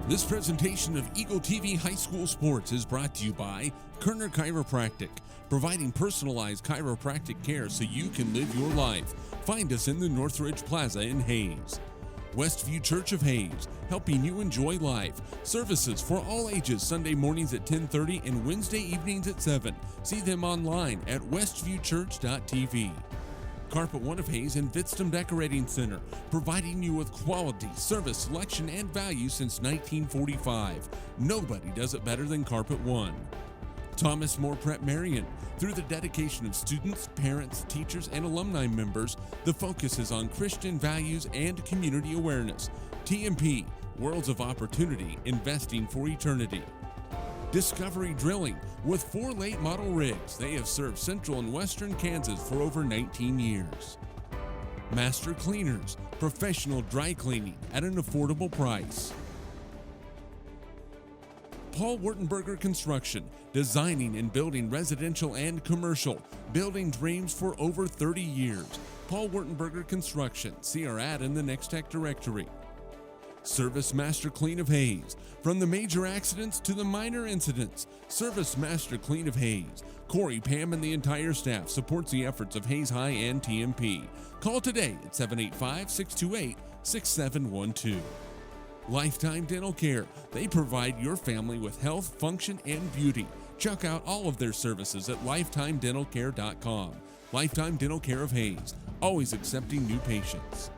This presentation of Eagle TV High School Sports is brought to you by Kerner Chiropractic, providing personalized chiropractic care so you can live your life. Find us in the Northridge Plaza in Hayes. Westview Church of Hayes, helping you enjoy life. Services for all ages, Sunday mornings at 10:30 and Wednesday evenings at 7. See them online at westviewchurch.tv. Carpet One of Hayes and Vitstum Decorating Center, providing you with quality, service, selection, and value since 1945. Nobody does it better than Carpet One. Thomas More Prep Marion. Through the dedication of students, parents, teachers, and alumni members, the focus is on Christian values and community awareness. TMP, Worlds of Opportunity, Investing for Eternity. Discovery Drilling. With 4 late model rigs, they have served central and western Kansas for over 19 years. Master Cleaners, professional dry cleaning at an affordable price. Paul Wurtenberger Construction, designing and building residential and commercial, building dreams for over 30 years. Paul Wurtenberger Construction, see our ad in the Next Tech directory. Service Master Clean of Hayes. From the major accidents to the minor incidents, Service Master Clean of Hayes. Corey, Pam, and the entire staff supports the efforts of Hayes High and TMP. Call today at 785-628-6712. Lifetime Dental Care. They provide your family with health, function, and beauty. Check out all of their services at lifetimedentalcare.com. Lifetime Dental Care of Hayes, always accepting new patients.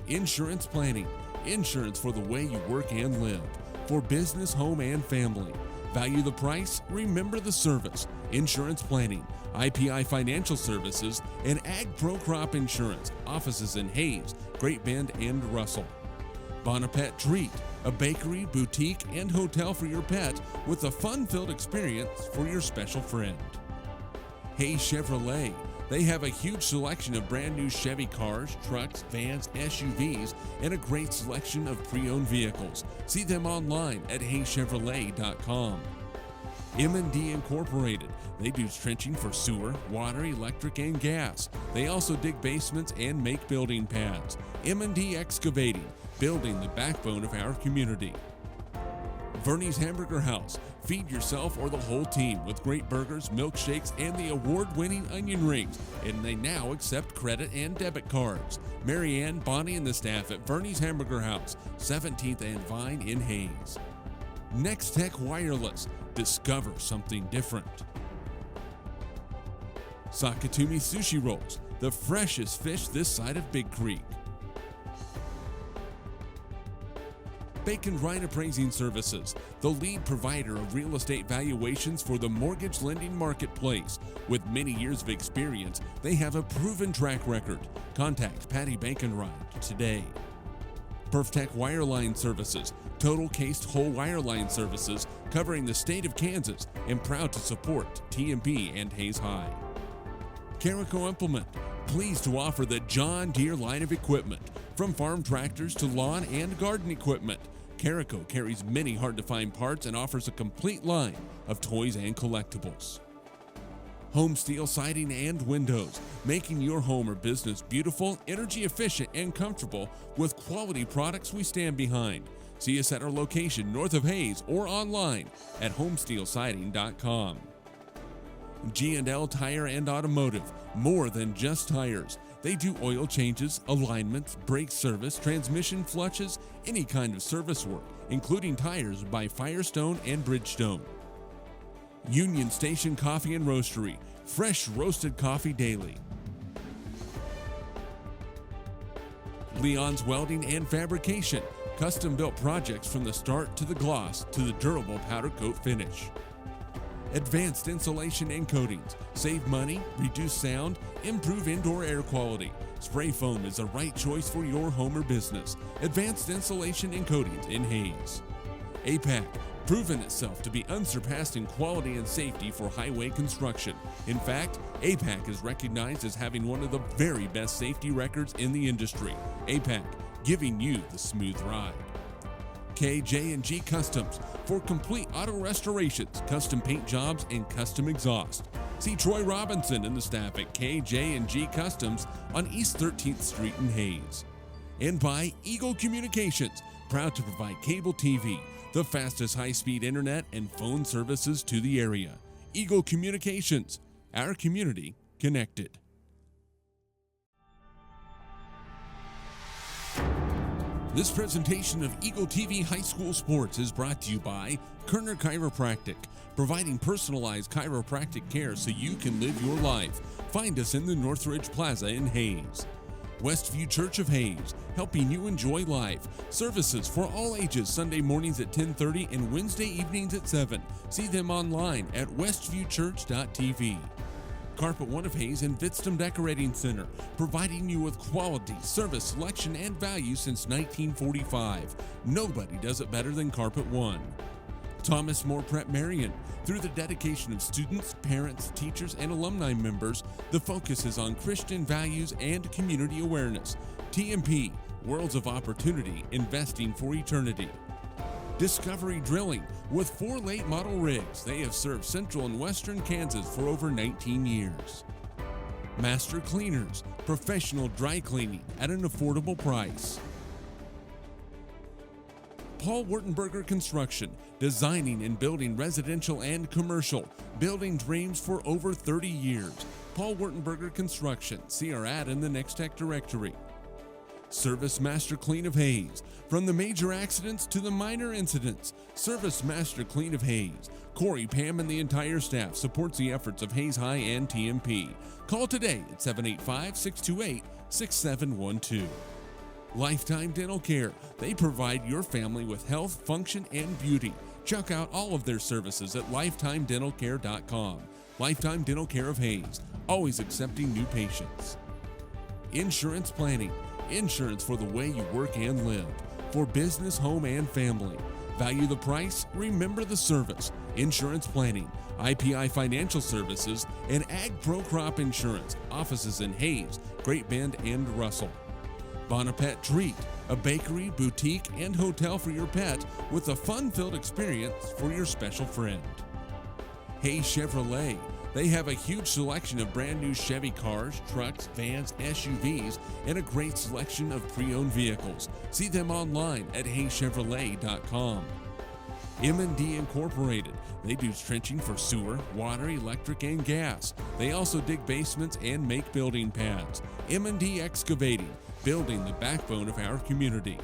Insurance Planning. Insurance for the way you work and live. For business, home, and family. Value the price, remember the service. Insurance Planning, IPI Financial Services, and Ag Pro Crop Insurance. Offices in Hayes, Great Bend, and Russell. Bonapet Treat, a bakery, boutique, and hotel for your pet with a fun-filled experience for your special friend. Hayes Chevrolet. They have a huge selection of brand new Chevy cars, trucks, vans, SUVs, and a great selection of pre-owned vehicles. See them online at hayschevrolet.com. M&D Incorporated. They do trenching for sewer, water, electric, and gas. They also dig basements and make building pads. M&D Excavating, building the backbone of our community. Vernie's Hamburger House. Feed yourself or the whole team with great burgers, milkshakes, and the award-winning onion rings. And they now accept credit and debit cards. Marianne, Bonnie, and the staff at Vernie's Hamburger House, 17th and Vine in Hayes. Next Tech Wireless. Discover something different. Sakatumi Sushi Rolls. The freshest fish this side of Big Creek. Bacon Ryan Appraising Services, the lead provider of real estate valuations for the mortgage lending marketplace. With many years of experience, they have a proven track record. Contact Patty Bacon-Ryan today. Perftech Wireline Services, total cased whole wireline services covering the state of Kansas, and proud to support TMP and Hayes High. Carico Implement, pleased to offer the John Deere line of equipment, from farm tractors to lawn and garden equipment. Carico carries many hard-to-find parts and offers a complete line of toys and collectibles. Home Steel Siding and Windows, making your home or business beautiful, energy efficient, and comfortable with quality products we stand behind. See us at our location north of Hayes or online at homesteelsiding.com. G&L Tire and Automotive, more than just tires. They do oil changes, alignments, brake service, transmission flushes, any kind of service work, including tires by Firestone and Bridgestone. Union Station Coffee and Roastery, fresh roasted coffee daily. Leon's Welding and Fabrication, custom-built projects from the start to the gloss to the durable powder coat finish. Advanced Insulation and Coatings. Save money, reduce sound, improve indoor air quality. Spray foam is the right choice for your home or business. Advanced Insulation and Coatings in Hayes. APAC, proven itself to be unsurpassed in quality and safety for highway construction. In fact, APAC is recognized as having one of the very best safety records in the industry. APAC, giving you the smooth ride. KJ&G Customs, for complete auto restorations, custom paint jobs, and custom exhaust. See Troy Robinson and the staff at KJ&G Customs on East 13th Street in Hayes. and by Eagle Communications, proud to provide cable TV, the fastest high-speed internet and phone services to the area. Eagle Communications, our community connected. This presentation of Eagle TV High School Sports is brought to you by Kerner Chiropractic, providing personalized chiropractic care so you can live your life. Find us in the Northridge Plaza in Hayes. Westview Church of Hayes, helping you enjoy life. Services for all ages, Sunday mornings at 10:30 and Wednesday evenings at 7. See them online at westviewchurch.tv. Carpet One of Hayes and Vitstum Decorating Center, providing you with quality, service, selection, and value since 1945. Nobody does it better than Carpet One. Thomas More Prep Marion. Through the dedication of students, parents, teachers, and alumni members, the focus is on Christian values and community awareness. TMP, Worlds of Opportunity, Investing for Eternity. Discovery Drilling. With 4 late model rigs, they have served central and western Kansas for over 19 years. Master Cleaners, professional dry cleaning at an affordable price. Paul Wurtenberger Construction, designing and building residential and commercial, building dreams for over 30 years. Paul Wurtenberger Construction, see our ad in the Next Tech directory. Service Master Clean of Hayes. From the major accidents to the minor incidents, Service Master Clean of Hayes. Corey, Pam, and the entire staff supports the efforts of Hayes High and TMP. Call today at 785-628-6712. Lifetime Dental Care. They provide your family with health, function, and beauty. Check out all of their services at lifetimedentalcare.com. Lifetime Dental Care of Hayes, always accepting new patients. Insurance Planning. Insurance for the way you work and live. For business, home, and family. Value the price, remember the service. Insurance Planning, IPI Financial Services, and Ag Pro Crop Insurance. Offices in Hayes, Great Bend, and Russell. Bonapet Treat, a bakery, boutique, and hotel for your pet with a fun-filled experience for your special friend. Hayes Chevrolet. They have a huge selection of brand new Chevy cars, trucks, vans, SUVs, and a great selection of pre-owned vehicles. See them online at hayschevrolet.com. M&D Incorporated. They do trenching for sewer, water, electric, and gas. They also dig basements and make building pads. M&D Excavating, building the backbone of our community.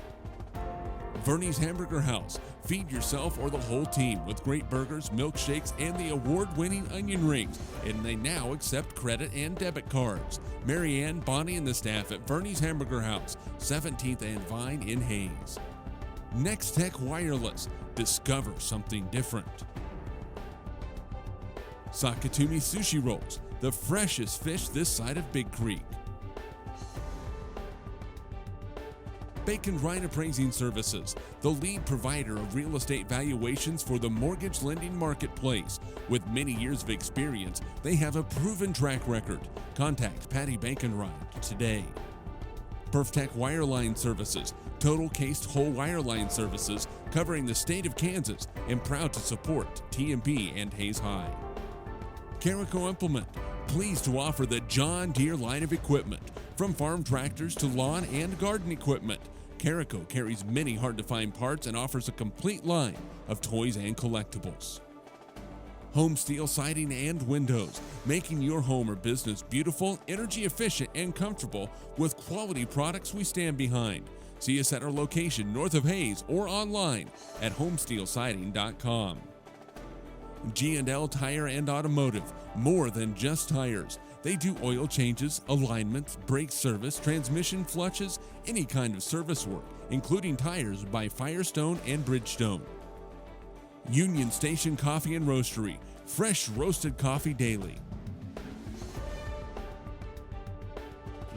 Verney's Hamburger House. Feed yourself or the whole team with great burgers, milkshakes, and the award-winning onion rings. And they now accept credit and debit cards. Marianne, Bonnie, and the staff at Verney's Hamburger House, 17th and Vine in Hayes. Next Tech Wireless. Discover something different. Sakatumi Sushi Rolls. The freshest fish this side of Big Creek. Bacon Ryan Appraising Services, the lead provider of real estate valuations for the mortgage lending marketplace. With many years of experience, they have a proven track record. Contact Patty Bacon-Ryan today. Perftech Wireline Services, total cased whole wireline services covering the state of Kansas, and proud to support TMP and Hayes High. Carico Implement, pleased to offer the John Deere line of equipment, from farm tractors to lawn and garden equipment. Carico carries many hard-to-find parts and offers a complete line of toys and collectibles. Home Steel Siding and Windows, making your home or business beautiful, energy efficient, and comfortable with quality products we stand behind. See us at our location north of Hayes or online at homesteelsiding.com. G&L Tire and Automotive, more than just tires. They do oil changes, alignments, brake service, transmission flushes, any kind of service work, including tires by Firestone and Bridgestone. Union Station Coffee and Roastery, fresh roasted coffee daily.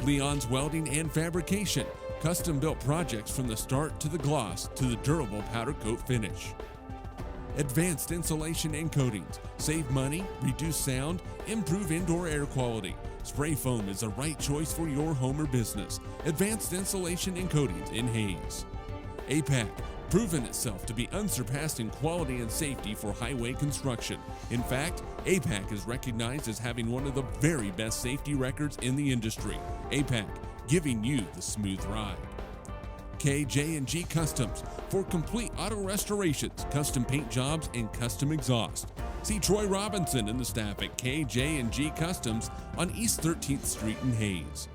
Leon's Welding and Fabrication, custom-built projects from the start to the gloss to the durable powder coat finish. Advanced Insulation and Coatings, save money, reduce sound, improve indoor air quality. Spray foam is the right choice for your home or business. Advanced Insulation and Coatings in Hayes. APAC, proven itself to be unsurpassed in quality and safety for highway construction. In fact, APAC is recognized as having one of the very best safety records in the industry. APAC, giving you the smooth ride. KJ&G Customs for complete auto restorations, custom paint jobs, and custom exhaust. See Troy Robinson and the staff at KJ&G Customs on East 13th Street in Hayes.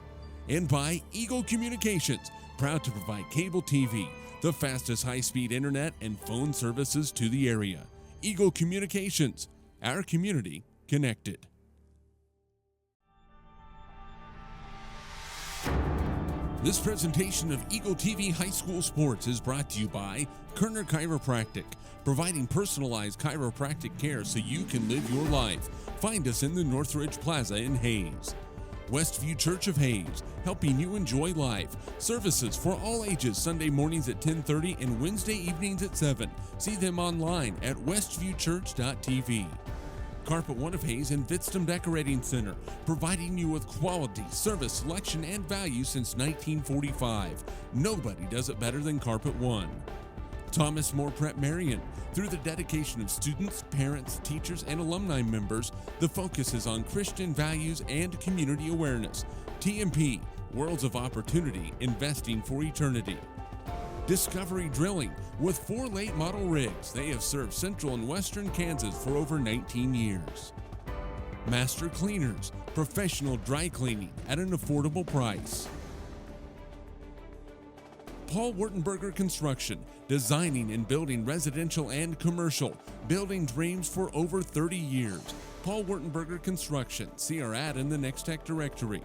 And by Eagle Communications, proud to provide cable TV, the fastest high-speed internet and phone services to the area. Eagle Communications, our community connected. This presentation of Eagle TV High School Sports is brought to you by Kerner Chiropractic, providing personalized chiropractic care so you can live your life. Find us in the Northridge Plaza in Hayes. Westview Church of Hayes, helping you enjoy life. Services for all ages, Sunday mornings at 10:30 and Wednesday evenings at 7. See them online at westviewchurch.tv. Carpet One of Hayes and Vitstum Decorating Center, providing you with quality, service, selection, and value since 1945. Nobody does it better than Carpet One. Thomas More Prep Marion. Through the dedication of students, parents, teachers, and alumni members, the focus is on Christian values and community awareness. TMP, Worlds of Opportunity, Investing for Eternity. Discovery Drilling. With 4 late model rigs, they have served central and western Kansas for over 19 years. Master Cleaners, professional dry cleaning at an affordable price. Paul Wurtenberger Construction, designing and building residential and commercial, building dreams for over 30 years. Paul Wurtenberger Construction, see our ad in the Next Tech directory.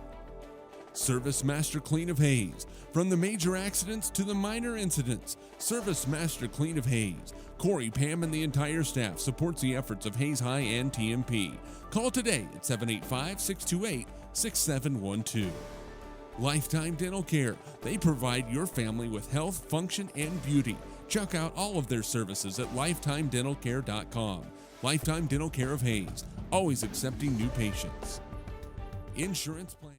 Service Master Clean of Hayes. From the major accidents to the minor incidents, Service Master Clean of Hayes. Corey, Pam, and the entire staff supports the efforts of Hayes High and TMP. Call today at 785-628-6712. Lifetime Dental Care. They provide your family with health, function, and beauty. Check out all of their services at lifetimedentalcare.com. Lifetime Dental Care of Hayes, always accepting new patients. Insurance plan.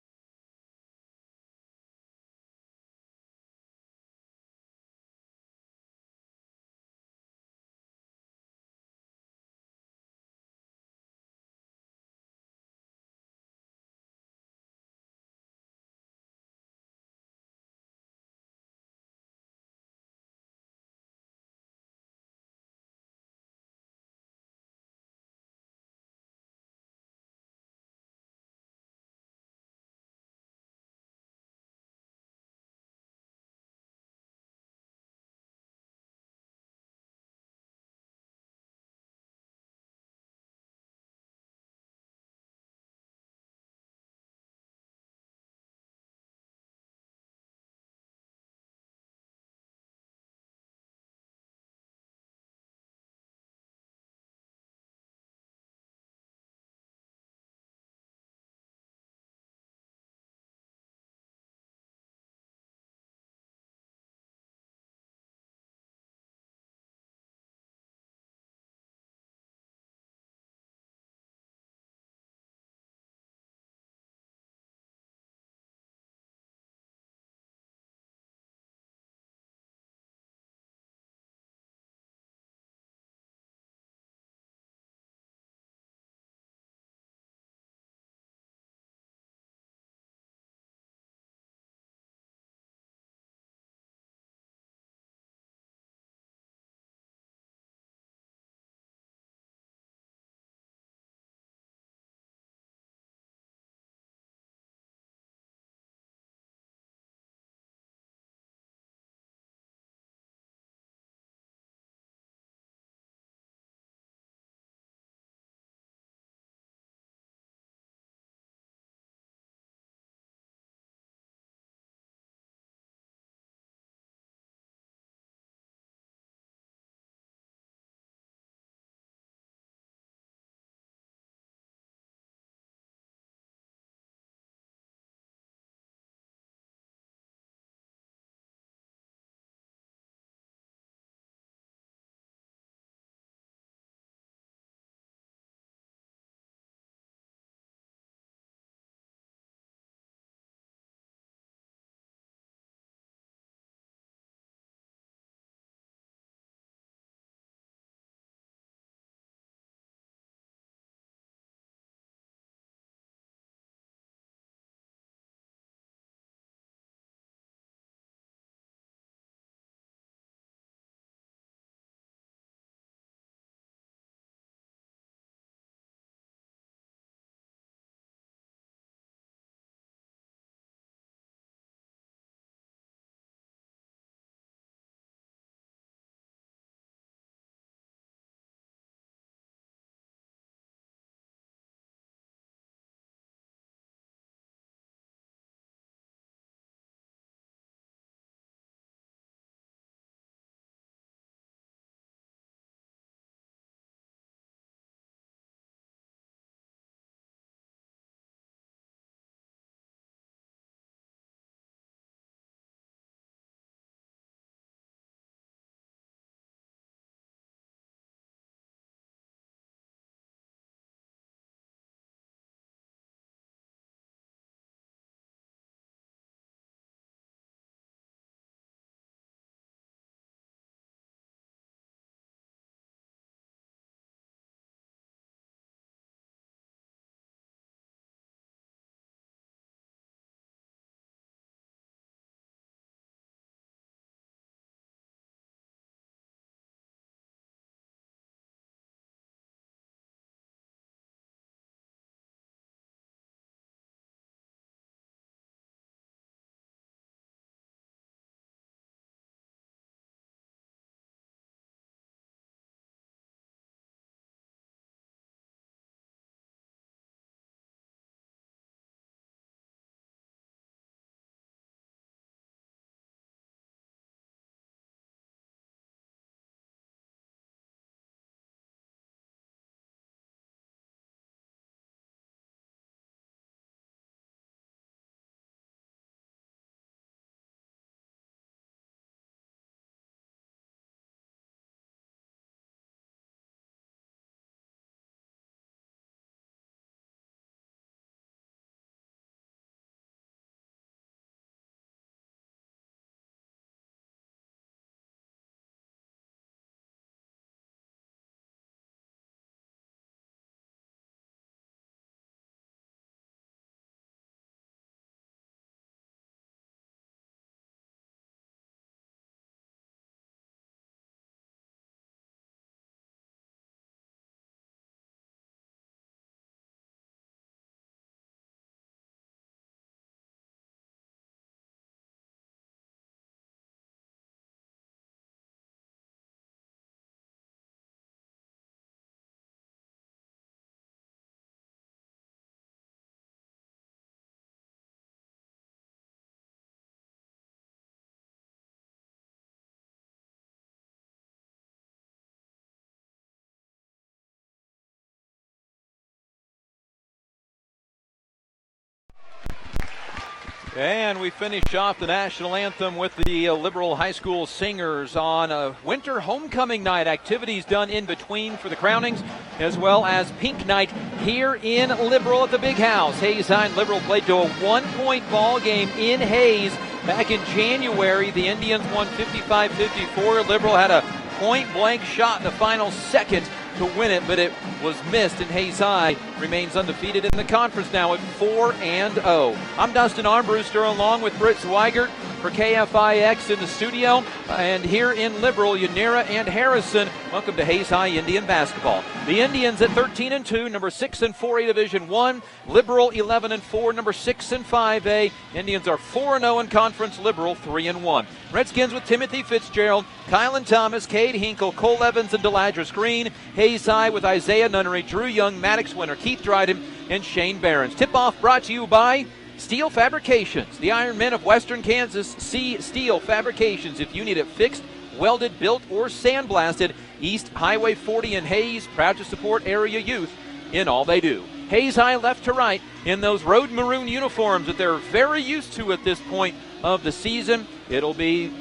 And we finish off the national anthem with the Liberal High School Singers on a winter homecoming night. Activities done in between for the crownings, as well as pink night here in Liberal at the Big House. Hayes High and Liberal played to a 1-point ball game in Hayes back in January. The Indians won 55-54. Liberal had a point-blank shot in the final second to win it, but it was missed, and Hayes High remains undefeated in the conference now at 4-0. I'm Dustin Armbruster along with Britt Zweigert for KFIX in the studio, and here in Liberal, Yanira and Harrison. Welcome to Hayes High Indian basketball. The Indians at 13-2, number 6 and 4A Division I. Liberal 11-4, number 6 and 5A. Indians are 4-0 in conference. Liberal 3-1. Redskins with Timothy Fitzgerald, Kylan Thomas, Cade Hinkle, Cole Evans, and Deladris Green. Hayes High with Isaiah Nunnery, Drew Young, Maddox Winter, Keith Dryden, and Shane Behrens. Tip-off brought to you by Steel Fabrications. The Iron Men of Western Kansas. See Steel Fabrications if you need it fixed, welded, built, or sandblasted. East Highway 40 in Hayes, proud to support area youth in all they do. Hayes High left to right in those road maroon uniforms that they're very used to at this point of the season. It'll be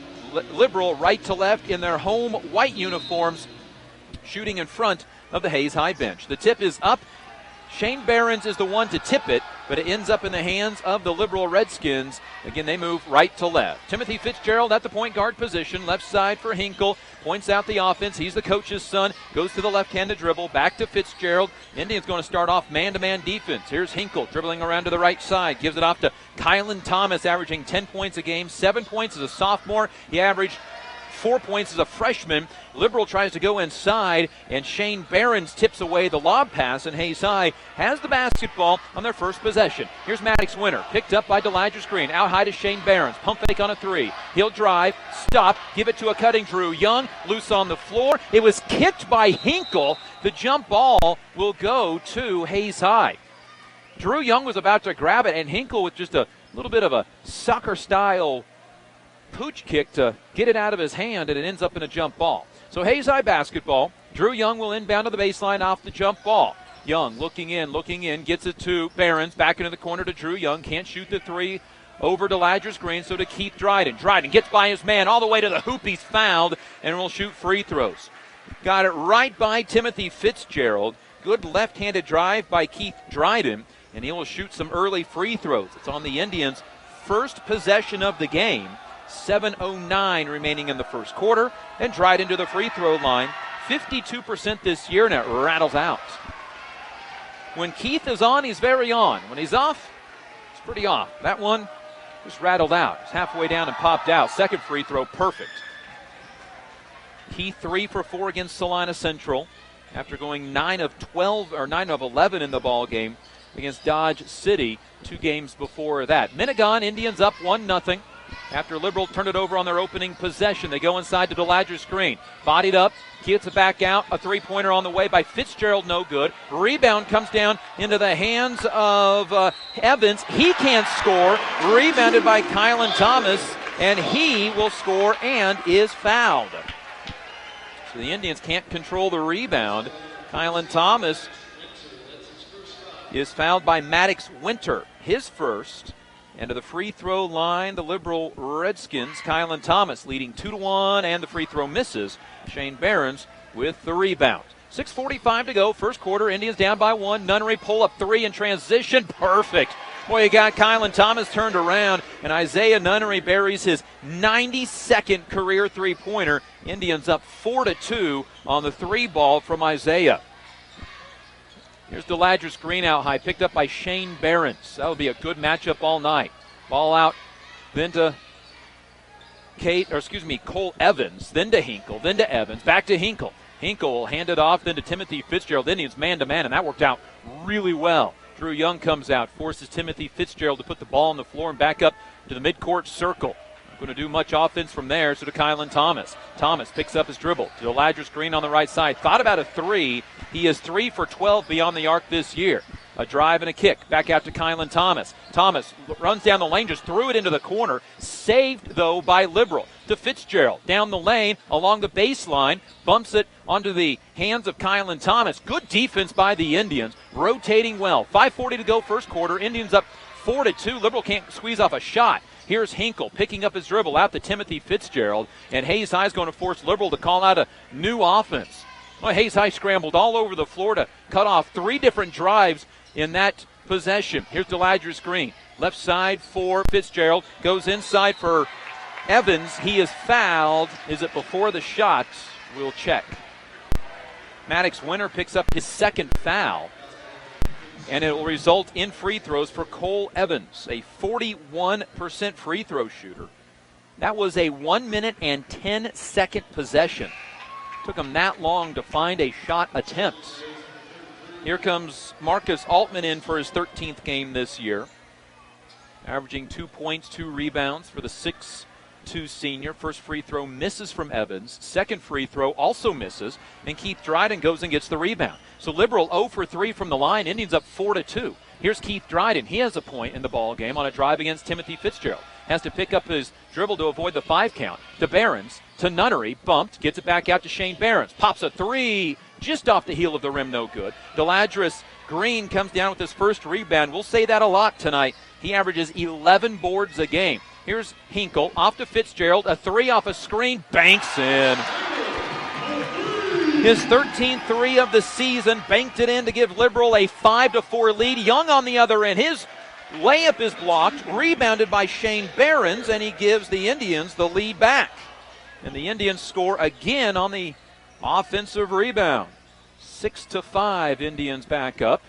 Liberal right to left in their home white uniforms, shooting in front of the Hayes High bench. The tip is up. Shane Behrens is the one to tip it, but it ends up in the hands of the Liberal Redskins. Again, they move right to left. Timothy Fitzgerald at the point guard position, left side for Hinkle, points out the offense. He's the coach's son, goes to the left-handed dribble, back to Fitzgerald. Indians going to start off man-to-man defense. Here's Hinkle dribbling around to the right side, gives it off to Kylan Thomas, averaging 10 points a game, 7 points as a sophomore. He averaged 4 points as a freshman. Liberal tries to go inside, and Shane Behrens tips away the lob pass, and Hayes High has the basketball on their first possession. Here's Maddox Winter, picked up by Deladris Green. Out high to Shane Behrens. Pump fake on a three. He'll drive, stop, give it to a cutting Drew Young. Loose on the floor. It was kicked by Hinkle. The jump ball will go to Hayes High. Drew Young was about to grab it, and Hinkle with just a little bit of a soccer-style pooch kick to get it out of his hand, and it ends up in a jump ball. So Hayes High basketball. Drew Young will inbound to the baseline off the jump ball. Young looking in, gets it to Behrens, back into the corner to Drew Young. Can't shoot the three over to Deladris Green, so to Keith Dryden. Dryden gets by his man all the way to the hoop. He's fouled and will shoot free throws. Got it right by Timothy Fitzgerald. Good left-handed drive by Keith Dryden, and he will shoot some early free throws. It's on the Indians' first possession of the game. 7:09 remaining in the first quarter, and Dryden to the free throw line. 52% this year, and it rattles out. When Keith is on, he's very on. When he's off, it's pretty off. That one just rattled out. It's halfway down and popped out. Second free throw, perfect. Keith 3 for 4 against Salina Central after going 9 of 11 in the ball game against Dodge City 2 games before that. Minnegon Indians up 1-0. After Liberal turned it over on their opening possession, they go inside to Deladris Green. Bodied up, gets it back out. A three-pointer on the way by Fitzgerald, no good. Rebound comes down into the hands of Evans. He can't score. Rebounded by Kylan Thomas, and he will score and is fouled. So the Indians can't control the rebound. Kylan Thomas is fouled by Maddox Winter, his first. And to the free throw line, the Liberal Redskins. Kylan Thomas leading 2-1, and the free throw misses. Shane Behrens with the rebound. 6:45 to go, first quarter. Indians down by 1. Nunnery pull up 3 in transition. Perfect. Boy, you got Kylan Thomas turned around, and Isaiah Nunnery buries his 92nd career three-pointer. Indians up 4-2 on the three ball from Isaiah. Here's Deladris Green out high, picked up by Shane Behrens. That'll be a good matchup all night. Ball out, then to Cole Evans, then to Hinkle, then to Evans, back to Hinkle. Hinkle will hand it off, then to Timothy Fitzgerald. Indians man-to-man, and that worked out really well. Drew Young comes out, forces Timothy Fitzgerald to put the ball on the floor and back up to the midcourt circle. Going to do much offense from there, so to Kylan Thomas. Thomas picks up his dribble to Deladris Green on the right side. Thought about a three. He is 3 for 12 beyond the arc this year. A drive and a kick. Back out to Kylan Thomas. Thomas runs down the lane, just threw it into the corner. Saved, though, by Liberal. To Fitzgerald. Down the lane, along the baseline. Bumps it onto the hands of Kylan Thomas. Good defense by the Indians. Rotating well. 5:40 to go first quarter. Indians up 4-2. Liberal can't squeeze off a shot. Here's Hinkle picking up his dribble out to Timothy Fitzgerald, and Hayes High is going to force Liberal to call out a new offense. Well, Hayes High scrambled all over the floor to cut off 3 different drives in that possession. Here's Deladris Green. Left side for Fitzgerald. Goes inside for Evans. He is fouled. Is it before the shot? We'll check. Maddox Winter picks up his 2nd foul, and it will result in free throws for Cole Evans, a 41% free throw shooter. That was a 1 minute and 10-second possession. Took him that long to find a shot attempt. Here comes Marcus Altman in for his 13th game this year, averaging 2 points, 2 rebounds for the 6'2" senior. First free throw misses from Evans. Second free throw also misses, and Keith Dryden goes and gets the rebound. So Liberal 0 for 3 from the line. Indians up 4-2. Here's Keith Dryden. He has a point in the ball game on a drive against Timothy Fitzgerald. Has to pick up his dribble to avoid the 5 count. To Behrens, to Nunnery, bumped, gets it back out to Shane Behrens. Pops a 3, just off the heel of the rim, no good. Deladris Green comes down with his first rebound. We'll say that a lot tonight. He averages 11 boards a game. Here's Hinkle, off to Fitzgerald, a 3 off a screen, banks in. His 13th 3 of the season, banked it in to give Liberal a 5-4 lead. Young on the other end, his layup is blocked, rebounded by Shane Behrens, and he gives the Indians the lead back. And the Indians score again on the offensive rebound. 6-5, Indians back up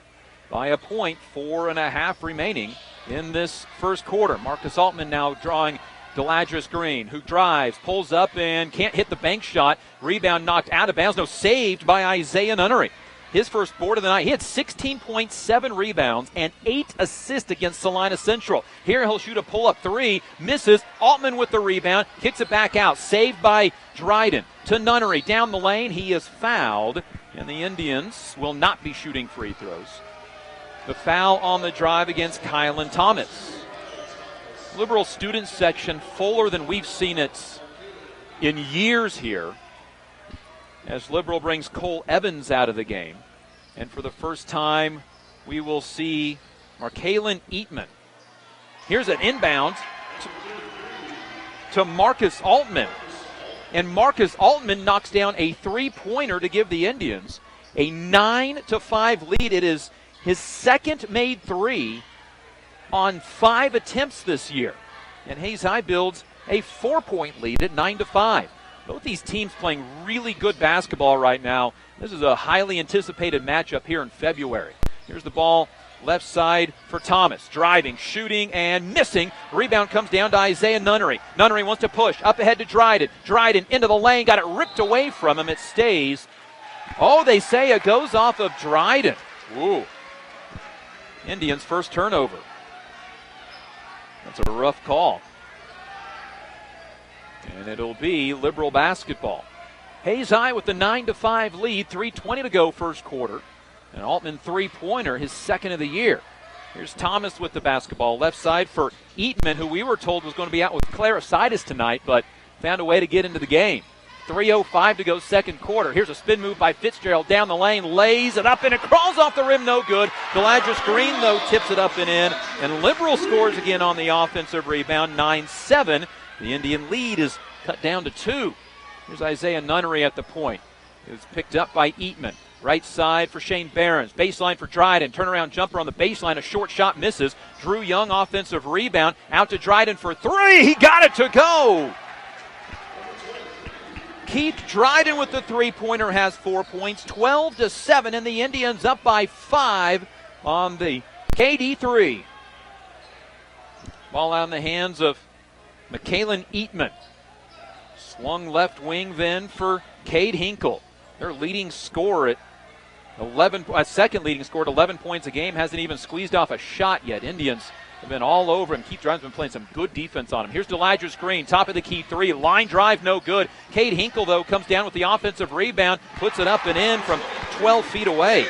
by a point, 4.5 remaining in this first quarter. Marcus Altman now drawing Deladris Green, who drives, pulls up, and can't hit the bank shot. Rebound knocked out of bounds. No, saved by Isaiah Nunnery. His first board of the night. He had 16.7 rebounds and 8 assists against Salina Central. Here he'll shoot a pull-up 3, misses. Altman with the rebound, kicks it back out. Saved by Dryden. To Nunnery, down the lane. He is fouled, and the Indians will not be shooting free throws. The foul on the drive against Kylan Thomas. Liberal student section fuller than we've seen it in years here, as Liberal brings Cole Evans out of the game. And for the first time, we will see Markalen Eatman. Here's an inbound to Marcus Altman. And Marcus Altman knocks down a 3-pointer to give the Indians a 9-5 lead. It is his second made 3 on 5 attempts this year. And Hayes High builds a 4-point lead at 9-5. Both these teams playing really good basketball right now. This is a highly anticipated matchup here in February. Here's the ball left side for Thomas. Driving, shooting, and missing. Rebound comes down to Isaiah Nunnery. Nunnery wants to push. Up ahead to Dryden. Dryden into the lane. Got it ripped away from him. It stays. Oh, they say it goes off of Dryden. Ooh. Indians' first turnover. That's a rough call. And it'll be Liberal basketball. Hayes High with the 9-5 lead, 3:20 to go first quarter. An Altman 3-pointer, his second of the year. Here's Thomas with the basketball. Left side for Eatman, who we were told was going to be out with claricidus tonight, but found a way to get into the game. 3:05 to go second quarter. Here's a spin move by Fitzgerald down the lane, lays it up, and it crawls off the rim, no good. Deladris Green, though, tips it up and in, and Liberal scores again on the offensive rebound, 9-7. The Indian lead is cut down to 2. Here's Isaiah Nunnery at the point. It was picked up by Eatman. Right side for Shane Behrens. Baseline for Dryden. Turnaround jumper on the baseline. A short shot misses. Drew Young offensive rebound. Out to Dryden for 3. He got it to go. Keith Dryden with the 3-pointer has 4 points. 12-7, and the Indians up by 5 on the KD3. Ball out in the hands of Markalen Eatman. Swung left wing then for Cade Hinkle. Their leading scorer at 11, second leading scorer at 11 points a game. Hasn't even squeezed off a shot yet. Indians have been all over him. Keith Dryden's been playing some good defense on him. Here's Deladris Green, top of the key 3. Line drive, no good. Cade Hinkle, though, comes down with the offensive rebound, puts it up and in from 12 feet away.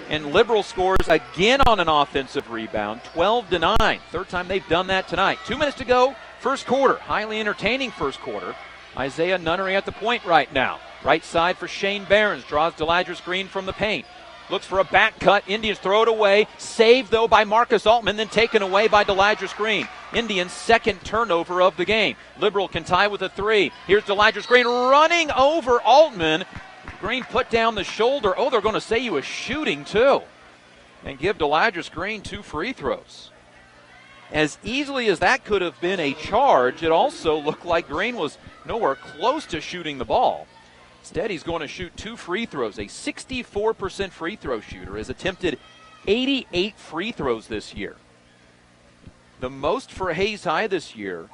And Liberal scores again on an offensive rebound, 12-9. Third time they've done that tonight. 2 minutes to go, first quarter. Highly entertaining first quarter. Isaiah Nunnery at the point right now. Right side for Shane Behrens. Draws Deladris Green from the paint. looks for a back cut. Indians throw it away. Saved, though, by Marcus Altman, then taken away by Delidris Green. Indians' second turnover of the game. Liberal can tie with a 3. Here's Delidris Green running over Altman. Green put down the shoulder. Oh, they're going to say he was shooting, too, and give Delidris Green 2 free throws. As easily as that could have been a charge, it also looked like Green was nowhere close to shooting the ball. Instead, he's going to shoot 2 free throws. A 64% free throw shooter has attempted 88 free throws this year. The most for Hayes High this year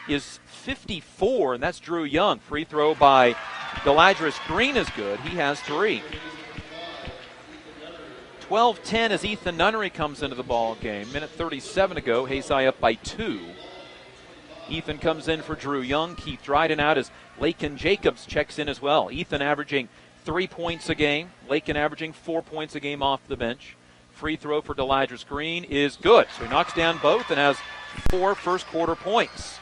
is 54, and that's Drew Young. Free throw by Delidris Green is good. He has 3. 12-10 as Ethan Nunnery comes into the ball game. Minute 37 to go. Hayes High up by 2. Ethan comes in for Drew Young. Keith Dryden out as Lakin Jacobs checks in as well. Ethan averaging 3 points a game. Lakin averaging 4 points a game off the bench. Free throw for Delidris Green is good. So he knocks down both and has 4 first quarter points.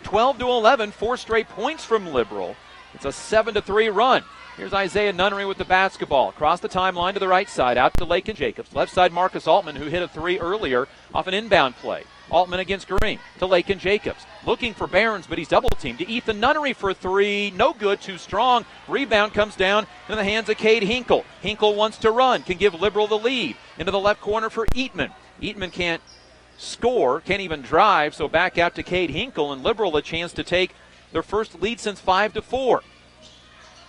12-11, 4 straight points from Liberal. It's a 7-3 run. Here's Isaiah Nunnery with the basketball. Across the timeline to the right side, out to Lakin Jacobs. Left side, Marcus Altman, who hit a 3 earlier off an inbound play. Altman against Green to Lakin Jacobs. Looking for Barons, but he's double-teamed. To Ethan Nunnery for 3. No good, too strong. Rebound comes down in the hands of Cade Hinkle. Hinkle wants to run, can give Liberal the lead. Into the left corner for Eatman. Eatman can't score, can't even drive, so back out to Cade Hinkle, and Liberal a chance to take their first lead since 5-4.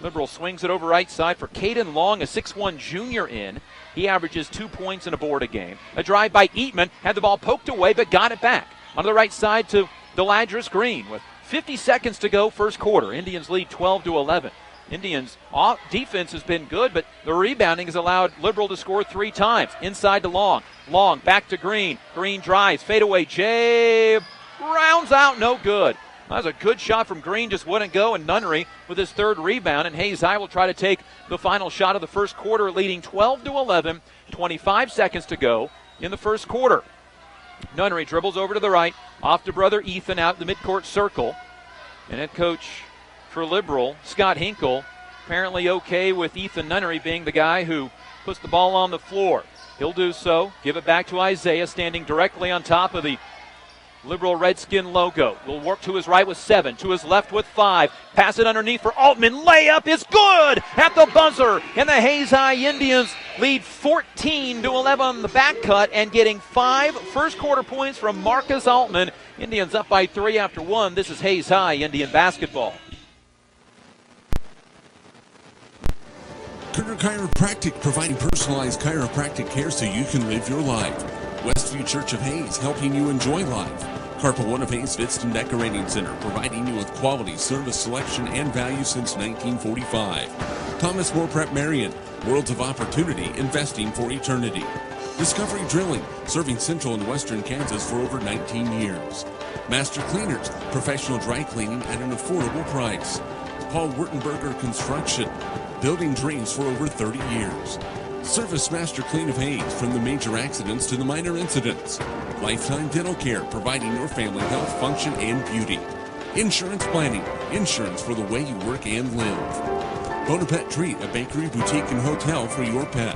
Liberal swings it over right side for Caden Long, a 6'1 junior in. He averages 2 points and a board a game. A drive by Eatman, had the ball poked away but got it back. On the right side to Delidris Green with 50 seconds to go first quarter. Indians lead 12-11. Indians' defense has been good, but the rebounding has allowed Liberal to score 3 times. Inside to Long. Long back to Green. Green drives. Fadeaway Jay rounds out. No good. That was a good shot from Green, just wouldn't go, and Nunnery with his 3rd rebound, and Hayes High will try to take the final shot of the first quarter, leading 12-11, 25 seconds to go in the first quarter. Nunnery dribbles over to the right, off to brother Ethan out in the midcourt circle, and head coach for Liberal, Scott Hinkle, apparently okay with Ethan Nunnery being the guy who puts the ball on the floor. He'll do so, give it back to Isaiah, standing directly on top of the Liberal Redskin logo. Will work to his right with 7, to his left with 5. Pass it underneath for Altman. Layup is good at the buzzer. And the Hayes High Indians lead 14-11 on the back cut and getting 5 first quarter points from Marcus Altman. Indians up by 3 after 1. This is Hayes High Indian basketball. Kerner Chiropractic, providing personalized chiropractic care so you can live your life. Westview Church of Hayes, helping you enjoy life. Carpa One of Hayes Fitston Decorating Center, providing you with quality service, selection, and value since 1945. Thomas More Prep Marion, Worlds of Opportunity, investing for eternity. Discovery Drilling, serving central and western Kansas for over 19 years. Master Cleaners, professional dry cleaning at an affordable price. Paul Wurtenberger Construction, building dreams for over 30 years. Service Master Clean of Hayes, from the major accidents to the minor incidents. Lifetime Dental Care, providing your family health, function, and beauty. Insurance Planning, insurance for the way you work and live. Bonaparte Treat, a bakery, boutique, and hotel for your pet.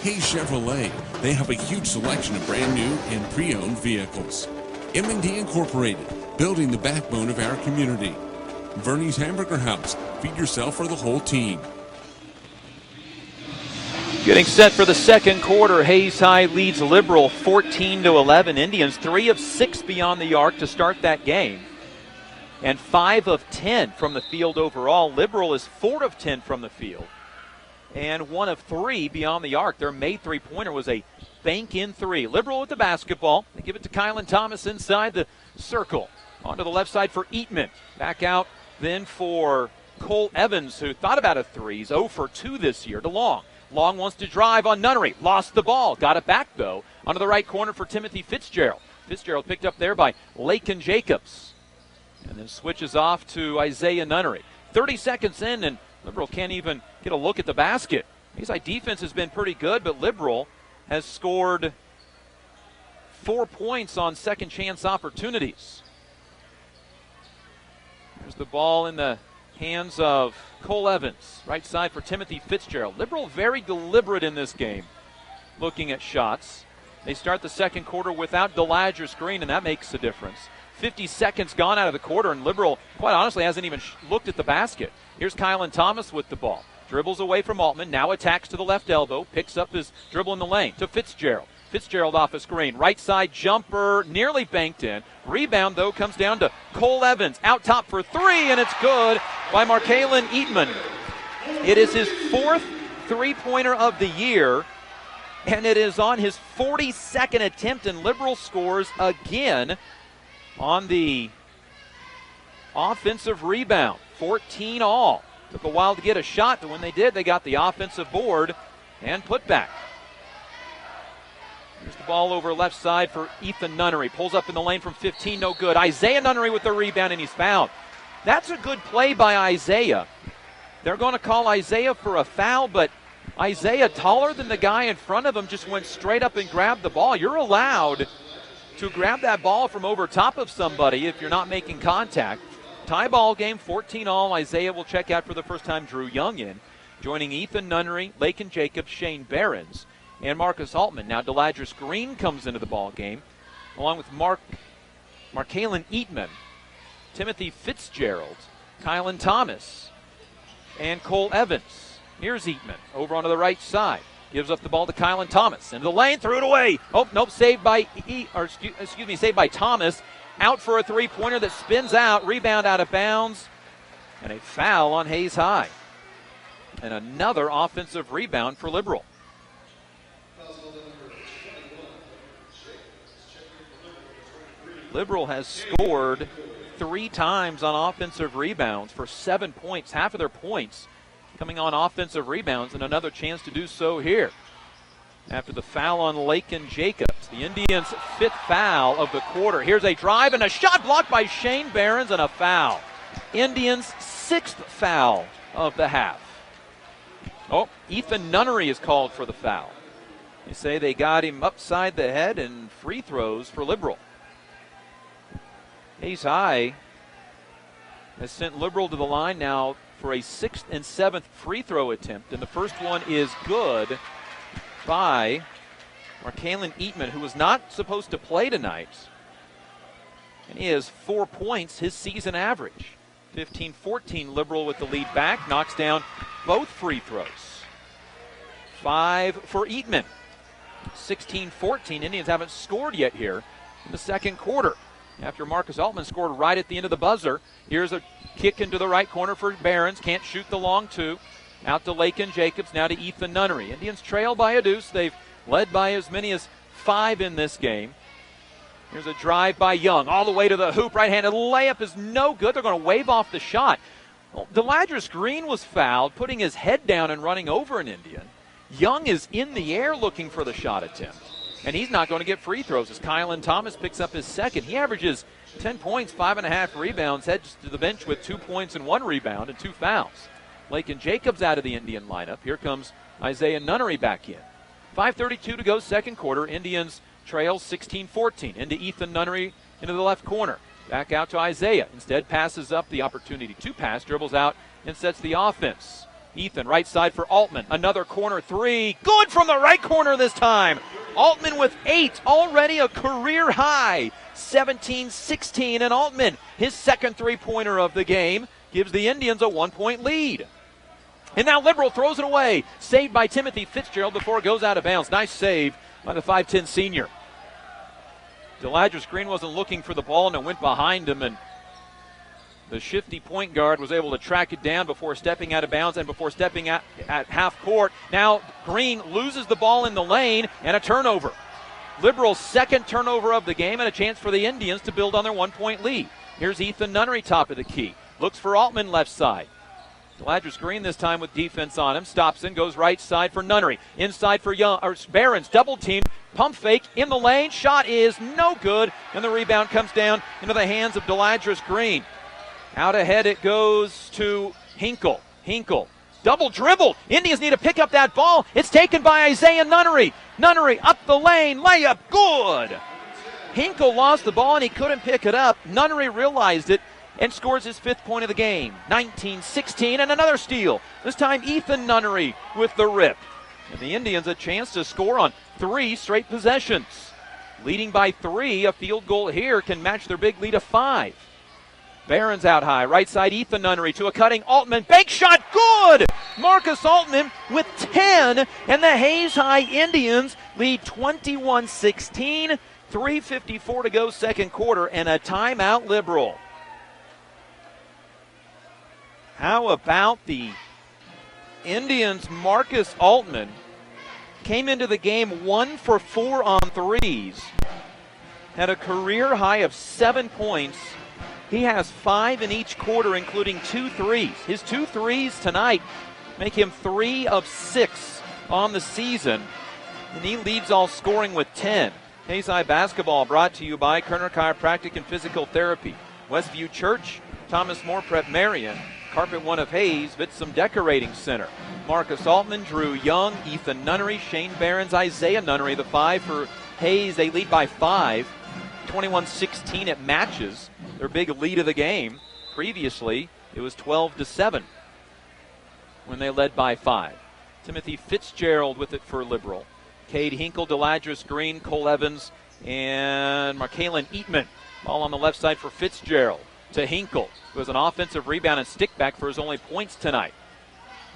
Hayes Chevrolet, they have a huge selection of brand new and pre-owned vehicles. M&D Incorporated, building the backbone of our community. Verney's Hamburger House, feed yourself or the whole team. Getting set for the second quarter, Hayes High leads Liberal 14-11. Indians 3 of 6 beyond the arc to start that game, and 5 of 10 from the field overall. Liberal is 4 of 10 from the field, and 1 of 3 beyond the arc. Their made 3-pointer was a bank-in 3. Liberal with the basketball. They give it to Kylan Thomas inside the circle. Onto the left side for Eatman. Back out then for Cole Evans, who thought about a 3. He's 0 for 2 this year, to Long. Long wants to drive on Nunnery. Lost the ball. Got it back, though. Onto the right corner for Timothy Fitzgerald. Fitzgerald picked up there by Lakin Jacobs. And then switches off to Isaiah Nunnery. 30 seconds in, and Liberal can't even get a look at the basket. Hayes High defense has been pretty good, but Liberal has scored 4 points on second chance opportunities. There's the ball in the hands of Cole Evans. Right side for Timothy Fitzgerald. Liberal very deliberate in this game, looking at shots. They start the second quarter without Deladris Green, and that makes a difference. 50 seconds gone out of the quarter, and Liberal, quite honestly, hasn't even looked at the basket. Here's Kylan Thomas with the ball. Dribbles away from Altman, now attacks to the left elbow, picks up his dribble in the lane to Fitzgerald. Fitzgerald off a screen. Right side jumper, nearly banked in. Rebound, though, comes down to Cole Evans. Out top for three, and it's good by Markalen Eatman. It is his fourth three-pointer of the year, and it is on his 42nd attempt, and Liberal scores again on the offensive rebound. 14 all. Took a while to get a shot, but when they did, they got the offensive board and put back. Here's the ball over left side for Ethan Nunnery. Pulls up in the lane from 15, no good. Isaiah Nunnery with the rebound, and he's fouled. That's a good play by Isaiah. They're going to call Isaiah for a foul, but Isaiah, taller than the guy in front of him, just went straight up and grabbed the ball. You're allowed to grab that ball from over top of somebody if you're not making contact. Tie ball game, 14 all. Isaiah will check out for the first time. Drew Young in. Joining Ethan Nunnery, Lakin Jacobs, Shane Behrens, and Marcus Altman. Now Deladris Green comes into the ball game, along with Markalen Eatman, Timothy Fitzgerald, Kylan Thomas, and Cole Evans. Here's Eatman over onto the right side. Gives up the ball to Kylan Thomas. Into the lane, threw it away. Oh, nope, saved by saved by Thomas. Out for a three-pointer that spins out. Rebound out of bounds. And a foul on Hayes High. And another offensive rebound for Liberal. Liberal has scored 3 times on offensive rebounds for 7 points. Half of their points coming on offensive rebounds, and another chance to do so here. After the foul on Lakin Jacobs, the Indians' 5th foul of the quarter. Here's a drive and a shot blocked by Shane Behrens, and a foul. Indians' 6th foul of the half. Oh, Ethan Nunnery is called for the foul. They say they got him upside the head, and free throws for Liberal. Hayes High has sent Liberal to the line now for a 6th and 7th free throw attempt, and the first one is good by Markalen Eatman, who was not supposed to play tonight. And he has 4 points, his season average. 15-14, Liberal with the lead back, knocks down both free throws. 5 for Eatman. 16-14, Indians haven't scored yet here in the second quarter. After Marcus Altman scored right at the end of the buzzer. Here's a kick into the right corner for Behrens. Can't shoot the long two. Out to Lakin Jacobs, now to Ethan Nunnery. Indians trail by a deuce. They've led by as many as 5 in this game. Here's a drive by Young, all the way to the hoop. Right-handed layup is no good. They're going to wave off the shot. Well, Deladris Green was fouled, putting his head down and running over an Indian. Young is in the air looking for the shot attempt. And he's not going to get free throws as Kylan Thomas picks up his second. He averages 10 points, 5.5 rebounds, heads to the bench with 2 points and 1 rebound and 2 fouls. Lakin Jacobs out of the Indian lineup. Here comes Isaiah Nunnery back in. 5:32 to go, second quarter. Indians trail 16-14. Into Ethan Nunnery into the left corner. Back out to Isaiah. Instead passes up the opportunity to pass, dribbles out, and sets the offense. Ethan, right side for Altman. Another corner three. Good from the right corner this time. Altman with 8, already a career high. 17-16, and Altman, his second three-pointer of the game, gives the Indians a 1-point lead. And now Liberal throws it away. Saved by Timothy Fitzgerald before it goes out of bounds. Nice save by the 5'10 senior. Deladris Green wasn't looking for the ball, and it went behind him, and the shifty point guard was able to track it down before stepping out of bounds and before stepping at half court. Now Green loses the ball in the lane and a turnover. Liberal's second turnover of the game and a chance for the Indians to build on their 1-point lead. Here's Ethan Nunnery, top of the key. Looks for Altman left side. Deladris Green this time with defense on him. Stops in, goes right side for Nunnery. Inside for Behrens, double team. Pump fake in the lane. Shot is no good. And the rebound comes down into the hands of Deladris Green. Out ahead it goes to Hinkle. Hinkle, double dribble. Indians need to pick up that ball. It's taken by Isaiah Nunnery. Nunnery up the lane, layup, good. Hinkle lost the ball and he couldn't pick it up. Nunnery realized it, and scores his 5th point of the game. 19-16, and another steal. This time Ethan Nunnery with the rip. And the Indians a chance to score on 3 straight possessions. Leading by 3, a field goal here can match their big lead of 5. Barron's out high, right side Ethan Nunnery to a cutting Altman. Bank shot, good! Marcus Altman with 10, and the Hayes High Indians lead 21-16. 3:54 to go second quarter, and a timeout Liberal. How about the Indians? Marcus Altman came into the game 1 for 4 on threes. Had a career high of 7 points. He has 5 in each quarter, including 2 threes. His 2 threes tonight make him 3 of 6 on the season, and he leads all scoring with 10. Hayes High basketball brought to you by Kerner Chiropractic and Physical Therapy, Westview Church, Thomas More Prep Marion, Carpet One of Hayes, Vitsum Decorating Center. Marcus Altman, Drew Young, Ethan Nunnery, Shane Barron's, Isaiah Nunnery, the 5 for Hayes. They lead by 5. 21-16 it matches their big lead of the game. Previously, it was 12-7 when they led by 5. Timothy Fitzgerald with it for Liberal. Cade Hinkle, Deladris Green, Cole Evans, and Markalen Eatman. Ball on the left side for Fitzgerald to Hinkle, who has an offensive rebound and stick back for his only points tonight.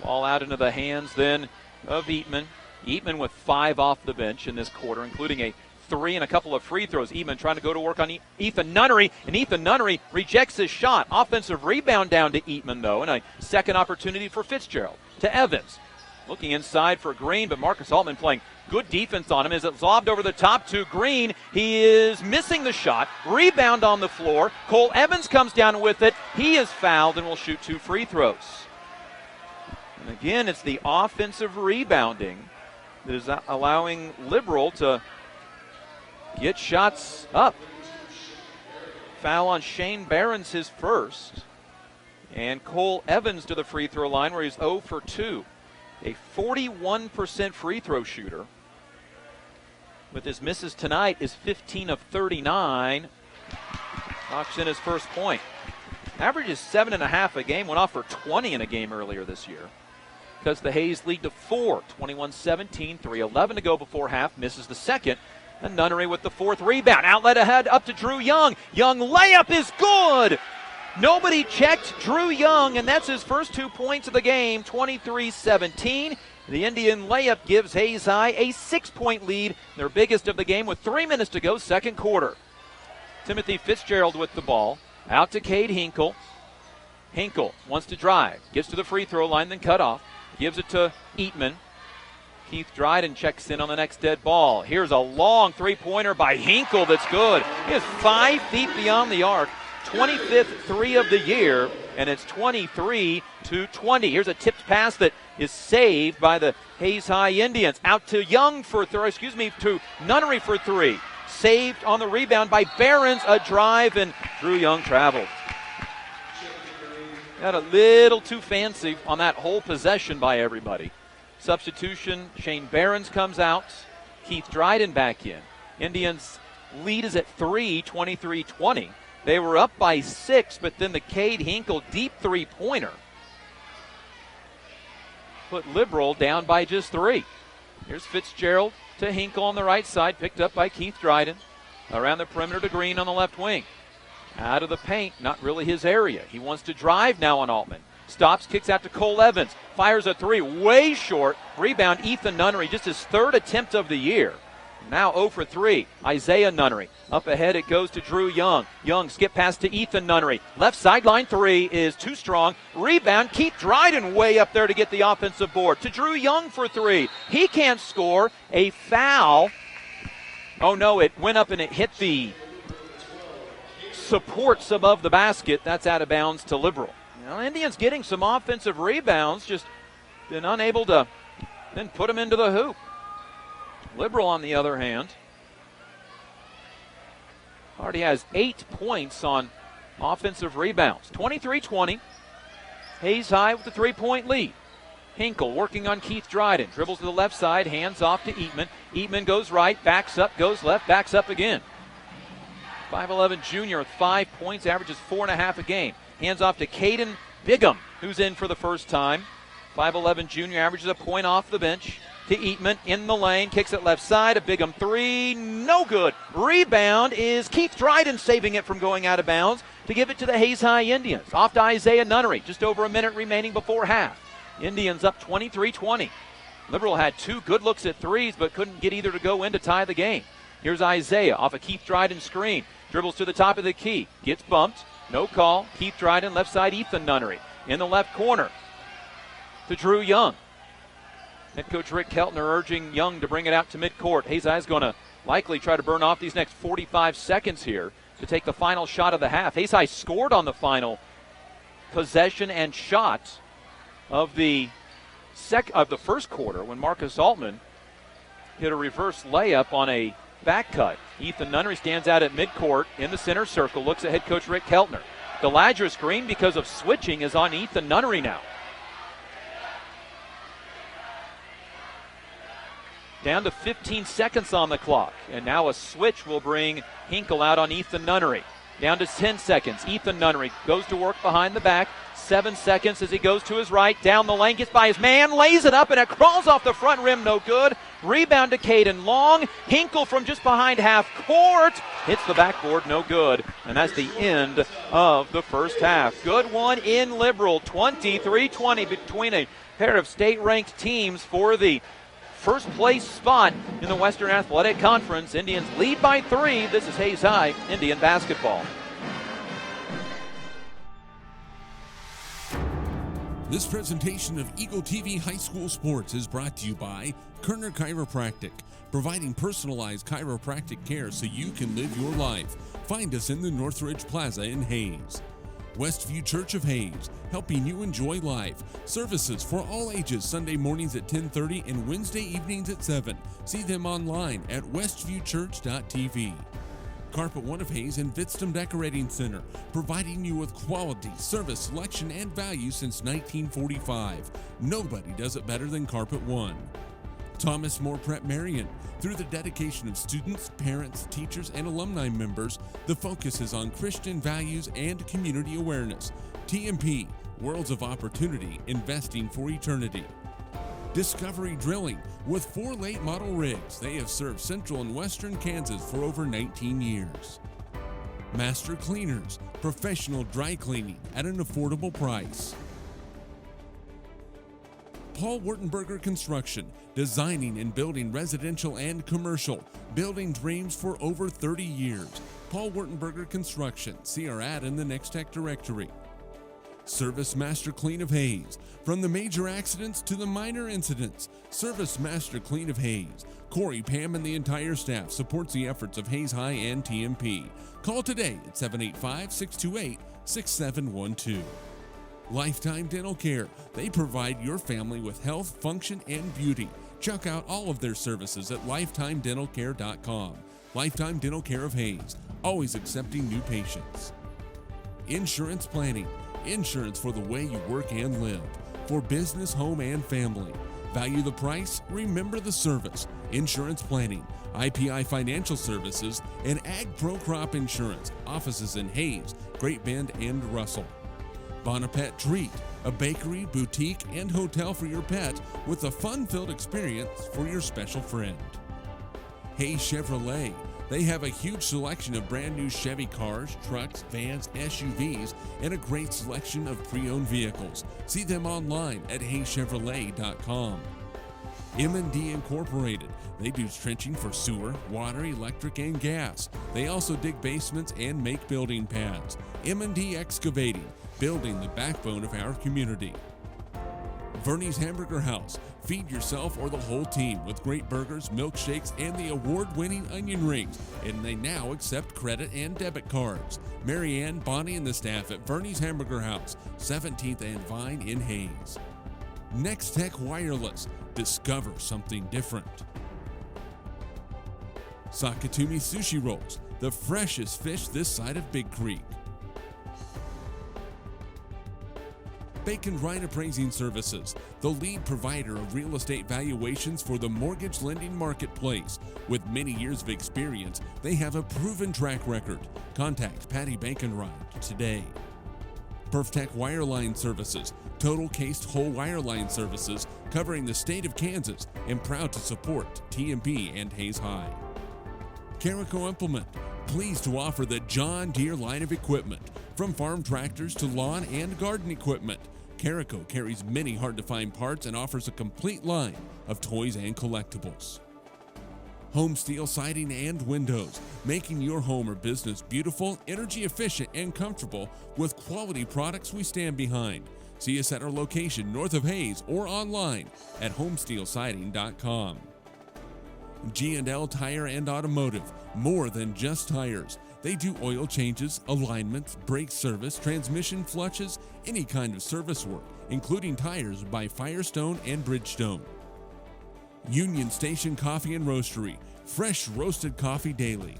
Ball out into the hands then of Eatman. Eatman with 5 off the bench in this quarter, including a 3 and a couple of free throws. Eatman trying to go to work on Ethan Nunnery, and Ethan Nunnery rejects his shot. Offensive rebound down to Eatman, though, and a second opportunity for Fitzgerald. To Evans. Looking inside for Green, but Marcus Altman playing good defense on him as it's lobbed over the top to Green. He is missing the shot. Rebound on the floor. Cole Evans comes down with it. He is fouled and will shoot 2 free throws. And again, it's the offensive rebounding that is allowing Liberal to get shots up. Foul on Shane Barron's, his first. And Cole Evans to the free throw line where he's 0 for 2. A 41% free throw shooter. With his misses tonight is 15 of 39. Knocks in his first point. Averages 7.5 a game. Went off for 20 in a game earlier this year. Because the Hayes lead to 4. 21-17. 3:11 to go before half. Misses the second. And Nunnery with the 4th rebound. Outlet ahead up to Drew Young. Young layup is good. Nobody checked Drew Young, and that's his first 2 points of the game, 23-17. The Indian layup gives Hayes High a 6-point lead, their biggest of the game with 3 minutes to go, second quarter. Timothy Fitzgerald with the ball, out to Cade Hinkle. Hinkle wants to drive, gets to the free throw line, then cut off, gives it to Eatman. Keith Dryden checks in on the next dead ball. Here's a long 3-pointer by Hinkle that's good. He is 5 feet beyond the arc. 25th 3 of the year, and it's 23-20. Here's a tipped pass that is saved by the Hayes High Indians. Out to Young to Nunnery for 3. Saved on the rebound by Barron's, a drive, and Drew Young traveled. Got a little too fancy on that whole possession by everybody. Substitution, Shane Barron's comes out. Keith Dryden back in. Indians lead is at 3, 23-20. They were up by 6, but then the Cade Hinkle deep 3-pointer put Liberal down by just 3. Here's Fitzgerald to Hinkle on the right side, picked up by Keith Dryden. Around the perimeter to Green on the left wing. Out of the paint, not really his area. He wants to drive now on Altman. Stops, kicks out to Cole Evans. Fires a 3, way short. Rebound, Ethan Nunnery, just his 3rd attempt of the year. Now 0 for 3. Isaiah Nunnery. Up ahead it goes to Drew Young. Young skip pass to Ethan Nunnery. Left sideline 3 is too strong. Rebound, Keith Dryden way up there to get the offensive board. To Drew Young for 3. He can't score. A foul. Oh no, it went up and it hit the supports above the basket. That's out of bounds to Liberal. Now, Indians getting some offensive rebounds, just been unable to then put them into the hoop. Liberal, on the other hand, already has 8 points on offensive rebounds. 23-20. Hayes High with the 3-point lead. Hinkle working on Keith Dryden. Dribbles to the left side, hands off to Eatman. Eatman goes right, backs up, goes left, backs up again. 5'11 junior with 5 points, averages 4.5 a game. Hands off to Caden Bigham, who's in for the first time. 5'11 junior, averages a point off the bench. To Eatman in the lane, kicks it left side. A Bigham three, no good. Rebound is Keith Dryden saving it from going out of bounds to give it to the Hayes High Indians. Off to Isaiah Nunnery, just over a minute remaining before half. Indians up 23-20. Liberal had 2 good looks at threes, but couldn't get either to go in to tie the game. Here's Isaiah off a Keith Dryden screen. Dribbles to the top of the key. Gets bumped. No call. Keith Dryden, left side, Ethan Nunnery. In the left corner to Drew Young. Head coach Rick Keltner urging Young to bring it out to midcourt. Hayes High is going to likely try to burn off these next 45 seconds here to take the final shot of the half. Hayes High scored on the final possession and shot of the first quarter when Marcus Altman hit a reverse layup on a back cut. Ethan Nunnery stands out at midcourt in the center circle, looks at head coach Rick Keltner. The Ladger screen, because of switching, is on Ethan Nunnery now. Down to 15 seconds on the clock, and now a switch will bring Hinkle out on Ethan Nunnery. Down to 10 seconds. Ethan Nunnery goes to work behind the back. 7 seconds as he goes to his right. Down the lane, gets by his man, lays it up, and it crawls off the front rim, no good. Rebound to Caden Long. Hinkle from just behind half court. Hits the backboard, no good. And that's the end of the first half. Good one in Liberal. 23-20 between a pair of state-ranked teams for the first place spot in the Western Athletic Conference. Indians lead by 3. This is Hayes High Indian basketball. This presentation of Eagle TV High School Sports is brought to you by Kerner Chiropractic, providing personalized chiropractic care so you can live your life. Find us in the Northridge Plaza in Hayes. Westview Church of Hayes, helping you enjoy life. Services for all ages, Sunday mornings at 10:30 and Wednesday evenings at 7. See them online at westviewchurch.tv. Carpet One of Hayes and Vitstum Decorating Center, providing you with quality, service, selection, and value since 1945. Nobody does it better than Carpet One. Thomas More Prep Marion. Through the dedication of students, parents, teachers, and alumni members, the focus is on Christian values and community awareness. TMP, Worlds of Opportunity, Investing for Eternity. Discovery Drilling. With 4 late model rigs, they have served central and western Kansas for over 19 years. Master Cleaners, professional dry cleaning at an affordable price. Paul Wurtenberger Construction, designing and building residential and commercial, building dreams for over 30 years. Paul Wurtenberger Construction, see our ad in the Next Tech directory. Service Master Clean of Hayes. From the major accidents to the minor incidents, Service Master Clean of Hayes. Corey, Pam, and the entire staff supports the efforts of Hayes High and TMP. Call today at 785-628-6712. Lifetime Dental Care. They provide your family with health, function, and beauty. Check out all of their services at lifetimedentalcare.com. Lifetime Dental Care of Hayes, always accepting new patients. Insurance Planning. Insurance for the way you work and live. For business, home, and family. Value the price, remember the service. Insurance Planning, IPI Financial Services, and Ag Pro Crop Insurance. Offices in Hayes, Great Bend, and Russell. Bonapet Treat, a bakery, boutique, and hotel for your pet with a fun-filled experience for your special friend. Hayes Chevrolet. They have a huge selection of brand new Chevy cars, trucks, vans, SUVs, and a great selection of pre-owned vehicles. See them online at hayschevrolet.com. M&D Incorporated. They do trenching for sewer, water, electric, and gas. They also dig basements and make building pads. M&D Excavating, building the backbone of our community. Verney's Hamburger House. Feed yourself or the whole team with great burgers, milkshakes, and the award-winning onion rings. And they now accept credit and debit cards. Marianne, Bonnie, and the staff at Verney's Hamburger House, 17th and Vine in Hayes. Next Tech Wireless. Discover something different. Sakatumi Sushi Rolls. The freshest fish this side of Big Creek. Bacon Ryan Appraising Services, the lead provider of real estate valuations for the mortgage lending marketplace. With many years of experience, they have a proven track record. Contact Patty Bacon Ryan today. PerfTech Wireline Services, total cased whole wireline services covering the state of Kansas, and proud to support TMP and Hayes High. Carico Implement, pleased to offer the John Deere line of equipment, from farm tractors to lawn and garden equipment. Carico carries many hard-to-find parts and offers a complete line of toys and collectibles. Home Steel Siding and Windows, making your home or business beautiful, energy efficient, and comfortable with quality products we stand behind. See us at our location north of Hayes or online at homesteelsiding.com. G&L Tire and Automotive, more than just tires. They do oil changes, alignments, brake service, transmission flushes, any kind of service work, including tires by Firestone and Bridgestone. Union Station Coffee and Roastery, fresh roasted coffee daily.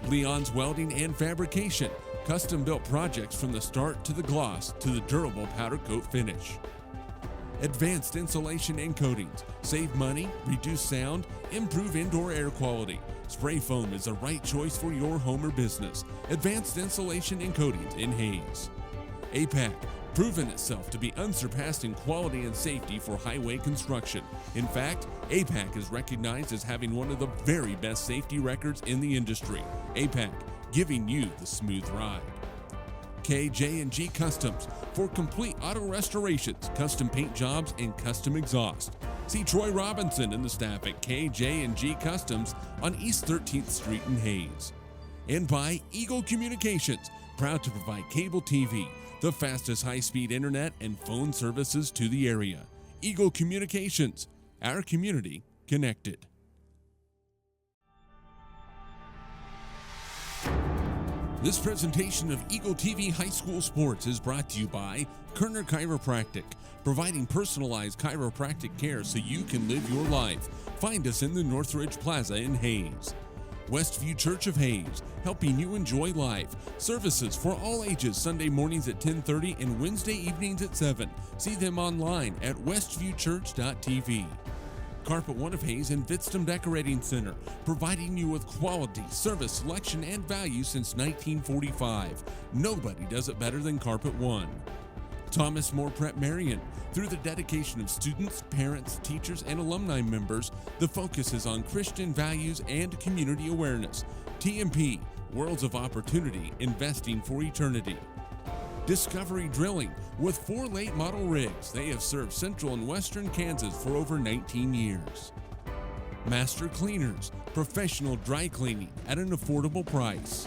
Leon's Welding and Fabrication, custom-built projects from the start to the gloss to the durable powder coat finish. Advanced Insulation and Coatings, save money, reduce sound, improve indoor air quality. Spray foam is the right choice for your home or business. Advanced Insulation and Coatings in Hayes. APAC, proven itself to be unsurpassed in quality and safety for highway construction. In fact, APAC is recognized as having one of the very best safety records in the industry. APAC, giving you the smooth ride. KJ&G Customs, for complete auto restorations, custom paint jobs, and custom exhaust. See Troy Robinson and the staff at KJ&G Customs on East 13th Street in Hayes. And by Eagle Communications, proud to provide cable TV, the fastest high-speed internet and phone services to the area. Eagle Communications, our community connected. This presentation of Eagle TV High School Sports is brought to you by Kerner Chiropractic, providing personalized chiropractic care so you can live your life. Find us in the Northridge Plaza in Hayes. Westview Church of Hayes, helping you enjoy life. Services for all ages, Sunday mornings at 10:30 and Wednesday evenings at 7. See them online at westviewchurch.tv. Carpet One of Hayes and Vitstum Decorating Center, providing you with quality, service, selection, and value since 1945. Nobody does it better than Carpet One. Thomas More Prep Marion, through the dedication of students, parents, teachers, and alumni members, the focus is on Christian values and community awareness. TMP, Worlds of Opportunity, investing for eternity. Discovery Drilling, with 4 late model rigs. They have served central and western Kansas for over 19 years. Master Cleaners, professional dry cleaning at an affordable price.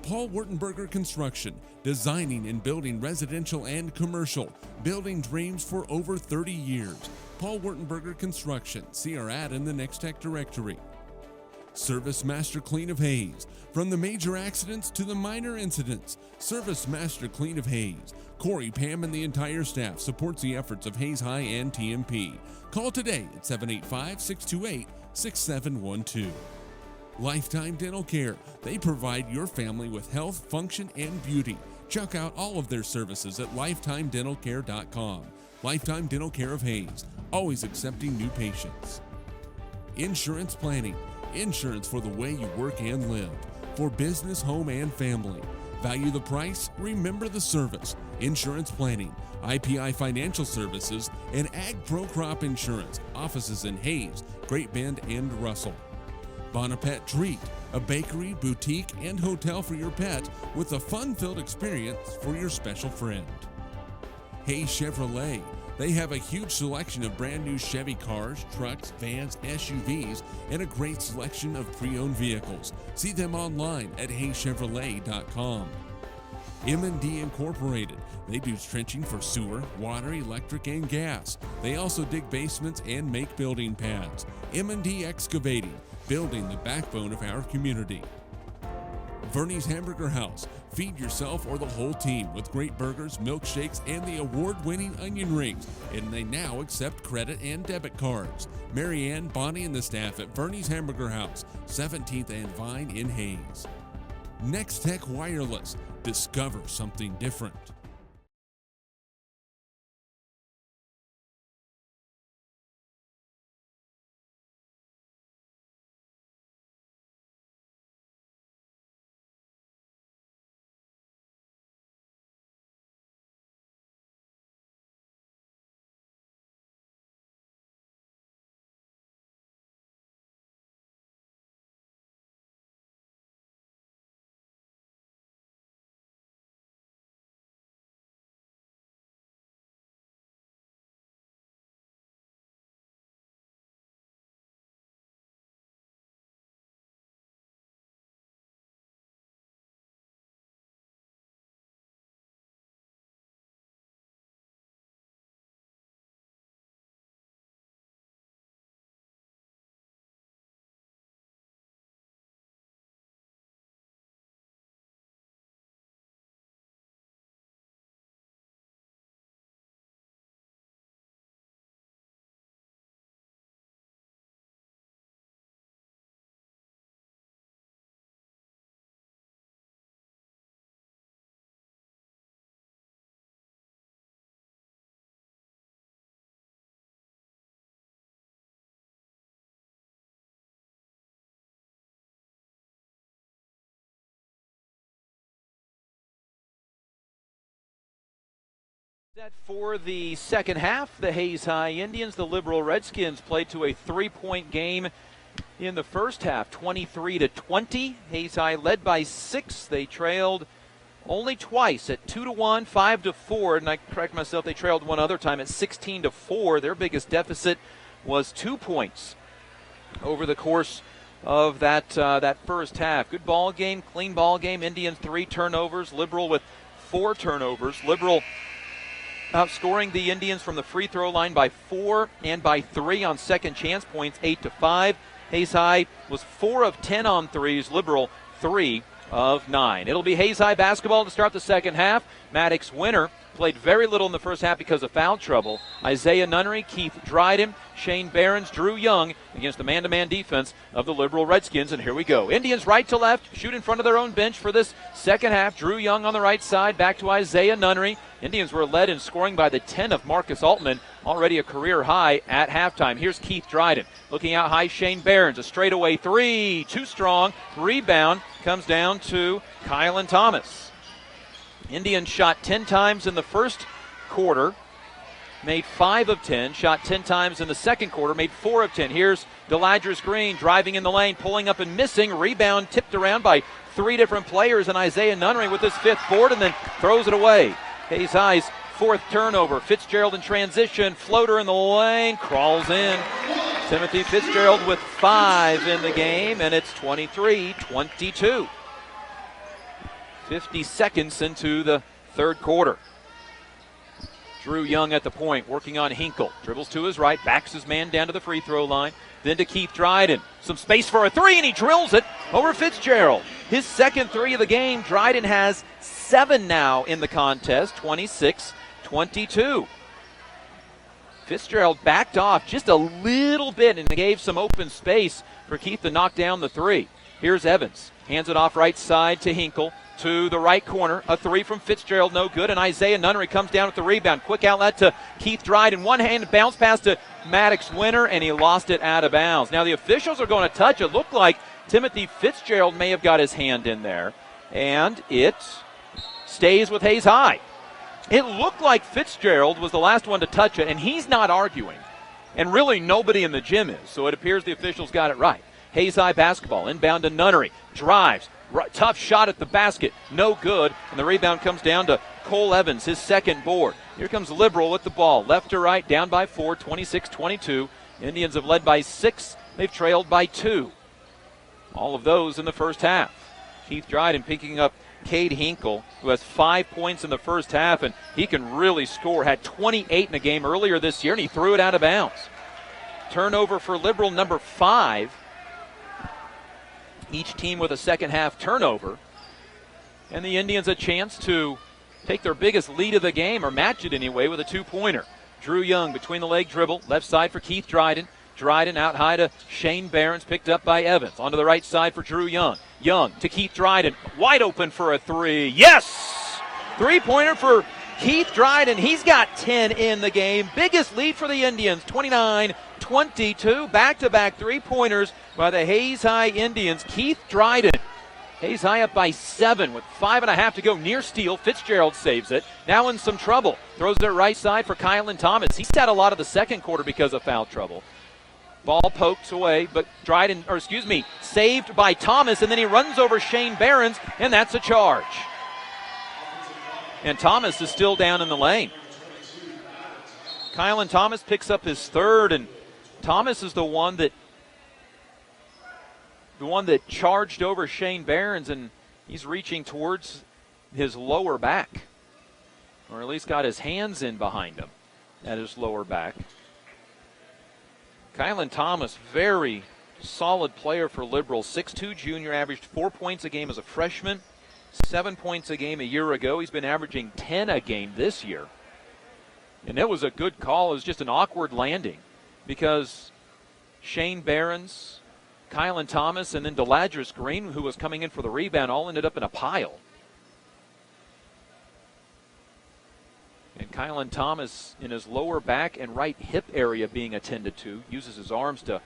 Paul Wurtenberger Construction, designing and building residential and commercial, building dreams for over 30 years. Paul Wurtenberger Construction, see our ad in the Next Tech directory. Service Master Clean of Hayes, from the major accidents to the minor incidents. Service Master Clean of Hayes. Corey, Pam, and the entire staff supports the efforts of Hayes High and TMP. Call today at 785-628-6712. Lifetime Dental Care. They provide your family with health, function, and beauty. Check out all of their services at lifetimedentalcare.com. Lifetime Dental Care of Hayes, always accepting new patients. Insurance Planning. Insurance for the way you work and live. For business, home, and family. Value the price, remember the service. Insurance Planning, IPI Financial Services, and Ag Pro Crop Insurance. Offices in Hayes, Great Bend, and Russell. Bonapet Treat, a bakery, boutique, and hotel for your pet with a fun-filled experience for your special friend. Hayes Chevrolet. They have a huge selection of brand new Chevy cars, trucks, vans, SUVs, and a great selection of pre-owned vehicles. See them online at hayschevrolet.com. M&D Incorporated. They do trenching for sewer, water, electric, and gas. They also dig basements and make building pads. M&D Excavating, building the backbone of our community. Verney's Hamburger House. Feed yourself or the whole team with great burgers, milkshakes, and the award-winning onion rings. And they now accept credit and debit cards. Marianne, Bonnie, and the staff at Verney's Hamburger House, 17th and Vine in Hayes. Next Tech Wireless. Discover something different. Set for the second half, the Hayes High Indians, the Liberal Redskins played to a 3-point game in the first half, 23-20. Hayes High led by 6. They trailed only twice at 2-1, 5-4, and I correct myself, they trailed one other time at 16-4. Their biggest deficit was 2 points over the course of that first half. Good ball game, clean ball game. Indians 3 turnovers, Liberal with 4 turnovers. Liberal outscoring the Indians from the free throw line by 4 and by 3 on second chance points, 8-5. Hayes High was 4 of 10 on threes. Liberal 3 of 9. It'll be Hayes High basketball to start the second half. Maddox Winter played very little in the first half because of foul trouble. Isaiah Nunnery, Keith Dryden, Shane Behrens, Drew Young against the man-to-man defense of the Liberal Redskins. And here we go. Indians right to left, shoot in front of their own bench for this second half. Drew Young on the right side, back to Isaiah Nunnery. Indians were led in scoring by the 10 of Marcus Altman, already a career high at halftime. Here's Keith Dryden. Looking out high, Shane Behrens. A straightaway 3, too strong. Rebound comes down to Kylan Thomas. Indians shot 10 times in the first quarter, made 5 of 10, shot 10 times in the second quarter, made 4 of 10. Here's Deladris Green driving in the lane, pulling up and missing. Rebound tipped around by 3 different players, and Isaiah Nunnery with his 5th board and then throws it away. Hayes High's 4th turnover. Fitzgerald in transition, floater in the lane, crawls in. Timothy Fitzgerald with 5 in the game, and it's 23-22. 50 seconds into the third quarter. Drew Young at the point, working on Hinkle. Dribbles to his right, backs his man down to the free throw line. Then to Keith Dryden. Some space for a 3, and he drills it over Fitzgerald. His second 3 of the game. Dryden has 7 now in the contest, 26-22. Fitzgerald backed off just a little bit and gave some open space for Keith to knock down the 3. Here's Evans. Hands it off right side to Hinkle. To the right corner, a 3 from Fitzgerald, no good, and Isaiah Nunnery comes down with the rebound. Quick outlet to Keith Dryden, one-handed bounce pass to Maddox Winter, and he lost it out of bounds. Now the officials are going to touch. It looked like Timothy Fitzgerald may have got his hand in there, and it stays with Hayes High. It looked like Fitzgerald was the last one to touch it, and he's not arguing, and really nobody in the gym is, so it appears the officials got it right. Hayes High basketball, inbound to Nunnery, drives. Tough shot at the basket, no good, and the rebound comes down to Cole Evans, his second board. Here comes Liberal with the ball, left to right, down by 4, 26-22. Indians have led by 6, they've trailed by 2. All of those in the first half. Keith Dryden picking up Cade Hinkle, who has 5 points in the first half, and he can really score. Had 28 in a game earlier this year, and he threw it out of bounds. Turnover for Liberal, number 5. Each team with a second half turnover. And the Indians a chance to take their biggest lead of the game, or match it anyway, with a 2-pointer. Drew Young between the leg dribble, left side for Keith Dryden. Dryden out high to Shane Behrens, picked up by Evans. Onto the right side for Drew Young. Young to Keith Dryden, wide open for a three. Yes! Three-pointer for Keith Dryden. He's got 10 in the game. Biggest lead for the Indians, 29-22. Back-to-back three-pointers by the Hayes High Indians. Keith Dryden. Hayes High up by 7 with 5.5 to go. Near steal. Fitzgerald saves it. Now in some trouble. Throws it right side for Kylan Thomas. He sat a lot of the second quarter because of foul trouble. Ball pokes away, but saved by Thomas, and then he runs over Shane Behrens, and that's a charge. And Thomas is still down in the lane. Kylan Thomas picks up his third, and Thomas is the one that charged over Shane Behrens, and he's reaching towards his lower back, or at least got his hands in behind him at his lower back. Kylan Thomas, very solid player for Liberal. 6'2 junior, averaged 4 points a game as a freshman, 7 points a game a year ago. He's been averaging 10 a game this year. And it was a good call. It was just an awkward landing because Shane Behrens, Kylan Thomas, and then Deladris Green, who was coming in for the rebound, all ended up in a pile. And Kylan Thomas in his lower back and right hip area being attended to, uses his arms to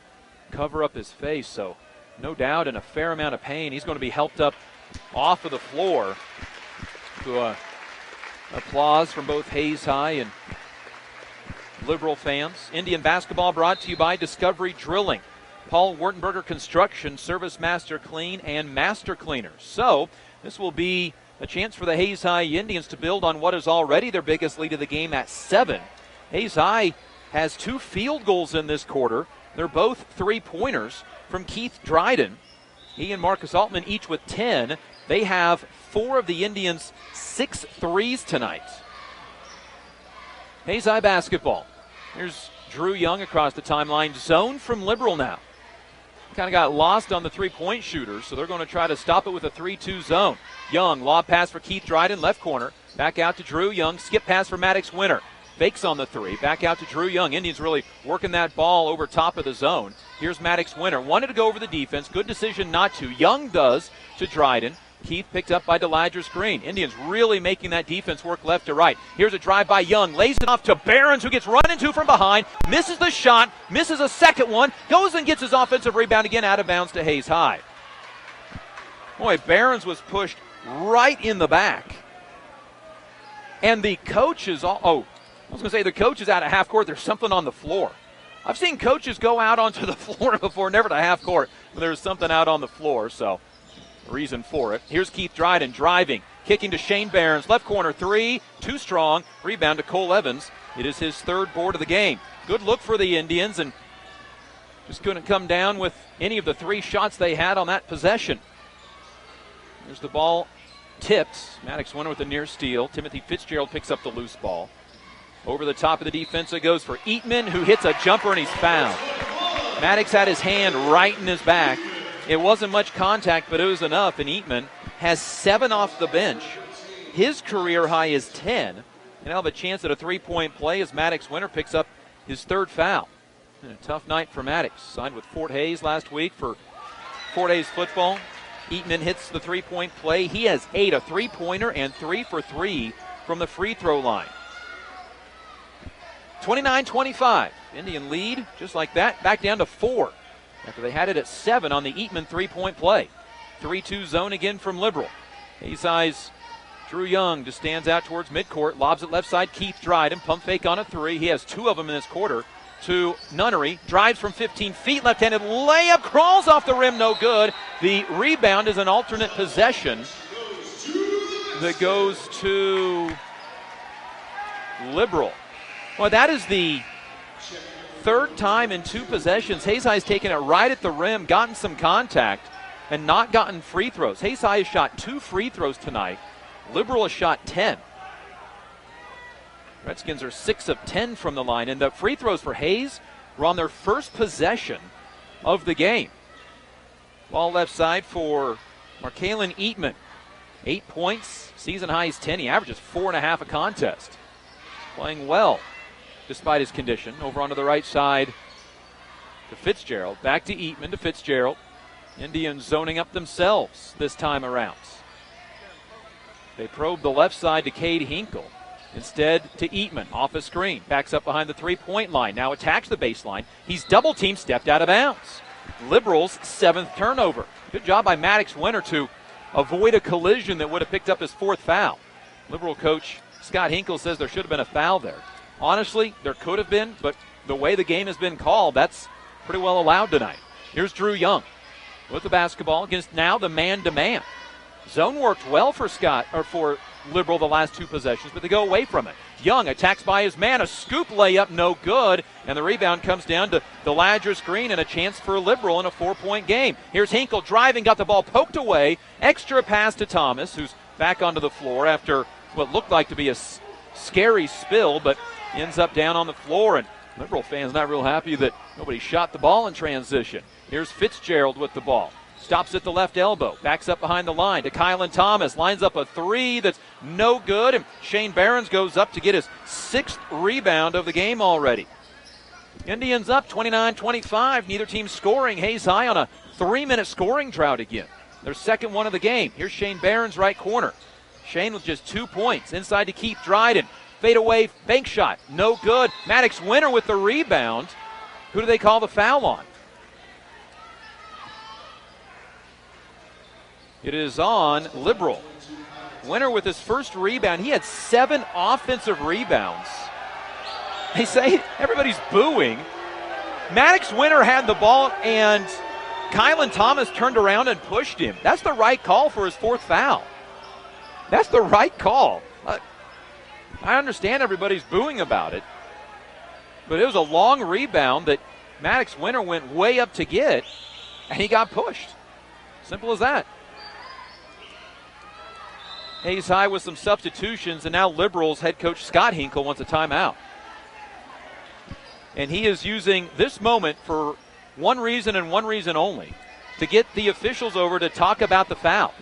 cover up his face. So no doubt in a fair amount of pain. He's going to be helped up off of the floor to applause from both Hayes High and Liberal fans. Indian basketball brought to you by Discovery Drilling, Paul Wertenberger Construction, Service Master Clean, and Master Cleaners. So this will be a chance for the Hayes High Indians to build on what is already their biggest lead of the game at 7. Hayes High has 2 field goals in this quarter. They're both three-pointers from Keith Dryden. He and Marcus Altman each with 10. They have 4 of the Indians' 6 threes tonight. Hayes High basketball. Here's Drew Young across the timeline. Zone from Liberal now. Kind of got lost on the three-point shooters, so they're going to try to stop it with a 3-2 zone. Young, lob pass for Keith Dryden, left corner. Back out to Drew Young. Skip pass for Maddox Winter. Fakes on the 3. Back out to Drew Young. Indians really working that ball over top of the zone. Here's Maddox Winter. Wanted to go over the defense. Good decision not to. Young does to Dryden. Keith picked up by Deladris Green. Indians really making that defense work left to right. Here's a drive by Young. Lays it off to Behrens, who gets run into from behind. Misses the shot. Misses a second one. Goes and gets his offensive rebound again, out of bounds to Hayes High. Boy, Behrens was pushed right in the back. And the coach is the coach is out at half court. There's something on the floor. I've seen coaches go out onto the floor before, never to half court, but there's something out on the floor, so reason for it. Here's Keith Dryden driving, kicking to Shane Behrens. Left corner 3, too strong. Rebound to Cole Evans. It is his 3rd board of the game. Good look for the Indians, and just couldn't come down with any of the 3 shots they had on that possession. There's the ball tipped. Maddox Winter with a near steal. Timothy Fitzgerald picks up the loose ball. Over the top of the defense it goes for Eatman, who hits a jumper and he's fouled. Maddox had his hand right in his back. It wasn't much contact, but it was enough, and Eatman has 7 off the bench. His career high is 10, and he'll have a chance at a 3-point play as Maddox Winter picks up his 3rd foul. And a tough night for Maddox. Signed with Fort Hays last week for Fort Hays football. Eatman hits the 3-point play. He has 8, a 3-pointer, and 3 for 3 from the free throw line. 29-25. Indian lead, just like that, back down to 4. After they had it at 7 on the Eatman 3-point play. 3-2 zone again from Liberal. Hayes High's Drew Young just stands out towards midcourt, lobs it left side. Keith Dryden, pump fake on a 3. He has 2 of them in this quarter to Nunnery. Drives from 15 feet, left-handed layup, crawls off the rim, no good. The rebound is an alternate possession that goes to Liberal. Well, that is the 3rd time in 2 possessions. Hayes High's taken it right at the rim, gotten some contact, and not gotten free throws. Hayes High has shot 2 free throws tonight. Liberal has shot 10. Redskins are 6 of 10 from the line, and the free throws for Hayes were on their first possession of the game. Ball left side for Markalen Eatman. 8 points, season high is 10. He averages 4.5 a contest. Playing well despite his condition. Over onto the right side to Fitzgerald. Back to Eatman to Fitzgerald. Indians zoning up themselves this time around. They probe the left side to Cade Hinkle. Instead to Eatman, off a screen. Backs up behind the three-point line. Now attacks the baseline. He's double-teamed, stepped out of bounds. Liberals' 7th turnover. Good job by Maddox Winter to avoid a collision that would have picked up his 4th foul. Liberal coach Scott Hinkle says there should have been a foul there. Honestly, there could have been, but the way the game has been called, that's pretty well allowed tonight. Here's Drew Young with the basketball against now the man-to-man. Zone worked well for Liberal the last 2 possessions, but they go away from it. Young attacks by his man, a scoop layup, no good, and the rebound comes down to the Ladger screen and a chance for Liberal in a 4-point game. Here's Hinkle driving, got the ball poked away, extra pass to Thomas, who's back onto the floor after what looked like to be a scary spill, but ends up down on the floor, and Liberal fans not real happy that nobody shot the ball in transition. Here's Fitzgerald with the ball. Stops at the left elbow, backs up behind the line to Kylan Thomas, lines up a 3 that's no good, and Shane Barons goes up to get his 6th rebound of the game already. Indians up 29-25, neither team scoring. Hayes High on a 3-minute scoring drought again. Their 2nd one of the game. Here's Shane Barons, right corner. Shane with just 2 points, inside to Keith Dryden. Fade away, bank shot, no good. Maddox Winter with the rebound. Who do they call the foul on? It is on Liberal. Winter with his first rebound. He had 7 offensive rebounds. They say everybody's booing. Maddox Winter had the ball, and Kylan Thomas turned around and pushed him. That's the right call for his 4th foul. That's the right call. I understand everybody's booing about it, but it was a long rebound that Maddox Winter went way up to get, and he got pushed. Simple as that. Hayes High with some substitutions, and now Liberals head coach Scott Hinkle wants a timeout. And he is using this moment for one reason and one reason only, to get the officials over to talk about the foul.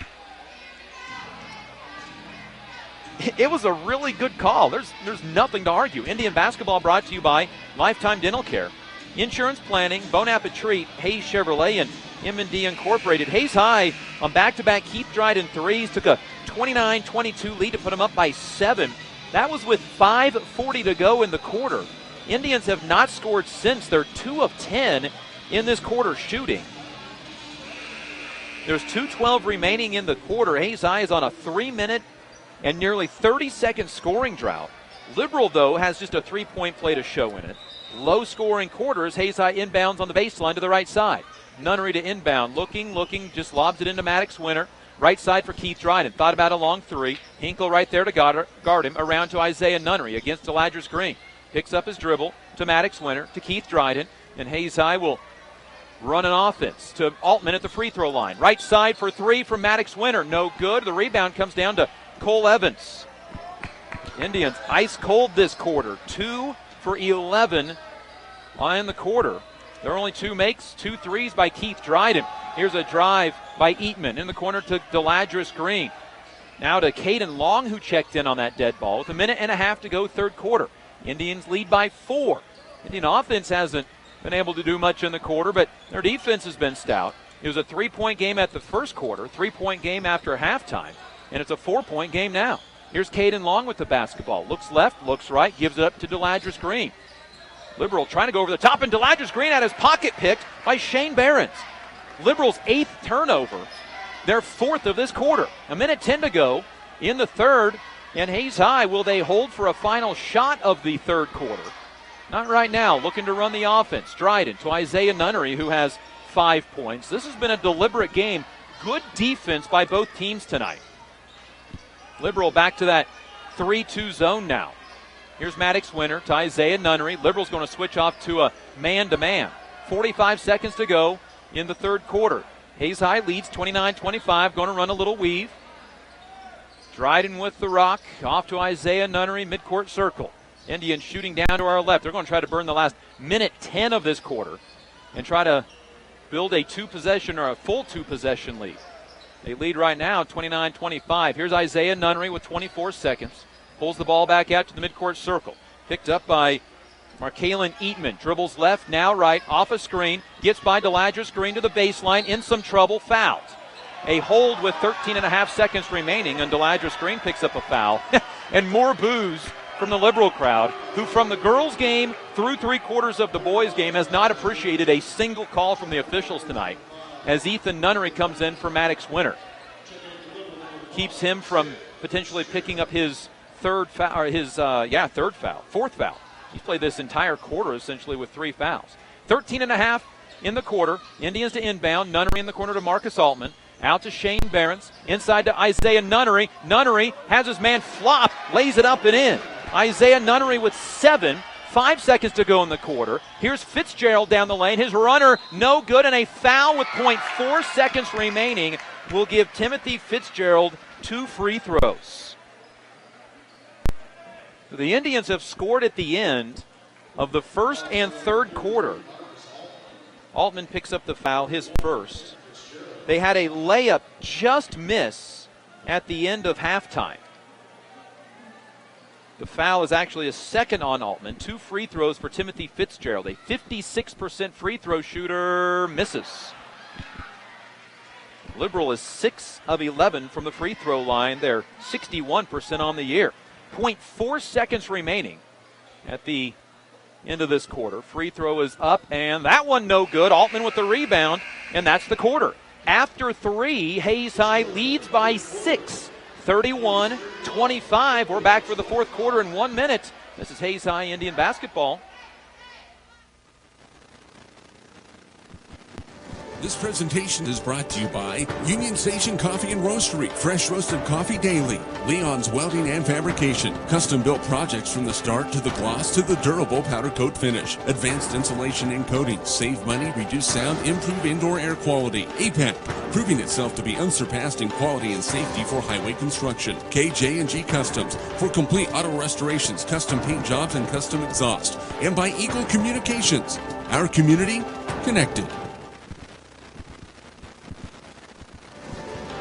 It was a really good call. There's nothing to argue. Indian basketball brought to you by Lifetime Dental Care, Insurance Planning, Bon Appetit, Hayes Chevrolet, and M&D Incorporated. Hayes High on back-to-back Keith Dryden threes took a 29-22 lead to put them up by 7. That was with 5:40 to go in the quarter. Indians have not scored since. They're 2 of 10 in this quarter shooting. There's 2:12 remaining in the quarter. Hayes High is on a 3-minute and nearly 30-second scoring drought. Liberal, though, has just a 3-point play to show in it. Low-scoring quarters. Hayes High inbounds on the baseline to the right side. Nunnery to inbound. Looking, just lobs it into Maddox Winter. Right side for Keith Dryden. Thought about a long 3. Hinkle right there to guard him. Around to Isaiah Nunnery against the Ladger's Green. Picks up his dribble to Maddox Winter to Keith Dryden. And Hayes High will run an offense to Altman at the free throw line. Right side for 3 from Maddox Winter. No good. The rebound comes down to Cole Evans. Indians ice cold this quarter. 2 for 11 in the quarter. There are only 2 makes, 2 threes by Keith Dryden. Here's a drive by Eatman in the corner to Deladris Green. Now to Caden Long, who checked in on that dead ball with 1.5 minutes to go, 3rd quarter. Indians lead by 4. Indian offense hasn't been able to do much in the quarter, but their defense has been stout. It was a 3-point game at the first quarter, 3-point game after halftime, and it's a 4-point game now. Here's Caden Long with the basketball. Looks left, looks right, gives it up to Deladris Green. Liberal trying to go over the top, and Deladris Green had his pocket picked by Shane Barons. Liberal's 8th turnover, their 4th of this quarter. 1:10 minutes to go in the 3rd, and Hayes High, will they hold for a final shot of the 3rd quarter? Not right now. Looking to run the offense. Dryden to Isaiah Nunnery, who has 5 points. This has been a deliberate game. Good defense by both teams tonight. Liberal back to that 3-2 zone now. Here's Maddox Winter to Isaiah Nunnery. Liberal's going to switch off to a man-to-man. 45 seconds to go in the 3rd quarter. Hayes High leads 29-25. Going to run a little weave. Dryden with the rock. Off to Isaiah Nunnery, midcourt circle. Indians shooting down to our left. They're going to try to burn the last 1:10 of this quarter and try to build a 2-possession or a full 2-possession lead. They lead right now 29-25. Here's Isaiah Nunnery with 24 seconds. Pulls the ball back out to the midcourt circle. Picked up by Markalen Eatman dribbles left, now right, off a screen, gets by Deladris Green to the baseline, in some trouble, fouled. A hold with 13 and a half seconds remaining, and Deladris Green picks up a foul. And more boos from the Liberal crowd, who from the girls' game through 3/4 of the boys' game has not appreciated a single call from the officials tonight, as Ethan Nunnery comes in for Maddox Winter. Keeps him from potentially picking up his fourth foul. He's played this entire quarter essentially with 3 fouls. 13 and a half in the quarter. Indians to inbound. Nunnery in the corner to Marcus Altman. Out to Shane Behrens. Inside to Isaiah Nunnery. Nunnery has his man flop. Lays it up and in. Isaiah Nunnery with 7. 5 seconds to go in the quarter. Here's Fitzgerald down the lane. His runner no good, and a foul with 0.4 seconds remaining will give Timothy Fitzgerald 2 free throws. The Indians have scored at the end of the first and third quarter. Altman picks up the foul, his first. They had a layup just miss at the end of halftime. The foul is actually a second on Altman. 2 free throws for Timothy Fitzgerald. A 56% free throw shooter misses. Liberal is 6 of 11 from the free throw line. They're 61% on the year. 0.4 seconds remaining at the end of this quarter. Free throw is up, and that one no good. Altman with the rebound, and that's the quarter. After 3, Hayes High leads by 6, 31-25. We're back for the fourth quarter in 1 minute. This is Hayes High Indian basketball. This presentation is brought to you by Union Station Coffee and Roastery, fresh roasted coffee daily. Leon's Welding and Fabrication, custom-built projects from the start to the gloss to the durable powder coat finish. Advanced insulation and coating, save money, reduce sound, improve indoor air quality. APAC, proving itself to be unsurpassed in quality and safety for highway construction. KJ&G Customs, for complete auto restorations, custom paint jobs, and custom exhaust. And by Eagle Communications, our community connected.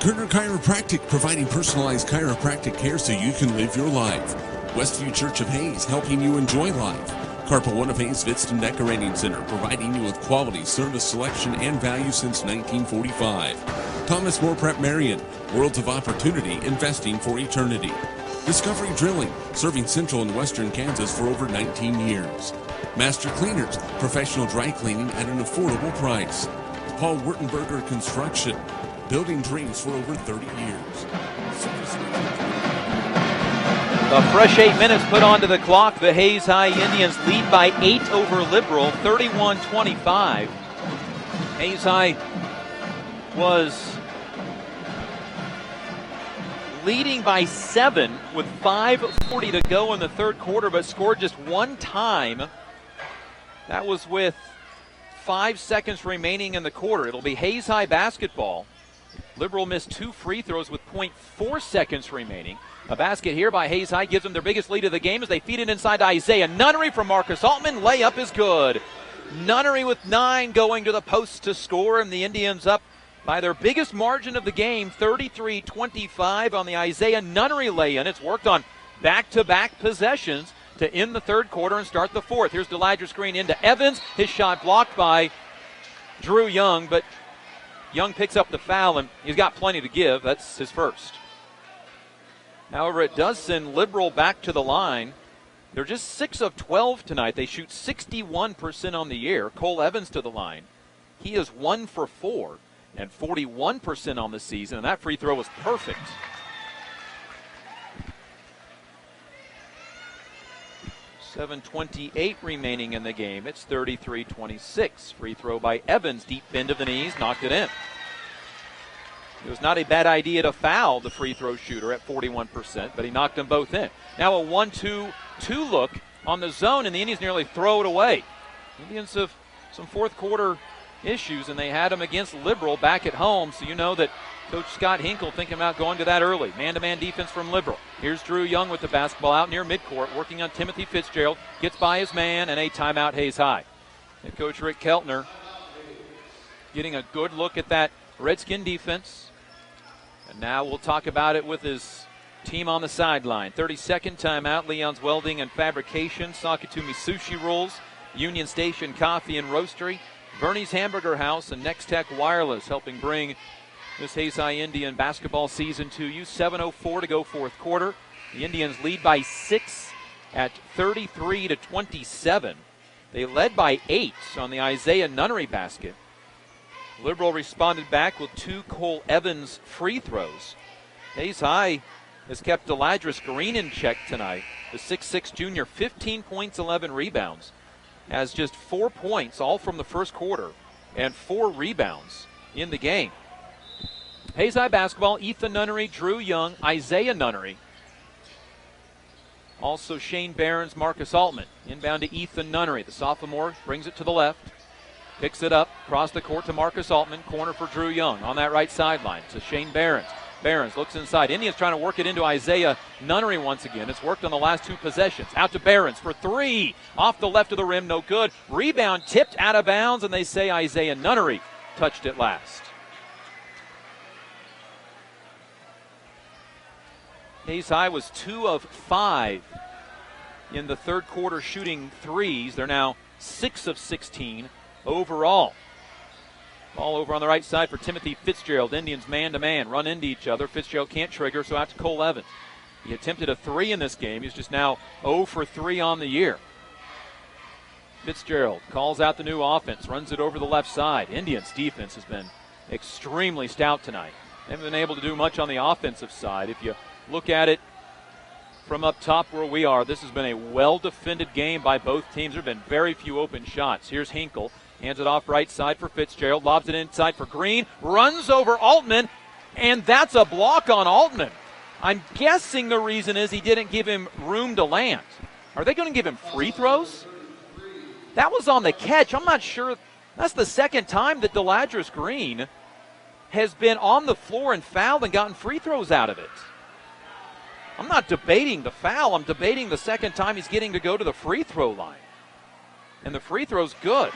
Kerner Chiropractic, providing personalized chiropractic care so you can live your life. Westview Church of Hayes, helping you enjoy life. Carpa One of Hayes Vitston Decorating Center, providing you with quality service selection and value since 1945. Thomas More Prep Marion, Worlds of Opportunity, investing for eternity. Discovery Drilling, serving central and western Kansas for over 19 years. Master Cleaners, professional dry cleaning at an affordable price. Paul Wurtenberger Construction, building dreams for over 30 years. A fresh 8 minutes put onto the clock. The Hayes High Indians lead by 8 over Liberal, 31-25. Hayes High was leading by 7 with 5:40 to go in the third quarter, but scored just 1 time. That was with 5 seconds remaining in the quarter. It'll be Hayes High basketball. Liberal missed 2 free throws with 0.4 seconds remaining. A basket here by Hayes High gives them their biggest lead of the game as they feed it inside to Isaiah Nunnery from Marcus Altman. Layup is good. Nunnery with 9 going to the post to score, and the Indians up by their biggest margin of the game, 33-25 on the Isaiah Nunnery lay-in. It's worked on back-to-back possessions to end the third quarter and start the fourth. Here's Deladris Green into Evans. His shot blocked by Drew Young, but Young picks up the foul, and he's got plenty to give. That's his first. However, it does send Liberal back to the line. They're just 6 of 12 tonight. They shoot 61% on the year. Cole Evans to the line. He is 1 for 4 and 41% on the season, and that free throw was perfect. .7:28 remaining in the game. It's 33-26. Free throw by Evans, deep bend of the knees, knocked it in. It was not a bad idea to foul the free throw shooter at 41%, but he knocked them both in. Now a 1-2-2 look on the zone, and the Indians nearly throw it away. Indians have some fourth quarter issues, and they had them against Liberal back at home, so you know that Coach Scott Hinkle thinking about going to that early. Man-to-man defense from Liberal. Here's Drew Young with the basketball out near midcourt, working on Timothy Fitzgerald. Gets by his man, and a timeout Hayes High. Head coach Rick Keltner getting a good look at that Redskin defense. And now we'll talk about it with his Team on the sideline. 32nd timeout. Leon's Welding and Fabrication, Sakatumi Sushi Rolls, Union Station Coffee and Roastery, Bernie's Hamburger House, and Next Tech Wireless helping bring this Hayes High Indian basketball season to you. 7:04 to go fourth quarter. The Indians lead by 6 at 33-27. They led by 8 on the Isaiah Nunnery basket. Liberal responded back with 2 Cole Evans free throws. Hayes High has kept Deladris Green in check tonight. The 6'6 junior, 15 points, 11 rebounds. Has just 4 points, all from the first quarter, and 4 rebounds in the game. Hayes High basketball, Ethan Nunnery, Drew Young, Isaiah Nunnery. Also Shane Behrens, Marcus Altman. Inbound to Ethan Nunnery. The sophomore brings it to the left. Picks it up, across the court to Marcus Altman. Corner for Drew Young on that right sideline to Shane Behrens. Behrens looks inside. Indians trying to work it into Isaiah Nunnery once again. It's worked on the last 2 possessions. Out to Behrens for 3. Off the left of the rim, no good. Rebound tipped out of bounds, and they say Isaiah Nunnery touched it last. Hayes High was 2 of 5 in the third quarter shooting threes. They're now 6 of 16 overall. Ball over on the right side for Timothy Fitzgerald. Indians man-to-man, run into each other. Fitzgerald can't trigger, so out to Cole Evans. He attempted a 3 in this game. He's just now 0 for 3 on the year. Fitzgerald calls out the new offense, runs it over the left side. Indians defense has been extremely stout tonight. They haven't been able to do much on the offensive side. If you look at it from up top where we are, this has been a well-defended game by both teams. There have been very few open shots. Here's Hinkle. Hands it off right side for Fitzgerald. Lobs it inside for Green. Runs over Altman, and that's a block on Altman. I'm guessing the reason is he didn't give him room to land. Are they going to give him free throws? That was on the catch. I'm not sure. That's the second time that Deladris Green has been on the floor and fouled and gotten free throws out of it. I'm not debating the foul. I'm debating the second time he's getting to go to the free throw line. And the free throw's good.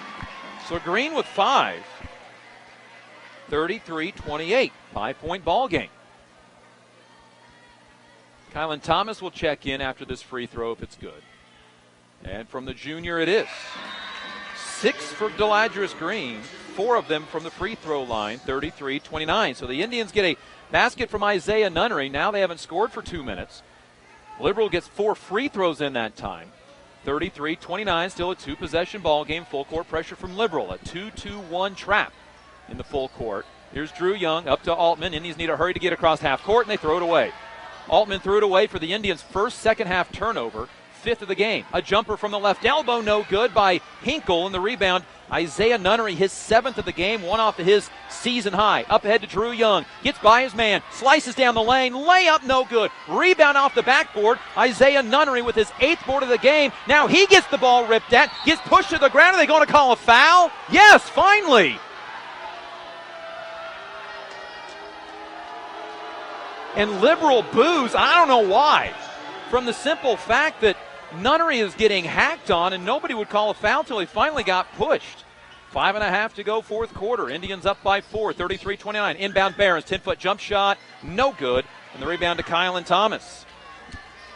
So Green with 5. 33-28. 5-point ball game. Kylan Thomas will check in after this free throw if it's good. And from the junior it is. 6 for Deladris Green. 4 of them from the free throw line. 33-29. So the Indians get a basket from Isaiah Nunnery. Now they haven't scored for 2 minutes. Liberal gets 4 free throws in that time. 33-29, still a 2-possession ball game. Full court pressure from Liberal. A 2-2-1 trap in the full court. Here's Drew Young up to Altman. Indians need a hurry to get across half court, and they throw it away. Altman threw it away for the Indians' first second-half turnover, 5th of the game. A jumper from the left elbow, no good by Hinkle, and the rebound. Isaiah Nunnery, his 7th of the game, one off of his season high. Up ahead to Drew Young. Gets by his man. Slices down the lane. Layup, no good. Rebound off the backboard. Isaiah Nunnery with his 8th board of the game. Now he gets the ball ripped at. Gets pushed to the ground. Are they going to call a foul? Yes, finally. And Liberal boos. I don't know why. From the simple fact that Nunnery is getting hacked on, and nobody would call a foul until he finally got pushed. 5.5 to go, fourth quarter. Indians up by 4, 33-29. Inbound Behrens, 10-foot jump shot, no good. And the rebound to Kylan Thomas.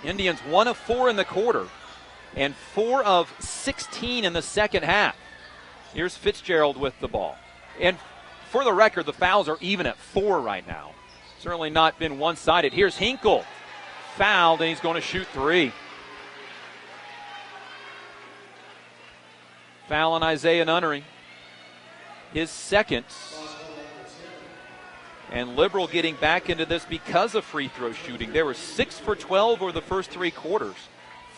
Indians 1 of 4 in the quarter, and 4 of 16 in the second half. Here's Fitzgerald with the ball. And for the record, the fouls are even at 4 right now. Certainly not been one-sided. Here's Hinkle. Fouled, and he's going to shoot 3. Foul on Isaiah Nunnery. His 2nd. And Liberal getting back into this because of free throw shooting. They were 6 for 12 over the first 3 quarters.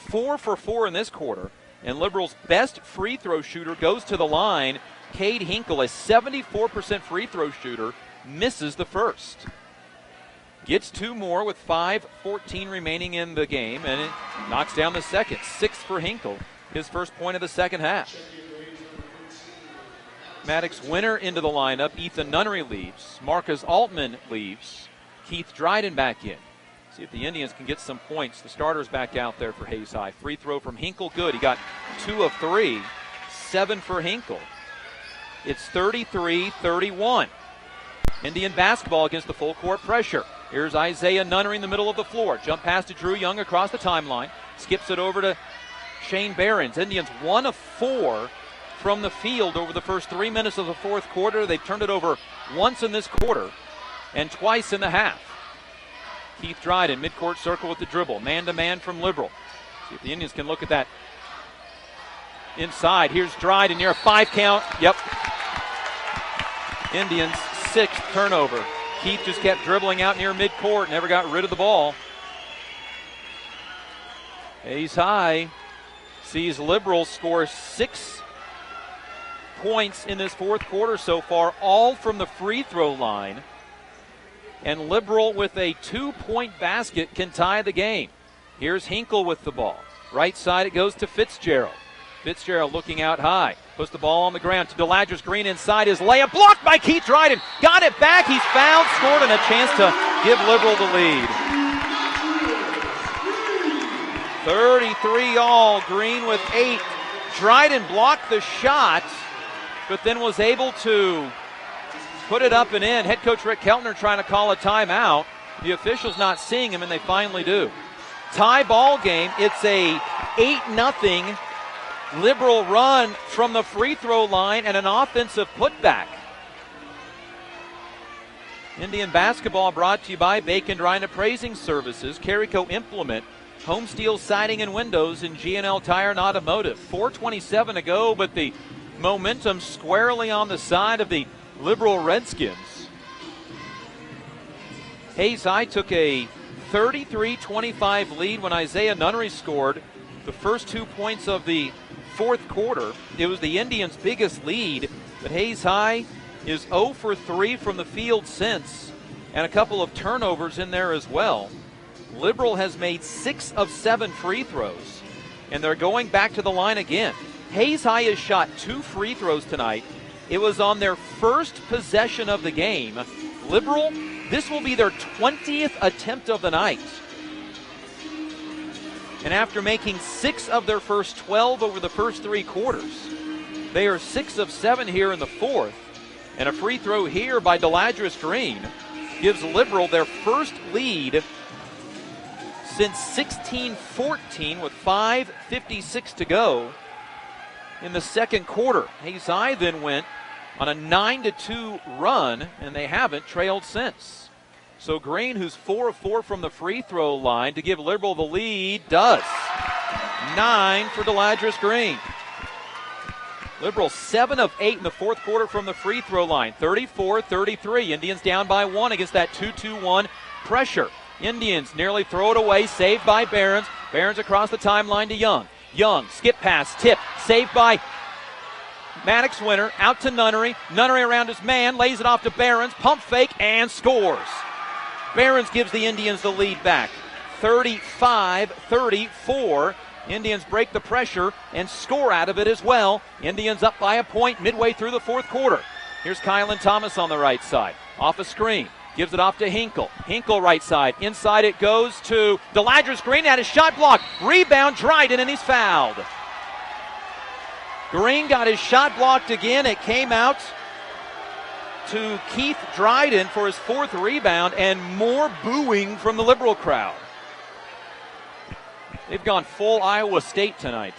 4 for 4 in this quarter. And Liberal's best free throw shooter goes to the line. Cade Hinkle, a 74% free throw shooter, misses the first. Gets 2 more with 5:14 remaining in the game, and it knocks down the second. 6 for Hinkle, his first point of the second half. Maddox Winter into the lineup. Ethan Nunnery leaves. Marcus Altman leaves. Keith Dryden back in. See if the Indians can get some points. The starter's back out there for Hayes High. Free throw from Hinkle, good. He got 2 of 3. 7 for Hinkle. It's 33-31. Indian basketball against the full court pressure. Here's Isaiah Nunnery in the middle of the floor. Jump pass to Drew Young across the timeline. Skips it over to Shane Behrens. Indians 1 of 4 from the field over the first 3 minutes of the fourth quarter. They've turned it over once in this quarter and twice in the half. Keith Dryden, midcourt circle with the dribble. Man-to-man from Liberal. See if the Indians can look at that inside. Here's Dryden near a 5 count. Yep. Indians' 6th turnover. Keith just kept dribbling out near midcourt, never got rid of the ball. Hayes High sees Liberal score 6 points in this fourth quarter so far, all from the free throw line. And Liberal with a 2-point basket can tie the game. Here's Hinkle with the ball. Right side it goes to Fitzgerald. Fitzgerald looking out high. Puts the ball on the ground to DeLadris Green inside his layup. Blocked by Keith Dryden. Got it back. He's fouled, scored, and a chance to give Liberal the lead. 33 all. Green with 8. Dryden blocked the shot, but then was able to put it up and in. Head coach Rick Keltner trying to call a timeout. The officials not seeing him, and they finally do. Tie ball game. It's a 8-0 Liberal run from the free throw line and an offensive putback. Indian basketball brought to you by Bacon Dryden Appraising Services, Carico Implement, Home Steel Siding and Windows, and G&L Tire and Automotive. 4:27 to go, but the momentum squarely on the side of the Liberal Redskins. Hayes High took a 33-25 lead when Isaiah Nunnery scored the first 2 points of the fourth quarter. It was the Indians' biggest lead, but Hayes High is 0 for 3 from the field since, and a couple of turnovers in there as well. Liberal has made 6 of 7 free throws, and they're going back to the line again. Hayes High has shot 2 free throws tonight. It was on their first possession of the game. Liberal, this will be their 20th attempt of the night. And after making 6 of their first 12 over the first 3 quarters, they are 6 of 7 here in the fourth. And a free throw here by DeLadris Green gives Liberal their first lead since 16-14 with 5:56 to go in the second quarter. Hayes High then went on a 9-2 run, and they haven't trailed since. So Green, who's 4 of 4 from the free throw line to give Liberal the lead, does. 9 for DeLadris Green. Liberal 7 of 8 in the fourth quarter from the free throw line. 34-33. Indians down by 1 against that 2-2-1 pressure. Indians nearly throw it away, saved by Behrens. Behrens across the timeline to Young. Young, skip pass, tip, saved by Maddox Winter, out to Nunnery. Nunnery around his man, lays it off to Behrens, pump fake, and scores. Behrens gives the Indians the lead back. 35-34. Indians break the pressure and score out of it as well. Indians up by a point midway through the fourth quarter. Here's Kylan Thomas on the right side. Off a screen. Gives it off to Hinkle. Hinkle right side. Inside it goes to DeLadris Green. Had his shot blocked. Rebound Dryden, and he's fouled. Green got his shot blocked again. It came out to Keith Dryden for his 4th rebound, and more booing from the Liberal crowd. They've gone full Iowa State tonight.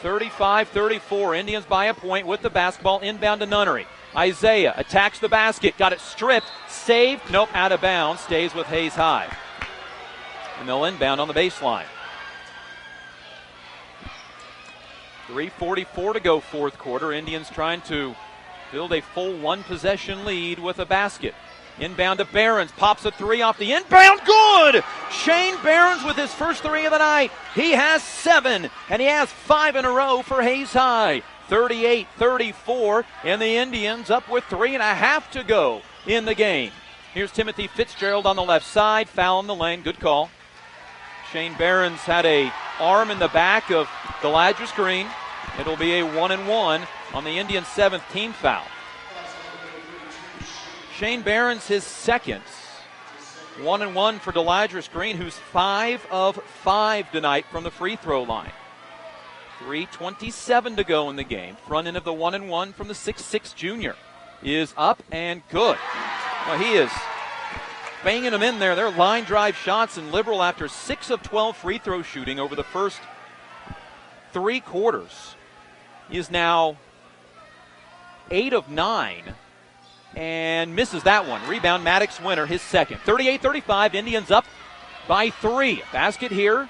35-34. Indians by a point with the basketball, inbound to Nunnery. Isaiah attacks the basket, got it stripped, saved, nope, out of bounds, stays with Hayes High. And they'll inbound on the baseline. 3:44 to go fourth quarter. Indians trying to build a full 1-possession lead with a basket. Inbound to Behrens, pops a 3 off the inbound, good! Shane Behrens with his first 3 of the night. He has 7, and he has 5 in a row for Hayes High. 38-34, and the Indians up with 3.5 to go in the game. Here's Timothy Fitzgerald on the left side, foul in the lane, good call. Shane Behrens had a arm in the back of DeLadris Green. It'll be a 1-and-1 on the Indians' 7th team foul. Shane Behrens his second. 1-and-1 for DeLadris Green, who's 5 of 5 tonight from the free throw line. 3:27 to go in the game. Front end of the 1-and-1 from the 6'6 junior is up and good. Well, he is banging them in there. They're line drive shots, and Liberal, after 6 of 12 free throw shooting over the first 3 quarters, is now 8 of 9 and misses that one. Rebound, Maddox Winter, his second. 38-35, Indians up by 3. Basket here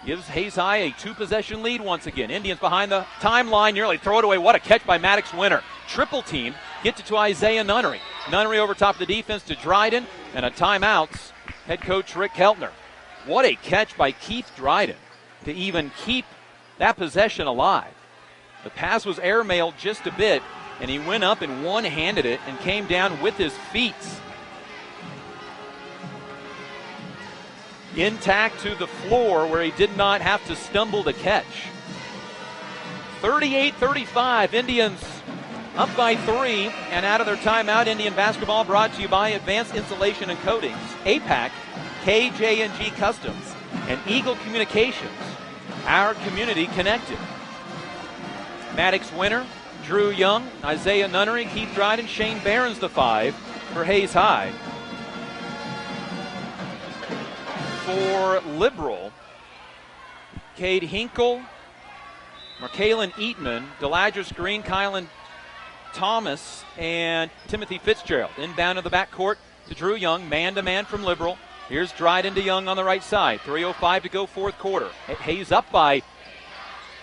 gives Hayes High a 2-possession lead once again. Indians behind the timeline, nearly throw it away. What a catch by Maddox Winter. Triple team, gets it to Isaiah Nunnery. Nunnery over top of the defense to Dryden, and a timeout. Head coach Rick Keltner. What a catch by Keith Dryden to even keep that possession alive. The pass was airmailed just a bit, and he went up and one-handed it and came down with his feet. Intact to the floor where he did not have to stumble to catch. 38-35, Indians up by 3 and out of their timeout. Indian basketball brought to you by Advanced Insulation and Coatings, APAC, KJ&G Customs, and Eagle Communications. Our community connected. Maddox Winter, Drew Young, Isaiah Nunnery, Keith Dryden, Shane Barron's the 5 for Hayes High. For Liberal, Cade Hinkle, Markalen Eatman, Deladris Green, Kylan Thomas, and Timothy Fitzgerald. Inbound to the backcourt to Drew Young, man-to-man from Liberal. Here's Dryden to Young on the right side. 3:05 to go, fourth quarter. Hayes up by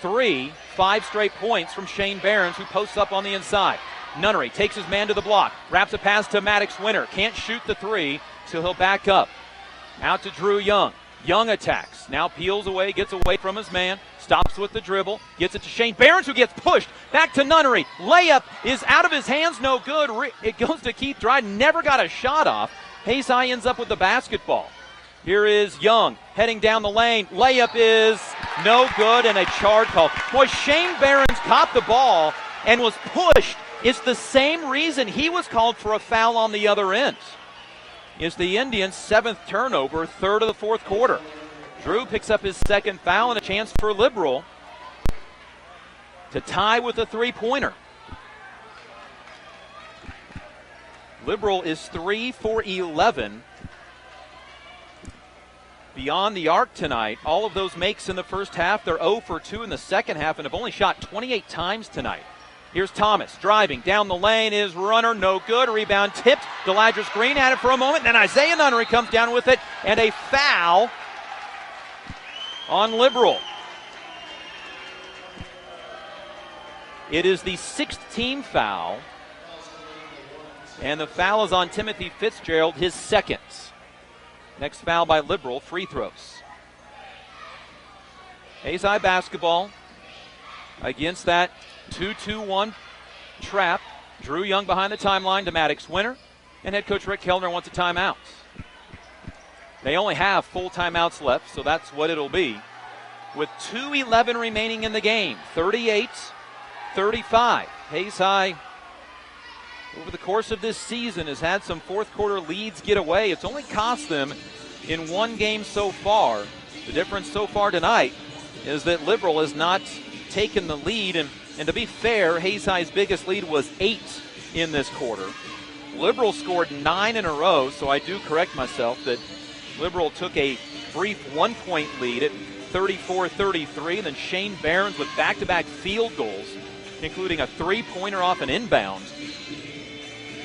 3, 5 straight points from Shane Barons, who posts up on the inside. Nunnery takes his man to the block, wraps a pass to Maddox Winter. Can't shoot the 3, so he'll back up. Out to Drew Young. Young attacks. Now peels away, gets away from his man, stops with the dribble, gets it to Shane Barons, who gets pushed. Back to Nunnery. Layup is out of his hands, no good. It goes to Keith Dryden, never got a shot off. Hayes High ends up with the basketball. Here is Young heading down the lane. Layup is no good, and a charge call. Boy, Shane Barons caught the ball and was pushed. It's the same reason he was called for a foul on the other end. Is the Indians' 7th turnover, 3rd of the 4th quarter. Drew picks up his 2nd foul and a chance for Liberal to tie with a 3-pointer. Liberal is 3 for 11 beyond the arc tonight. All of those makes in the first half. They're 0 for 2 in the second half and have only shot 28 times tonight. Here's Thomas driving down the lane. His runner, no good. Rebound tipped. Deladris Green had it for a moment. Then Isaiah Nunnery comes down with it. And a foul on Liberal. It is the 6th team foul. And the foul is on Timothy Fitzgerald, his 2nd. Next foul by Liberal, free throws. Hayes High basketball against that 2-2-1 trap. Drew Young behind the timeline to Maddox Winter, and head coach Rick Kellner wants a timeout. They only have full timeouts left, so that's what it'll be. With 2:11 remaining in the game, 38-35. Hayes High, over the course of this season, has had some fourth quarter leads get away. It's only cost them in one game so far. The difference so far tonight is that Liberal has not taken the lead, and to be fair, Hayes High's biggest lead was 8 in this quarter. Liberal scored 9 in a row, so I do correct myself that Liberal took a brief 1-point lead at 34-33, and then Shane Barons with back-to-back field goals, including a 3-pointer off an inbound,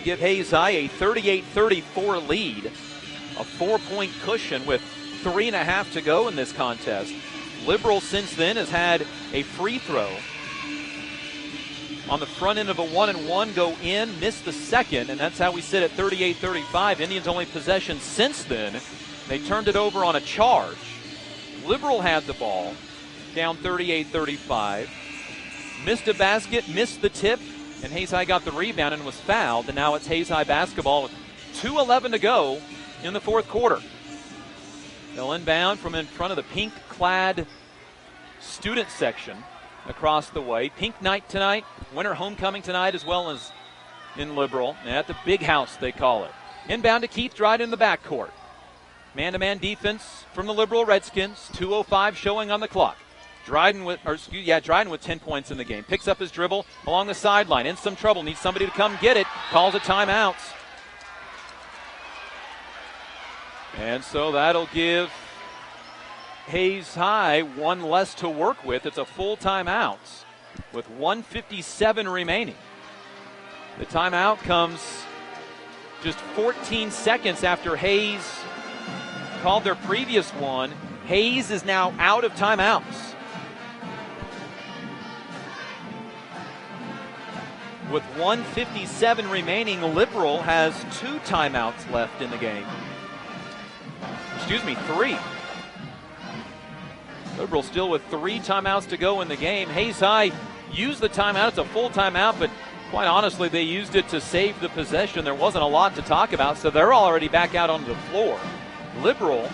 give Hayes High a 38-34 lead, a 4-point cushion with 3.5 to go in this contest. Liberal since then has had a free throw on the front end of a 1-and-1 go in, missed the second, and that's how we sit at 38-35. Indians' only possession since then. They turned it over on a charge. Liberal had the ball, down 38-35. Missed a basket, missed the tip, and Hayes High got the rebound and was fouled, and now it's Hayes High basketball with 2:11 to go in the fourth quarter. They'll inbound from in front of the pink-clad student section across the way. Pink night tonight, winter homecoming tonight, as well as in Liberal. At the big house, they call it. Inbound to Keith Dryden in the backcourt. Man-to-man defense from the Liberal Redskins. 2:05 showing on the clock. Dryden with 10 points in the game. Picks up his dribble along the sideline. In some trouble. Needs somebody to come get it. Calls a timeout. And so that'll give Hayes High one less to work with. It's a full timeout with 1:57 remaining. The timeout comes just 14 seconds after Hayes called their previous one. Hayes is now out of timeouts. With 1:57 remaining, Liberal has 2 timeouts left in the game. Excuse me, 3. Liberal still with 3 timeouts to go in the game. Hayes High used the timeout. It's a full timeout, but quite honestly, they used it to save the possession. There wasn't a lot to talk about, so they're already back out onto the floor. Liberal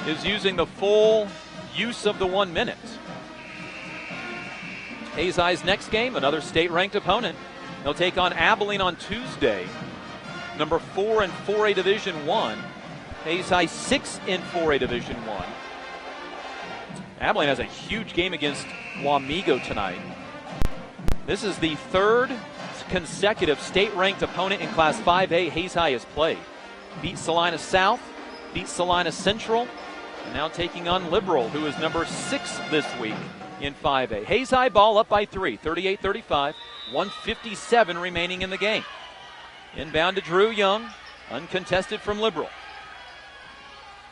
is using the full use of the 1 minute. Hayes High's next game, another state-ranked opponent. They'll take on Abilene on Tuesday, number 4 in 4A Division I. Hayes High 6 in 4A Division I. Abilene has a huge game against Wamego tonight. This is the 3rd consecutive state-ranked opponent in Class 5A Hayes High has played. Beat Salina South, beat Salina Central, and now taking on Liberal, who is number 6 this week in 5A. Hayes High ball up by 3, 38-35, 1:57 remaining in the game. Inbound to Drew Young, uncontested from Liberal.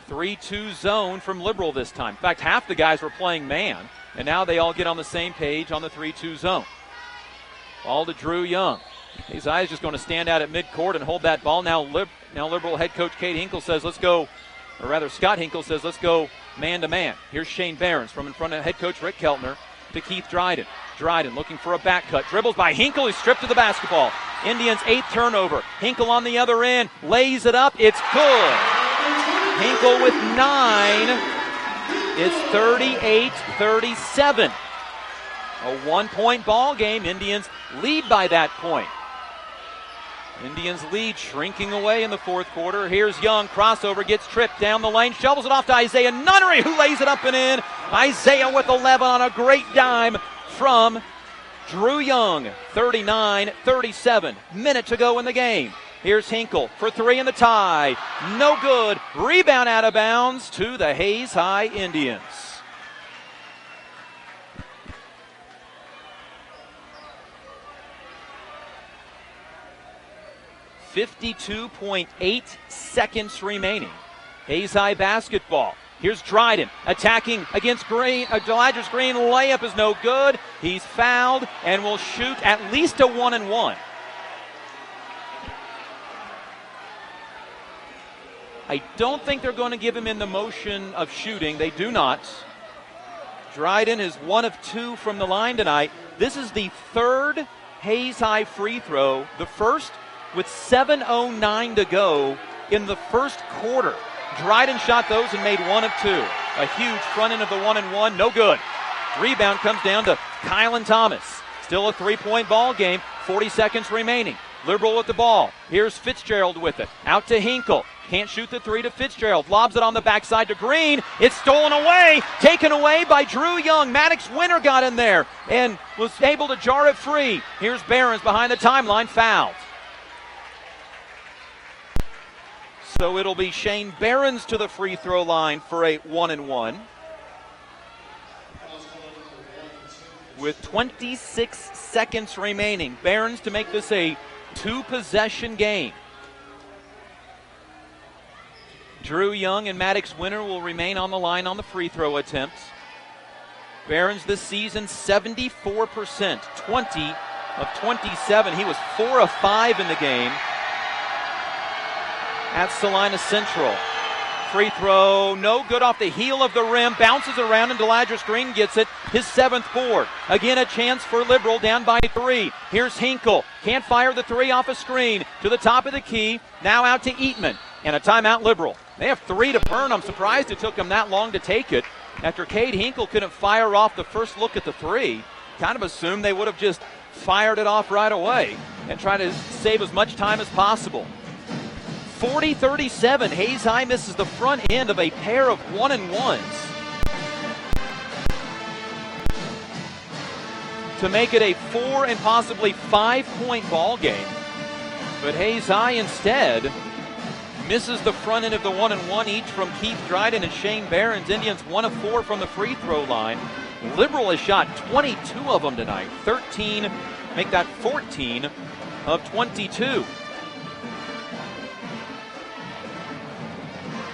3-2 zone from Liberal this time. In fact, half the guys were playing man, and now they all get on the same page on the 3-2 zone. Ball to Drew Young. Hayes High is just going to stand out at midcourt and hold that ball. Now Liberal head coach Kate Hinkle says, let's go, or rather Scott Hinkle says, let's go man-to-man. Here's Shane Behrens from in front of head coach Rick Keltner to Keith Dryden. Dryden looking for a back cut. Dribbles by Hinkle. He's stripped of the basketball. Indians' 8th turnover. Hinkle on the other end. Lays it up. It's good. Hinkle with 9. It's 38-37. A 1-point ball game. Indians lead by that point. Indians lead shrinking away in the 4th quarter. Here's Young, crossover, gets tripped down the lane, shovels it off to Isaiah Nunnery, who lays it up and in. Isaiah with 11 on a great dime from Drew Young. 39-37, minute to go in the game. Here's Hinkle for 3 in the tie. No good. Rebound out of bounds to the Hayes High Indians. .8 seconds remaining. Hayes High basketball. Here's Dryden attacking against Green. Delagers Green layup is no good. He's fouled and will shoot at least a 1-and-1. I don't think they're going to give him in the motion of shooting. They do not. Dryden is 1 of 2 from the line tonight. This is the 3rd Hayes High free throw, the first with 7:09 to go in the 1st quarter. Dryden shot those and made 1 of 2. A huge front end of the 1-and-1, no good. Rebound comes down to Kylan Thomas. Still a 3-point ball game, 40 seconds remaining. Liberal with the ball. Here's Fitzgerald with it. Out to Hinkle. Can't shoot the 3 to Fitzgerald. Lobs it on the backside to Green. It's stolen away. Taken away by Drew Young. Maddox Winter got in there and was able to jar it free. Here's Behrens behind the timeline, fouled. So it'll be Shane Behrens to the free throw line for a 1-and-1. With 26 seconds remaining. Behrens to make this a 2-possession game. Drew Young and Maddox Winter will remain on the line on the free throw attempts. Behrens this season 74%, 20 of 27. He was 4 of 5 in the game at Salina Central. Free throw, no good off the heel of the rim, bounces around and Delagers Green gets it, his 7th board. Again, a chance for Liberal, down by 3. Here's Hinkle, can't fire the 3 off a screen, to the top of the key, now out to Eatman, and a timeout Liberal. They have 3 to burn. I'm surprised it took them that long to take it. After Cade Hinkle couldn't fire off the first look at the 3, kind of assumed they would have just fired it off right away and try to save as much time as possible. 40-37, Hayes High misses the front end of a pair of 1-and-1s to make it a 4 and possibly 5-point ball game. But Hayes High instead misses the front end of the 1-and-1 each from Keith Dryden and Shane Behrens. Indians 1 of 4 from the free throw line. Liberal has shot 22 of them tonight. 13, make that 14 of 22.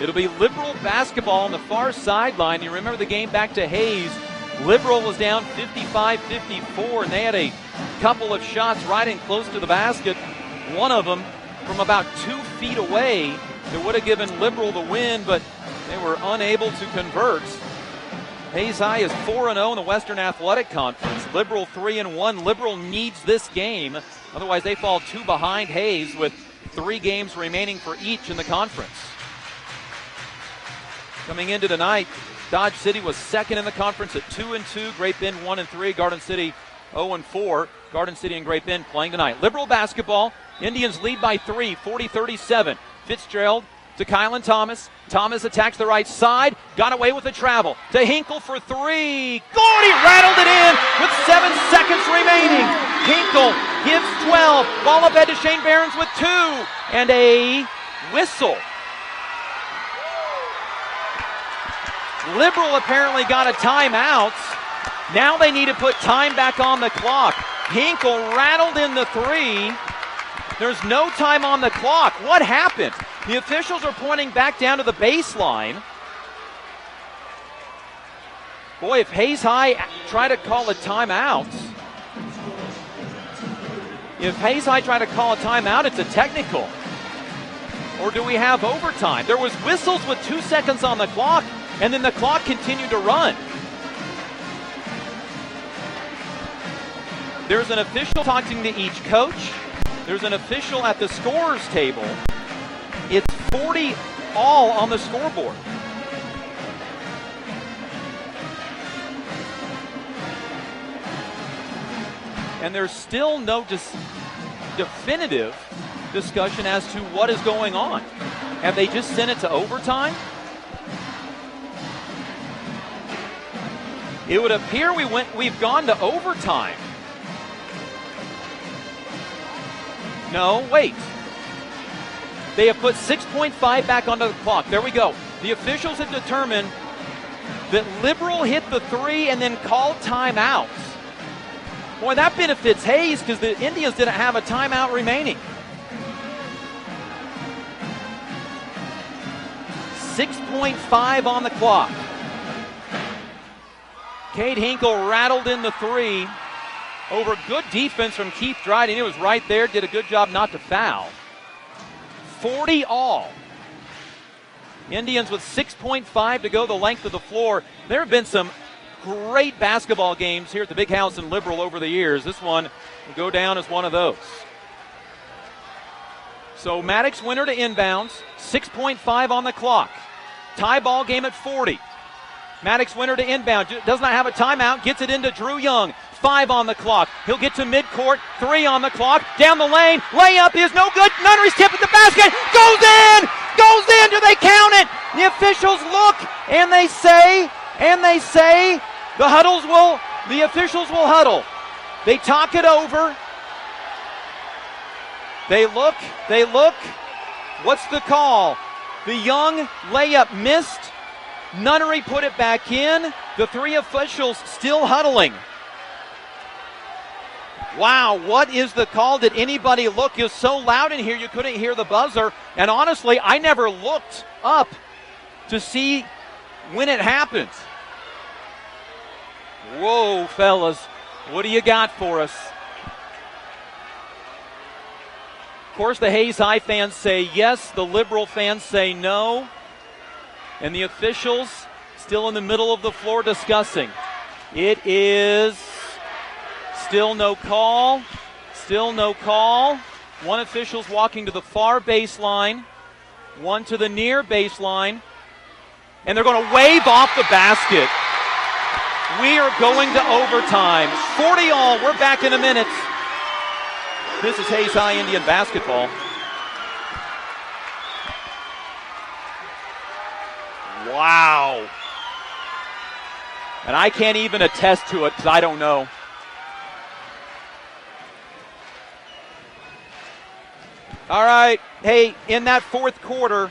It'll be Liberal basketball on the far sideline. You remember the game back to Hayes. Liberal was down 55-54, and they had a couple of shots right in close to the basket. One of them from about 2 feet away that would have given Liberal the win, but they were unable to convert. Hayes High is 4-0 in the Western Athletic Conference. Liberal 3-1. Liberal needs this game. Otherwise, they fall 2 behind Hayes with 3 games remaining for each in the conference. Coming into tonight, Dodge City was second in the conference at 2-2. Great Bend 1-3. Garden City 0-4. Garden City and Great Bend playing tonight. Liberal basketball. Indians lead by 3, 40-37. Fitzgerald to Kylan Thomas. Thomas attacks the right side. Got away with the travel. To Hinkle for 3. Gordy rattled it in with 7 seconds remaining. Hinkle gives 12. Ball up head to Shane Behrens with 2. And a whistle. Liberal apparently got a timeout. Now they need to put time back on the clock. Hinkle rattled in the 3. There's no time on the clock. What happened? The officials are pointing back down to the baseline. Boy, if Hayes High try to call a timeout, it's a technical. Or do we have overtime? There was whistles with 2 seconds on the clock, and then the clock continued to run. There's an official talking to each coach. There's an official at the scorer's table. It's 40 all on the scoreboard. And there's still no definitive discussion as to what is going on. Have they just sent it to overtime? It would appear we've gone to overtime. No, wait. They have put 6.5 back onto the clock. There we go. The officials have determined that Liberal hit the 3 and then called timeouts. Boy, that benefits Hayes because the Indians didn't have a timeout remaining. 6.5 on the clock. Cade Hinkle rattled in the 3 over good defense from Keith Dryden. It was right there, did a good job not to foul. 40 all. Indians with 6.5 to go the length of the floor. There have been some great basketball games here at the Big House in Liberal over the years. This one will go down as one of those. So Maddox Winter to inbounds, 6.5 on the clock. Tie ball game at 40. Maddox Winter to inbound, does not have a timeout, gets it into Drew Young. 5 on the clock. He'll get to midcourt. 3 on the clock. Down the lane. Layup is no good. Nunnery's tip at the basket. Goes in! Goes in! Do they count it? The officials look and they say the officials will huddle. They talk it over. They look. What's the call? The Young layup missed. Nunnery put it back in. The 3 officials still huddling. Wow, what is the call? Did anybody look? It was so loud in here you couldn't hear the buzzer. And honestly, I never looked up to see when it happened. Whoa, fellas, what do you got for us? Of course, the Hayes High fans say yes. The Liberal fans say no. And the officials still in the middle of the floor discussing. It is still no call. Still no call. One official's walking to the far baseline. One to the near baseline. And they're going to wave off the basket. We are going to overtime. 40 all. We're back in a minute. This is Hayes High Indian basketball. Wow. And I can't even attest to it because I don't know. All right. Hey, in that fourth quarter,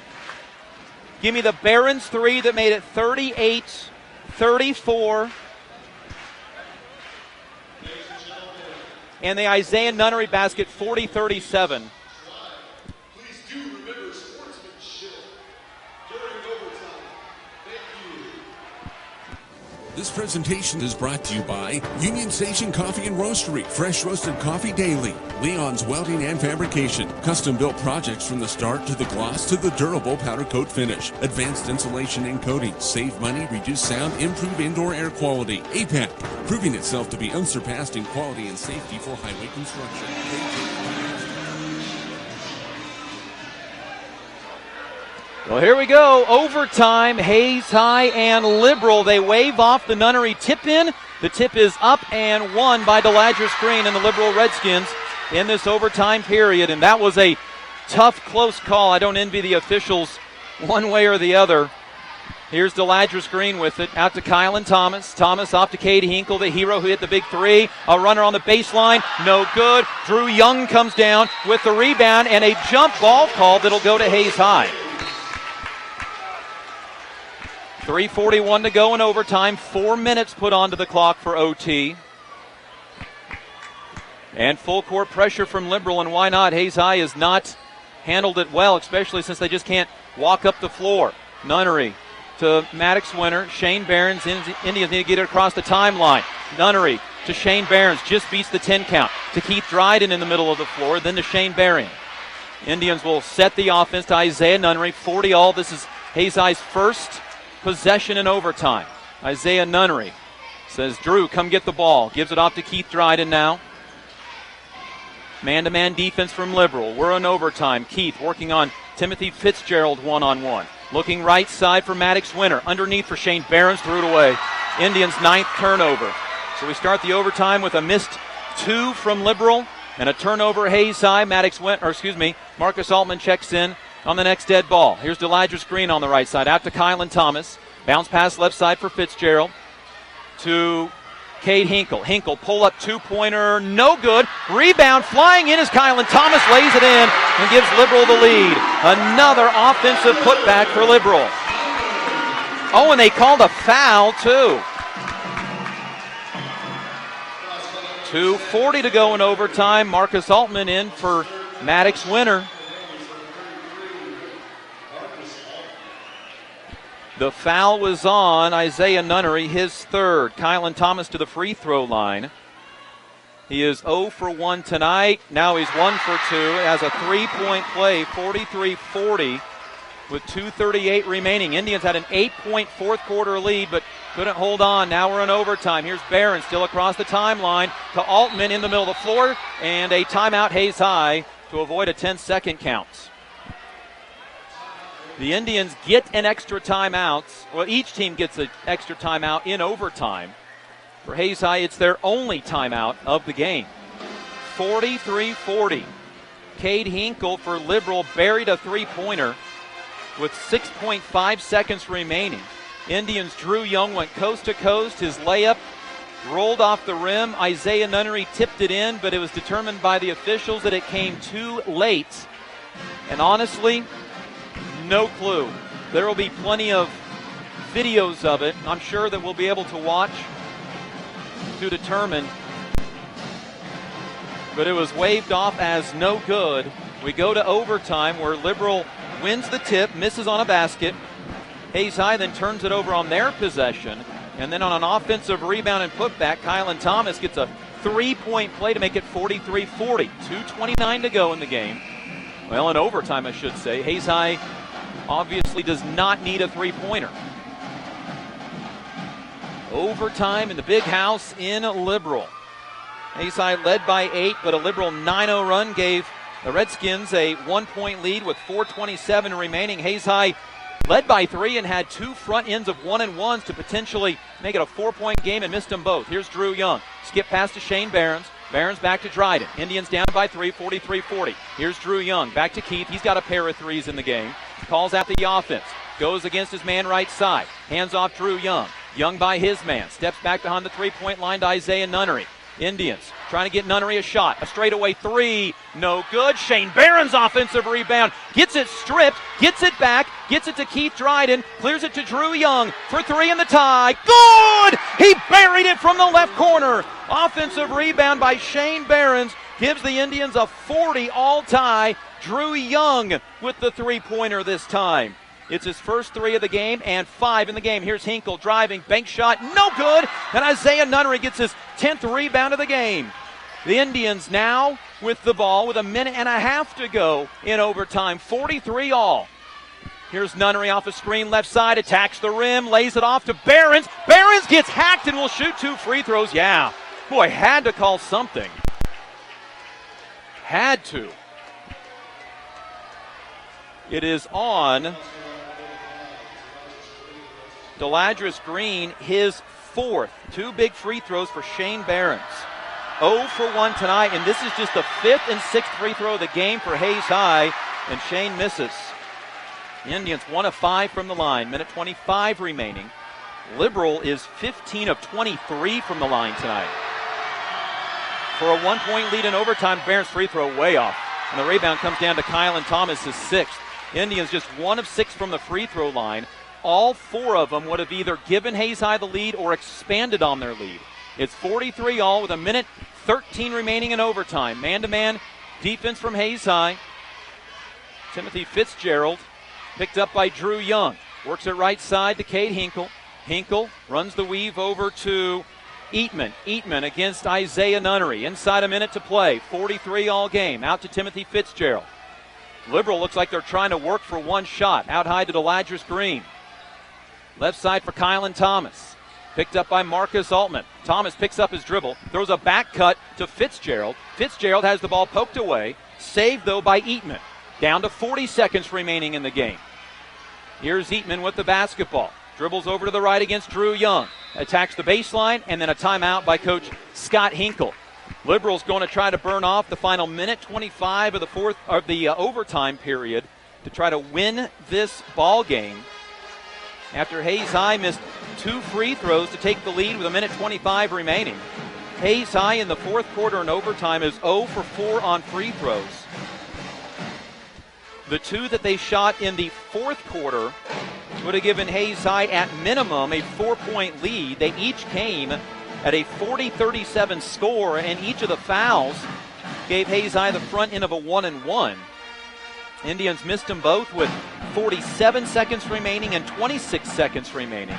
give me the Barons 3 that made it 38-34. And the Isaiah Nunnery basket 40-37. This presentation is brought to you by Union Station Coffee and Roastery, fresh roasted coffee daily. Leon's Welding and Fabrication, custom-built projects from the start to the gloss to the durable powder coat finish. Advanced insulation and coating, save money, reduce sound, improve indoor air quality. APAC, proving itself to be unsurpassed in quality and safety for highway construction. Well, here we go. Overtime, Hayes High and Liberal. They wave off the Nunnery tip-in. The tip is up and won by Deladris Green and the Liberal Redskins in this overtime period. And that was a tough, close call. I don't envy the officials one way or the other. Here's Deladris Green with it. Out to Kylan Thomas. Thomas off to Cade Hinkle, the hero who hit the big three. A runner on the baseline. No good. Drew Young comes down with the rebound and a jump ball call that'll go to Hayes High. 3:41 to go in overtime. 4 minutes put onto the clock for OT. And full court pressure from Liberal, and why not? Hayes High has not handled it well, especially since they just can't walk up the floor. Nunnery to Maddox Winter. Shane Barons. Indians need to get it across the timeline. Nunnery to Shane Barons. Just beats the 10 count. To Keith Dryden in the middle of the floor. Then to Shane Barons. Indians will set the offense to Isaiah Nunnery. 40 all. This is Hayes High's first possession in overtime. Isaiah Nunnery says, Drew, come get the ball. Gives it off to Keith Dryden now. Man-to-man defense from Liberal. We're in overtime. Keith working on Timothy Fitzgerald one-on-one. Looking right side for Maddox Winter. Underneath for Shane Barons. Threw it away. Indians' 9th turnover. So we start the overtime with a missed 2 from Liberal and a turnover Hayes High. Marcus Altman checks in on the next dead ball. Here's Deladris Green on the right side. Out to Kylan Thomas. Bounce pass left side for Fitzgerald. To Cade Hinkle. Hinkle pull-up two-pointer. No good. Rebound flying in as Kylan Thomas lays it in and gives Liberal the lead. Another offensive putback for Liberal. Oh, and they called a foul, too. 2:40 to go in overtime. Marcus Altman in for Maddox Winter. The foul was on Isaiah Nunnery, his 3rd. Kylan Thomas to the free throw line. He is 0 for 1 tonight. Now he's 1 for 2 as a 3-point play, 43-40 with 2:38 remaining. Indians had an 8-point fourth quarter lead, but couldn't hold on. Now we're in overtime. Here's Barron still across the timeline to Altman in the middle of the floor, and a timeout Hayes High to avoid a 10-second count. The Indians get an extra timeout. Well, each team gets an extra timeout in overtime. For Hayes High, it's their only timeout of the game. 43-40. Cade Hinkle for Liberal buried a three-pointer with 6.5 seconds remaining. Indians' Drew Young went coast to coast. His layup rolled off the rim. Isaiah Nunnery tipped it in, but it was determined by the officials that it came too late. And honestly, no clue. There will be plenty of videos of it, I'm sure, that we'll be able to watch to determine. But it was waved off as no good. We go to overtime where Liberal wins the tip, misses on a basket. Hayes High then turns it over on their possession. And then on an offensive rebound and putback, Kylan Thomas gets a 3-point play to make it 43-40. 2:29 to go in the game. Well, in overtime, I should say. Hayes High obviously does not need a three-pointer. Overtime in the big house in Liberal. Hayes High led by 8, but a Liberal 9-0 run gave the Redskins a 1-point lead with 4:27 remaining. Hayes High led by 3 and had 2 front ends of 1-and-1s to potentially make it a 4-point game and missed them both. Here's Drew Young. Skip pass to Shane Barons. Barons back to Dryden. Indians down by 3, 43-40. Here's Drew Young. Back to Keith. He's got a pair of threes in the game. Calls out the offense. Goes against his man right side. Hands off Drew Young. Young by his man. Steps back behind the 3-point line to Isaiah Nunnery. Indians trying to get Nunnery a shot. A straightaway three, no good. Shane Barron's offensive rebound. Gets it stripped, gets it back, gets it to Keith Dryden, clears it to Drew Young for three in the tie. Good! He buried it from the left corner. Offensive rebound by Shane Barron's gives the Indians a 40-all tie. Drew Young with the three-pointer this time. It's his first three of the game and 5 in the game. Here's Hinkle driving, bank shot, no good. And Isaiah Nunnery gets his 10th rebound of the game. The Indians now with the ball with a minute and a half to go in overtime, 43-all. Here's Nunnery off a screen left side, attacks the rim, lays it off to Barons. Barons gets hacked and will shoot 2 free throws. Yeah, boy, had to call something. Had to. It is on Deladris Green, his 4th. 2 big free throws for Shane Barons. 0 for 1 tonight, and this is just the 5th and 6th free throw of the game for Hayes High, and Shane misses. The Indians 1 of 5 from the line, minute 25 remaining. Liberal is 15 of 23 from the line tonight. For a 1-point lead in overtime, Barons' free throw way off, and the rebound comes down to Kylan Thomas, his 6th. Indians just 1 of 6 from the free throw line. All 4 of them would have either given Hayes High the lead or expanded on their lead. It's 43-all with a minute 13 remaining in overtime. Man-to-man defense from Hayes High. Timothy Fitzgerald picked up by Drew Young. Works it right side to Cade Hinkle. Hinkle runs the weave over to Eatman. Eatman against Isaiah Nunnery. Inside a minute to play. 43-all game. Out to Timothy Fitzgerald. Liberal looks like they're trying to work for one shot. Out high to Deladris Green. Left side for Kylan Thomas. Picked up by Marcus Altman. Thomas picks up his dribble. Throws a back cut to Fitzgerald. Fitzgerald has the ball poked away. Saved, though, by Eatman. Down to 40 seconds remaining in the game. Here's Eatman with the basketball. Dribbles over to the right against Drew Young. Attacks the baseline, and then a timeout by Coach Scott Hinkle. Liberals going to try to burn off the final minute 25 of the overtime period to try to win this ball game. After Hayes High missed 2 free throws to take the lead with a minute 25 remaining. Hayes High in the 4th quarter in overtime is 0 for 4 on free throws. The 2 that they shot in the 4th quarter would have given Hayes High at minimum a 4-point lead. They each came at a 40-37 score, and each of the fouls gave Hayes High the front end of a 1-and-1. Indians missed them both with 47 seconds remaining and 26 seconds remaining.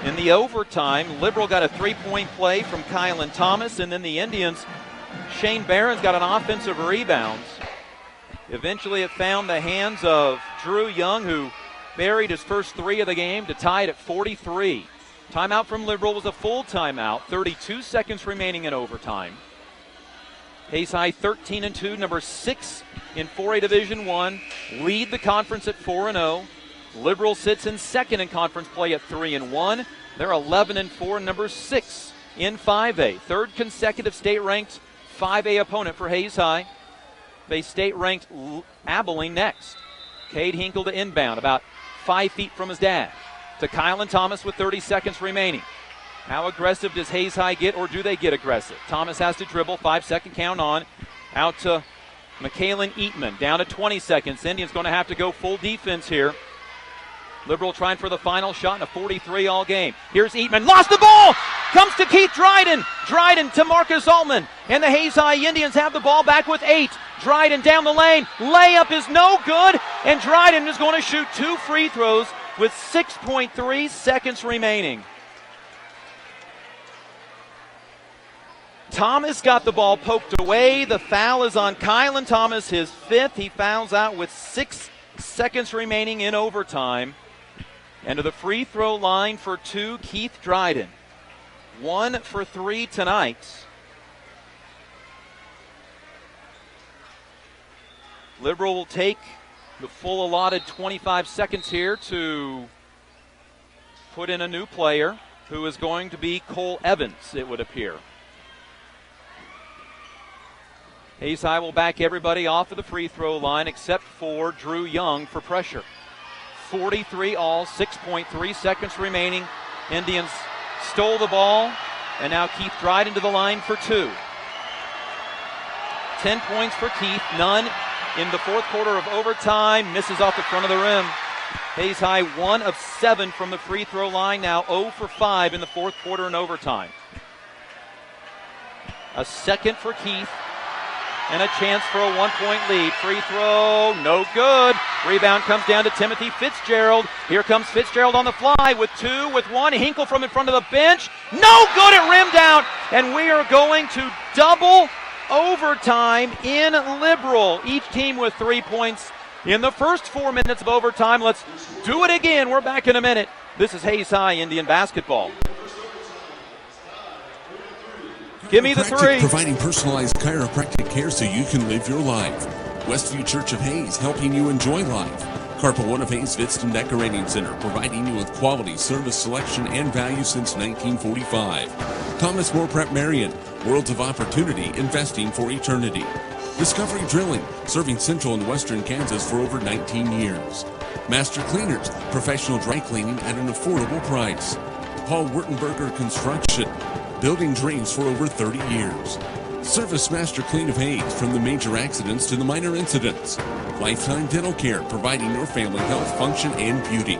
In the overtime, Liberal got a 3-point play from Kylan Thomas, and then the Indians, Shane Barron's got an offensive rebound. Eventually it found the hands of Drew Young, who buried his first 3 of the game to tie it at 43. Timeout from Liberal was a full timeout. 32 seconds remaining in overtime. Hayes High 13-2, number 6 in 4A Division I. Lead the conference at 4-0. Liberal sits in 2nd in conference play at 3-1. They're 11-4, number 6 in 5A. 3rd consecutive state-ranked 5A opponent for Hayes High. They state-ranked Abilene next. Cade Hinkle to inbound, about 5 feet from his dad. To Kylan Thomas with 30 seconds remaining. How aggressive does Hayes High get, or do they get aggressive? Thomas has to dribble, 5-second count on. Out to Michaelan Eatman, down to 20 seconds. Indians going to have to go full defense here. Liberal trying for the final shot in a 43-all game. Here's Eatman, lost the ball! Comes to Keith Dryden. Dryden to Marcus Altman. And the Hayes High Indians have the ball back with 8. Dryden down the lane. Layup is no good. And Dryden is going to shoot 2 free throws with 6.3 seconds remaining. Thomas got the ball poked away. The foul is on Kylan Thomas, his 5th. He fouls out with 6 seconds remaining in overtime. And to the free throw line for 2, Keith Dryden. 1 for 3 tonight. Liberal will take the full allotted 25 seconds here to put in a new player, who is going to be Cole Evans, it would appear. Hayes High will back everybody off of the free throw line except for Drew Young for pressure. 43 all, 6.3 seconds remaining. Indians stole the ball And now Keith Dryden to the line for 2. 10 points for Keith, none in the fourth quarter of overtime. Misses off the front of the rim. Hayes High 1 of 7 from the free throw line, now 0 for 5 in the fourth quarter and overtime. A second for Keith, and a chance for a 1-point lead. Free throw, no good. Rebound comes down to Timothy Fitzgerald. Here comes Fitzgerald on the fly with 2, with 1. Hinkle from in front of the bench. No good, it rimmed out. And we are going to double overtime in Liberal. Each team with 3 points in the first 4 minutes of overtime. Let's do it again. We're back in a minute. This is Hayes High Indian basketball. Give me the 3. Providing personalized chiropractic care so you can live your life. Westview Church of Hayes, helping you enjoy life. Carpa One of Hayes Vitston Decorating Center, providing you with quality, service, selection, and value since 1945. Thomas More Prep Marion, Worlds of Opportunity, investing for eternity. Discovery Drilling, serving central and western Kansas for over 19 years. Master Cleaners, professional dry cleaning at an affordable price. Paul Wurtenberger Construction, building dreams for over 30 years. Service Master Clean of Hayes, from the major accidents to the minor incidents. Lifetime Dental Care, providing your family health, function, and beauty.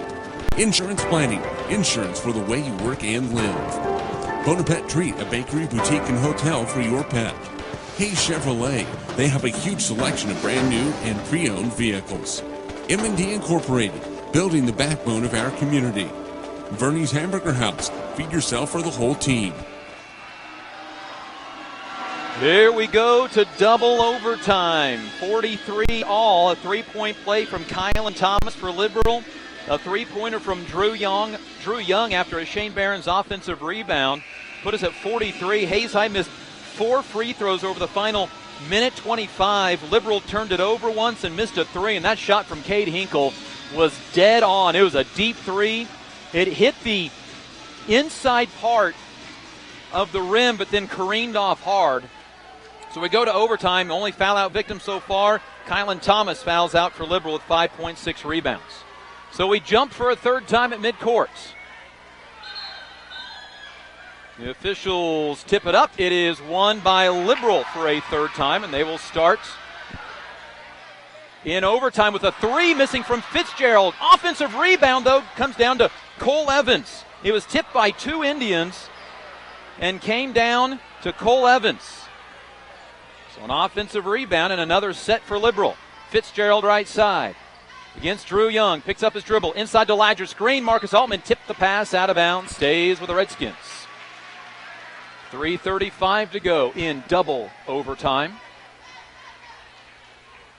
Insurance Planning, insurance for the way you work and live. Bonaparte Treat, a bakery, boutique, and hotel for your pet. Hayes Chevrolet, they have a huge selection of brand new and pre-owned vehicles. M&D Incorporated, building the backbone of our community. Verney's Hamburger House, feed yourself or the whole team. Here we go to double overtime. 43 all. A 3-point play from Kyle and Thomas for Liberal. A 3-pointer from Drew Young after a Shane Barron's offensive rebound. Put us at 43. Hayes High missed 4 free throws over the final minute 25. Liberal turned it over once and missed a 3, and that shot from Cade Hinkle was dead on. It was a deep 3. It hit the inside part of the rim, but then careened off hard. So we go to overtime. Only foul-out victim so far. Kylan Thomas fouls out for Liberal with 5.6 rebounds. So we jump for a third time at midcourt. The officials tip it up. It is won by Liberal for a third time, and they will start in overtime with a 3 missing from Fitzgerald. Offensive rebound, though, comes down to Cole Evans. It was tipped by 2 Indians and came down to Cole Evans. So an offensive rebound and another set for Liberal. Fitzgerald right side against Drew Young. Picks up his dribble. Inside to Ladger. Screen. Marcus Altman tipped the pass out of bounds. Stays with the Redskins. 3:35 to go in double overtime.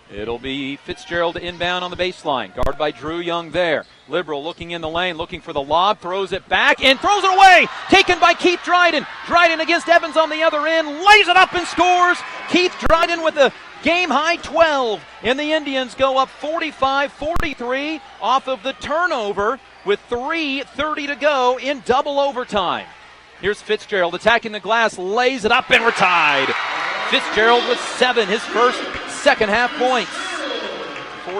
It'll be Fitzgerald to inbound on the baseline. Guarded by Drew Young there. Liberal looking in the lane, looking for the lob. Throws it back and throws it away. Taken by Keith Dryden. Dryden against Evans on the other end. Lays it up and scores. Keith Dryden with a game-high 12. And the Indians go up 45-43 off of the turnover with 3:30 to go in double overtime. Here's Fitzgerald attacking the glass. Lays it up and we're tied. Fitzgerald with 7, his first second half points.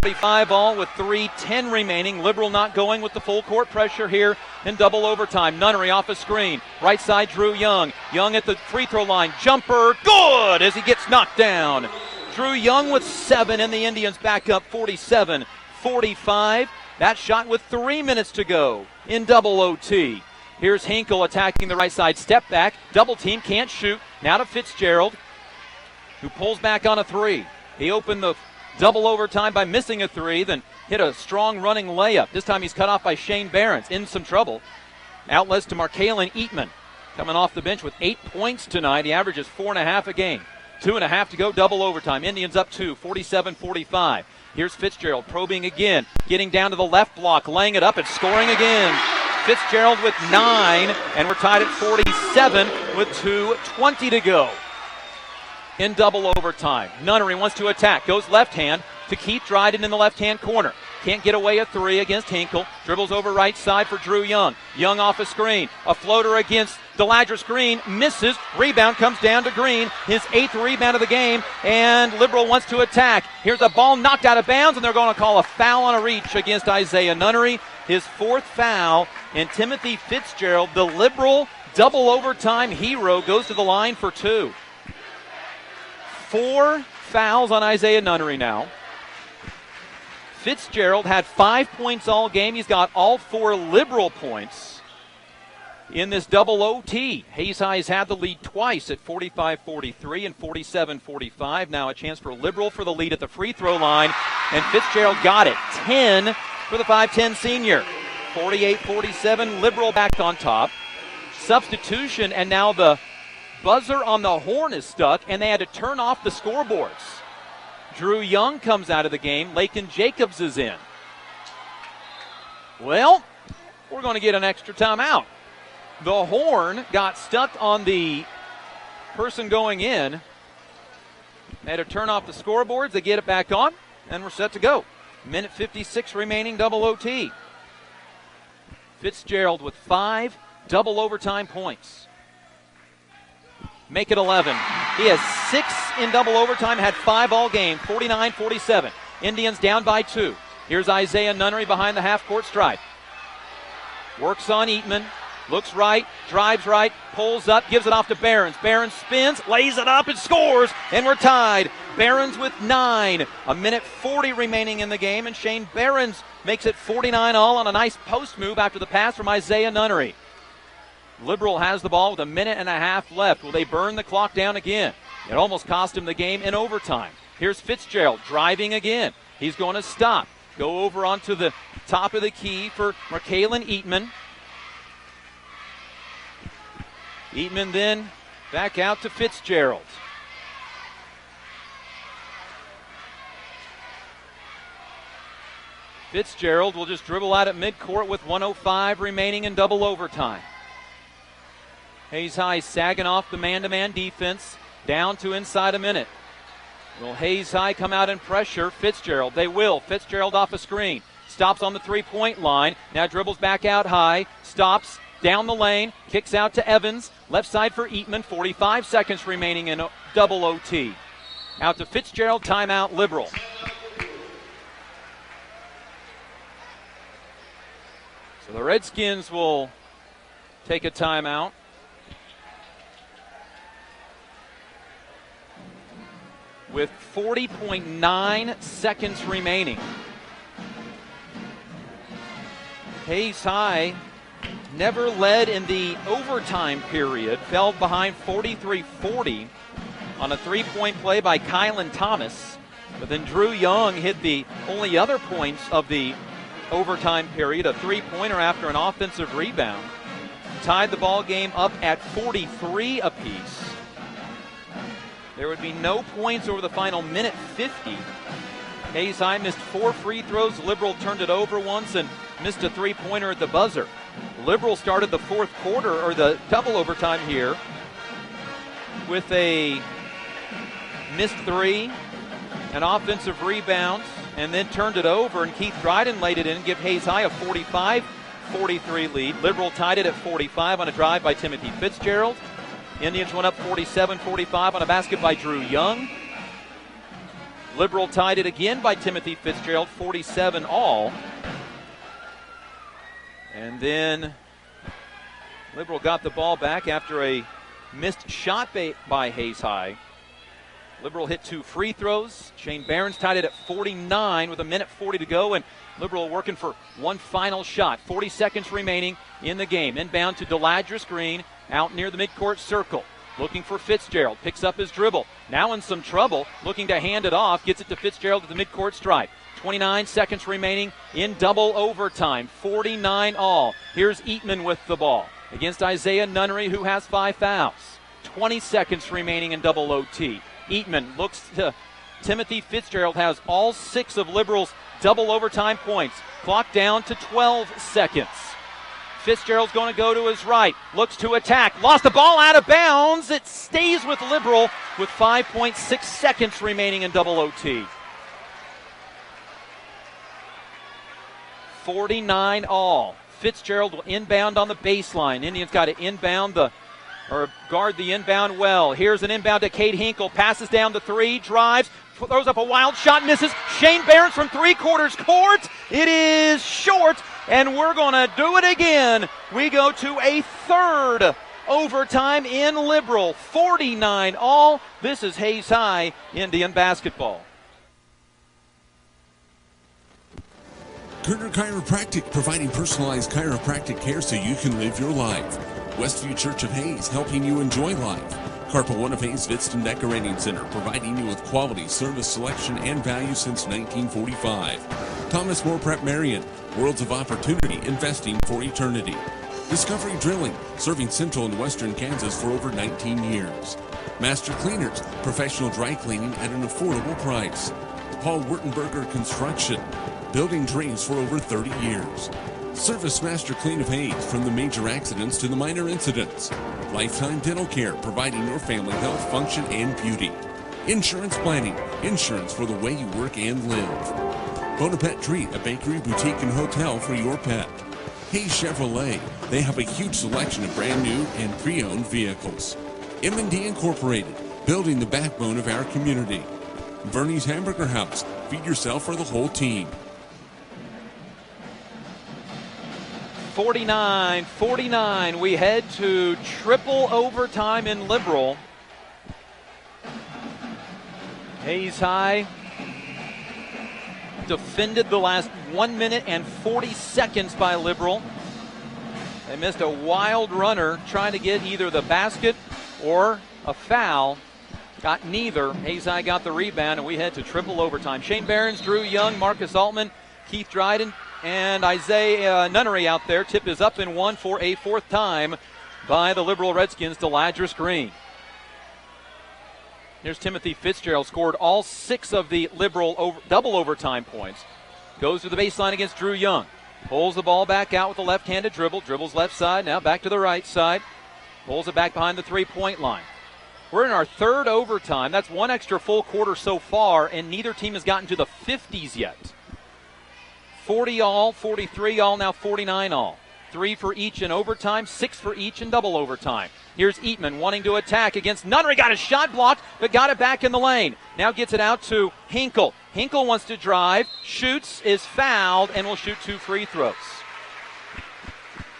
45 all with 3:10 remaining. Liberal not going with the full court pressure here in double overtime. Nunnery off a screen. Right side Drew Young. Young at the free throw line. Jumper good as he gets knocked down. Drew Young with 7 and the Indians back up 47-45. That shot with 3 minutes to go in double OT. Here's Hinkle attacking the right side. Step back. Double team. Can't shoot. Now to Fitzgerald, who pulls back on a 3. He opened the double overtime by missing a 3, then hit a strong running layup. This time he's cut off by Shane Barons. In some trouble. Outlets to Markalen Eatman. Coming off the bench with 8 points tonight. He averages 4.5 a game. 2.5 to go, double overtime. Indians up 2, 47-45. Here's Fitzgerald probing again. Getting down to the left block. Laying it up and scoring again. Fitzgerald with 9, and we're tied at 47 with 2:20 to go in double overtime. Nunnery wants to attack. Goes left hand to Keith Dryden in the left-hand corner. Can't get away a 3 against Hinkle. Dribbles over right side for Drew Young. Young off a screen. A floater against DeLadger screen. Misses. Rebound comes down to Green. His 8th rebound of the game. And Liberal wants to attack. Here's a ball knocked out of bounds, and they're going to call a foul on a reach against Isaiah Nunnery. His 4th foul. And Timothy Fitzgerald, the Liberal double overtime hero goes to the line for 2. 4 fouls on Isaiah Nunnery now. Fitzgerald had 5 points all game. He's got all 4 Liberal points in this double OT. Hayes High has had the lead twice at 45-43 and 47-45. Now a chance for Liberal for the lead at the free throw line, and Fitzgerald got it. 10 for the 5'10 senior. 48-47, Liberal back on top. Substitution, and now the buzzer on the horn is stuck, and they had to turn off the scoreboards. Drew Young comes out of the game. Lakin Jacobs is in. Well, we're going to get an extra timeout. The horn got stuck on the person going in. They had to turn off the scoreboards. They get it back on, and we're set to go. Minute 56 remaining, double OT. Fitzgerald with 5 double overtime points. Make it 11. He has 6 in double overtime, had 5 all game, 49-47. Indians down by 2. Here's Isaiah Nunnery behind the half-court stripe. Works on Eatman, looks right, drives right, pulls up, gives it off to Behrens. Behrens spins, lays it up, and scores, and we're tied. Behrens with 9. A minute 40 remaining in the game, and Shane Behrens makes it 49 all on a nice post move after the pass from Isaiah Nunnery. Liberal has the ball with a minute and a half left. Will they burn the clock down again? It almost cost him the game in overtime. Here's Fitzgerald driving again. He's going to stop. Go over onto the top of the key for Markalen Eatman. Eatman then back out to Fitzgerald. Fitzgerald will just dribble out at midcourt with 1:05 remaining in double overtime. Hayes High sagging off the man-to-man defense, down to inside a minute. Will Hayes High come out and pressure Fitzgerald? They will. Fitzgerald off a screen. Stops on the three-point line. Now dribbles back out high. Stops down the lane. Kicks out to Evans. Left side for Eatman. 45 seconds remaining in double OT. Out to Fitzgerald. Timeout, Liberal. So the Redskins will take a timeout. With 40.9 seconds remaining. Hayes High never led in the overtime period. Fell behind 43-40 on a three-point play by Kylan Thomas. But then Drew Young hit the only other points of the overtime period, a three-pointer after an offensive rebound. Tied the ball game up at 43 apiece. There would be no points over the final minute 50. Hayes High missed 4 free throws. Liberal turned it over once and missed a three-pointer at the buzzer. Liberal started the fourth quarter, or the double overtime here, with a missed 3, an offensive rebound, and then turned it over, and Keith Dryden laid it in and give Hayes High a 45-43 lead. Liberal tied it at 45 on a drive by Timothy Fitzgerald. Indians went up 47-45 on a basket by Drew Young. Liberal tied it again by Timothy Fitzgerald, 47 all. And then Liberal got the ball back after a missed shot by Hayes High. Liberal hit 2 free throws. Shane Behrens tied it at 49 with a minute 40 to go, and Liberal working for one final shot. 40 seconds remaining in the game. Inbound to Deladris Green out near the midcourt circle. Looking for Fitzgerald. Picks up his dribble. Now in some trouble. Looking to hand it off. Gets it to Fitzgerald at the midcourt stripe. 29 seconds remaining in double overtime. 49 all. Here's Eatman with the ball against Isaiah Nunnery, who has 5 fouls. 20 seconds remaining in double OT. Eatman looks to Timothy Fitzgerald, has all 6 of Liberal's double overtime points. Clock down to 12 seconds. Fitzgerald's going to go to his right. Looks to attack. Lost the ball out of bounds. It stays with Liberal with 5.6 seconds remaining in double OT. 49 all. Fitzgerald will inbound on the baseline. Indians got to guard the inbound well. Here's an inbound to Cade Hinkle. Passes down the 3, drives, throws up a wild shot, misses. Shane Behrens from 3/4 court. It is short, and we're going to do it again. We go to a third overtime in Liberal. 49 all. This is Hayes High Indian basketball. Kerner Chiropractic, providing personalized chiropractic care so you can live your life. Westview Church of Hayes, helping you enjoy life. Carpa One of Hayes Vidston Decorating Center, providing you with quality, service, selection, and value since 1945. Thomas More Prep Marion, Worlds of Opportunity, investing for eternity. Discovery Drilling, serving central and western Kansas for over 19 years. Master Cleaners, professional dry cleaning at an affordable price. Paul Wurtenberger Construction, building dreams for over 30 years. Service Master Clean of Hayes, from the major accidents to the minor incidents. Lifetime Dental Care, providing your family health, function, and beauty. Insurance Planning, insurance for the way you work and live. Bonaparte Treat, a bakery, boutique, and hotel for your pet. Hayes Chevrolet, they have a huge selection of brand new and pre-owned vehicles. M&D Incorporated, building the backbone of our community. Bernie's Hamburger House, feed yourself or the whole team. 49-49. We head to triple overtime in Liberal. Hayes High defended the last 1 minute and 40 seconds by Liberal. They missed a wild runner trying to get either the basket or a foul. Got neither. Hayes High got the rebound, and we head to triple overtime. Shane Behrens, Drew Young, Marcus Altman, Keith Dryden, and Isaiah Nunnery out there. Tip is up and one for a fourth time by the Liberal Redskins to Ladris Green. Here's Timothy Fitzgerald, scored all 6 of the Liberal double overtime points. Goes to the baseline against Drew Young. Pulls the ball back out with a left-handed dribble. Dribbles left side, now back to the right side. Pulls it back behind the three-point line. We're in our third overtime. That's one extra full quarter so far, and neither team has gotten to the 50s yet. 40 all, 43 all, now 49 all. 3 for each in overtime, 6 for each in double overtime. Here's Eatman wanting to attack against Nunnery. Got a shot blocked, but got it back in the lane. Now gets it out to Hinkle. Hinkle wants to drive, shoots, is fouled, and will shoot 2 free throws.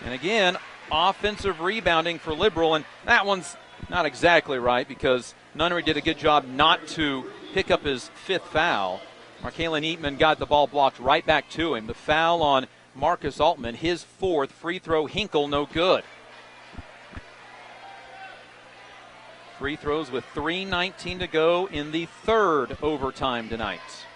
And again, offensive rebounding for Liberal, and that one's not exactly right because Nunnery did a good job not to pick up his 5th foul. Markalen Eatman got the ball blocked right back to him. The foul on Marcus Altman, his 4th free throw. Hinkle, no good. Free throws with 3:19 to go in the third overtime tonight.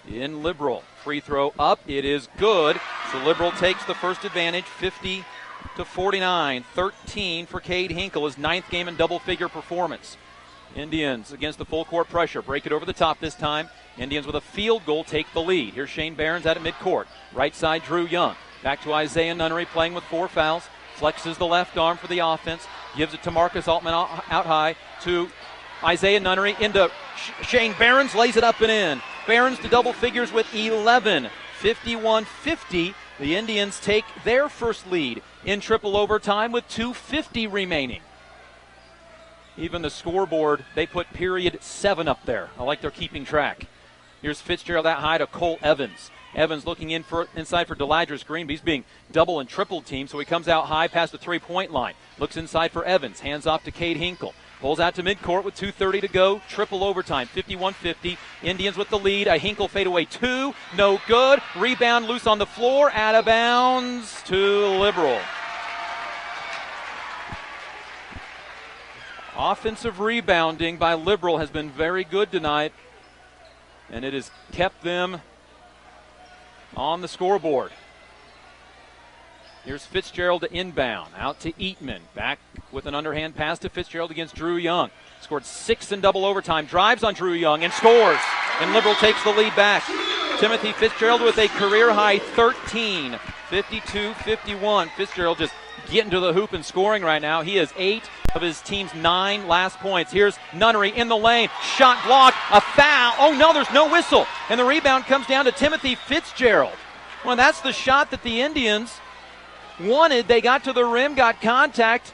In Liberal, free throw up, it is good. So Liberal takes the first advantage, 50-49. 13 for Cade Hinkle, his 9th game in double-figure performance. Indians against the full court pressure, break it over the top this time. Indians with a field goal take the lead. Here's Shane Behrens out at midcourt. Right side, Drew Young. Back to Isaiah Nunnery, playing with 4 fouls. Flexes the left arm for the offense. Gives it to Marcus Altman out high to Isaiah Nunnery. Into Shane Behrens, lays it up and in. Behrens to double figures with 11. 51-50. The Indians take their first lead in triple overtime with 2:50 remaining. Even the scoreboard, they put period 7 up there. I like they're keeping track. Here's Fitzgerald out high to Cole Evans. Evans looking inside for Deladris Green, but he's being double and triple teamed, so he comes out high past the three-point line. Looks inside for Evans. Hands off to Cade Hinkle. Pulls out to midcourt with 2:30 to go. Triple overtime, 51-50. Indians with the lead. A Hinkle fadeaway 2. No good. Rebound loose on the floor. Out of bounds to Liberal. Offensive rebounding by Liberal has been very good tonight, and it has kept them on the scoreboard. Here's Fitzgerald to inbound, out to Eatman. Back with an underhand pass to Fitzgerald against Drew Young. Scored 6 in double overtime, drives on Drew Young and scores. And Liberal takes the lead back. Timothy Fitzgerald with a career-high 13, 52-51. Fitzgerald just getting to the hoop and scoring right now. He has 8 of his team's 9 last points. Here's Nunnery in the lane. Shot blocked. A foul. Oh, no, there's no whistle. And the rebound comes down to Timothy Fitzgerald. Well, that's the shot that the Indians wanted. They got to the rim, got contact.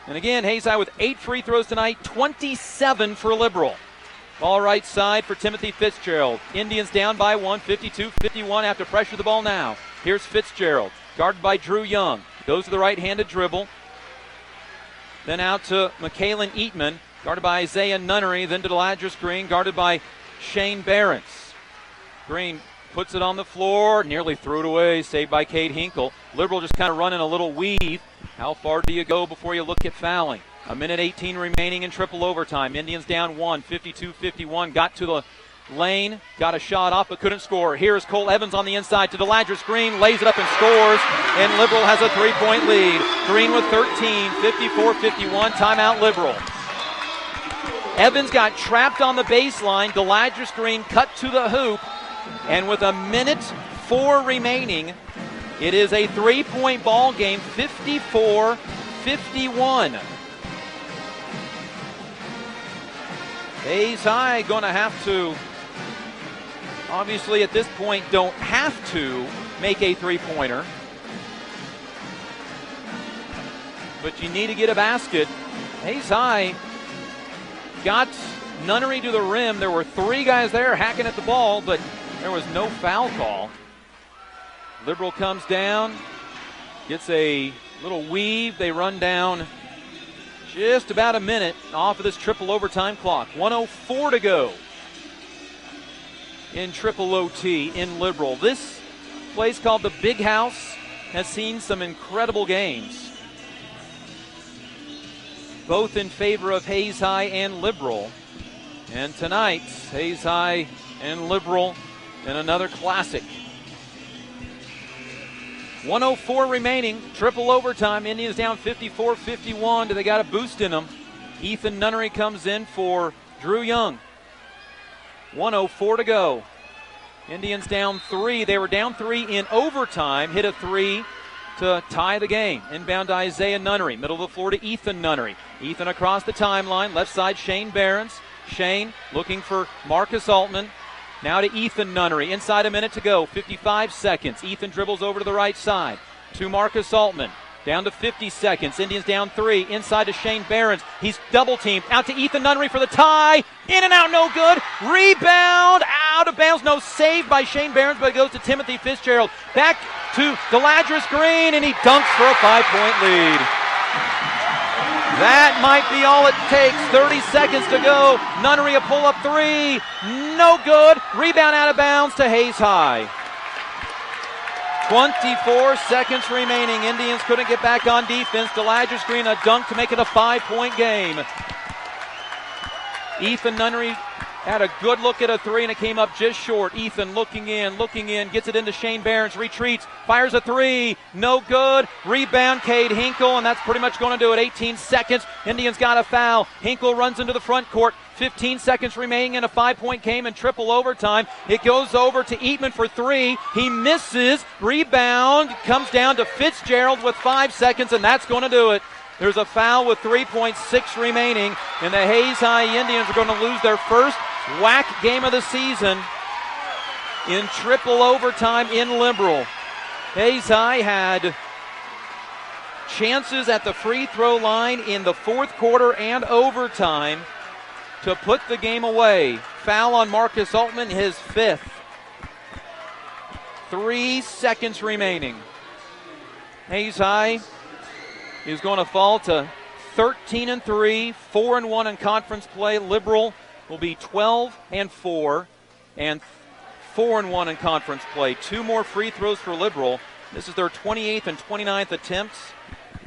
And again, Hayes High with 8 free throws tonight, 27 for Liberal. Ball right side for Timothy Fitzgerald. Indians down by 1, 52-51. Have to pressure the ball now. Here's Fitzgerald, guarded by Drew Young. Goes to the right-handed dribble. then out to McKalen Eatman, guarded by Isaiah Nunnery, then to Deladris Green, guarded by Shane Behrens. Green puts it on the floor, nearly threw it away, saved by Cade Hinkle. Liberal just kind of running a little weave. How far do you go before you look at fouling? A minute 18 remaining in triple overtime. Indians down 1, 52-51. Got to the lane, got a shot off, but couldn't score. Here's Cole Evans on the inside to Deladris Green, lays it up and scores, and Liberal has a 3-point lead. Green with 13, 54-51, timeout Liberal. Evans got trapped on the baseline. Deladris Green cut to the hoop, and with a minute 4 remaining, it is a 3-point ball game, 54-51. Hayes High going to have to, obviously at this point, don't have to make a three-pointer. But you need to get a basket. Hayes High got Nunnery to the rim. There were 3 guys there hacking at the ball, but there was no foul call. Liberal comes down, gets a little weave. They run down just about a minute off of this triple overtime clock. 1:04 to go in triple OT in Liberal. This place called the Big House has seen some incredible games, both in favor of Hayes High and Liberal. And tonight, Hayes High and Liberal in another classic. 1:04 remaining, triple overtime. Indians down 54-51. They got a boost in them. Ethan Nunnery comes in for Drew Young. 1:04 to go. Indians down 3. They were down 3 in overtime. Hit a 3 to tie the game. Inbound to Isaiah Nunnery. Middle of the floor to Ethan Nunnery. Ethan across the timeline. Left side, Shane Behrens. Shane looking for Marcus Altman. Now to Ethan Nunnery. Inside a minute to go. 55 seconds. Ethan dribbles over to the right side. To Marcus Altman. Down to 50 seconds. Indians down 3. Inside to Shane Behrens. He's double teamed. Out to Ethan Nunnery for the tie. In and out, no good. Rebound. Out of bounds. No, saved by Shane Behrens, but it goes to Timothy Fitzgerald. Back to Deladris Green, and he dunks for a 5-point lead. That might be all it takes. 30 seconds to go. Nunnery a pull-up 3. No good. Rebound out of bounds to Hayes High. 24 seconds remaining. Indians couldn't get back on defense. Deladris Green a dunk to make it a 5-point game. Ethan Nunnery had a good look at a 3, and it came up just short. Ethan looking in, gets it into Shane Behrens, retreats, fires a 3, no good. Rebound, Cade Hinkle, and that's pretty much going to do it. 18 seconds, Indians got a foul. Hinkle runs into the front court. 15 seconds remaining in a 5-point game in triple overtime. It goes over to Eatman for 3. He misses. Rebound comes down to Fitzgerald with 5 seconds, and that's going to do it. There's a foul with 3.6 remaining, and the Hayes High Indians are going to lose their first WAC game of the season in triple overtime in Liberal. Hayes High had chances at the free throw line in the fourth quarter and overtime to put the game away. Foul on Marcus Altman, his 5th. 3 seconds remaining. Hayes High is going to fall to 13-3, 4-1 in conference play. Liberal will be 12-4 and 4-1 in conference play. 2 more free throws for Liberal. This is their 28th and 29th attempts.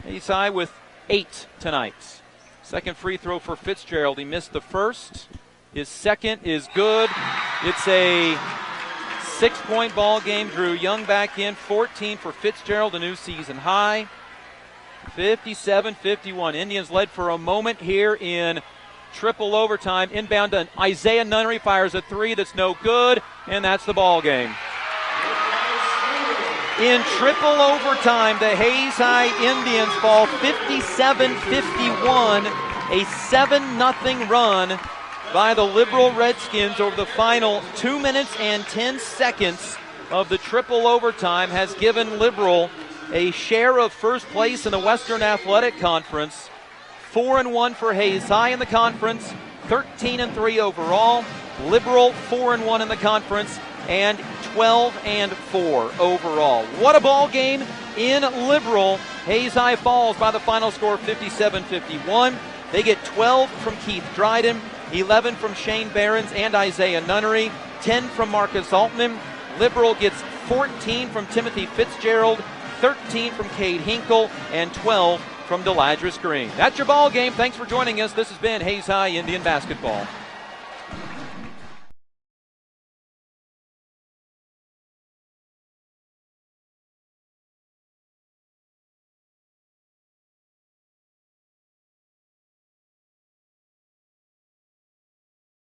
Hayes High with 8 tonight. Second free throw for Fitzgerald. He missed the first. His second is good. It's a 6-point ball game. Drew Young back in. 14 for Fitzgerald, a new season high. 57-51. Indians led for a moment here in triple overtime. Inbound to Isaiah Nunnery, fires a 3 that's no good, and that's the ball game. In triple overtime, the Hayes High Indians fall 57-51, a 7-0 run by the Liberal Redskins over the final 2 minutes and 10 seconds of the triple overtime has given Liberal a share of first place in the Western Athletic Conference. 4-1 for Hayes High in the conference, 13-3 overall. Liberal 4-1 in the conference, and 12-4 overall. What a ball game. in Liberal. Hayes High falls by the final score 57-51. They get 12 from Keith Dryden, 11 from Shane Behrens and Isaiah Nunnery, 10 from Marcus Altman. Liberal gets 14 from Timothy Fitzgerald, 13 from Cade Hinkle, and 12 from Deladris Green. That's your ball game. Thanks for joining us. This has been Hayes High Indian Basketball.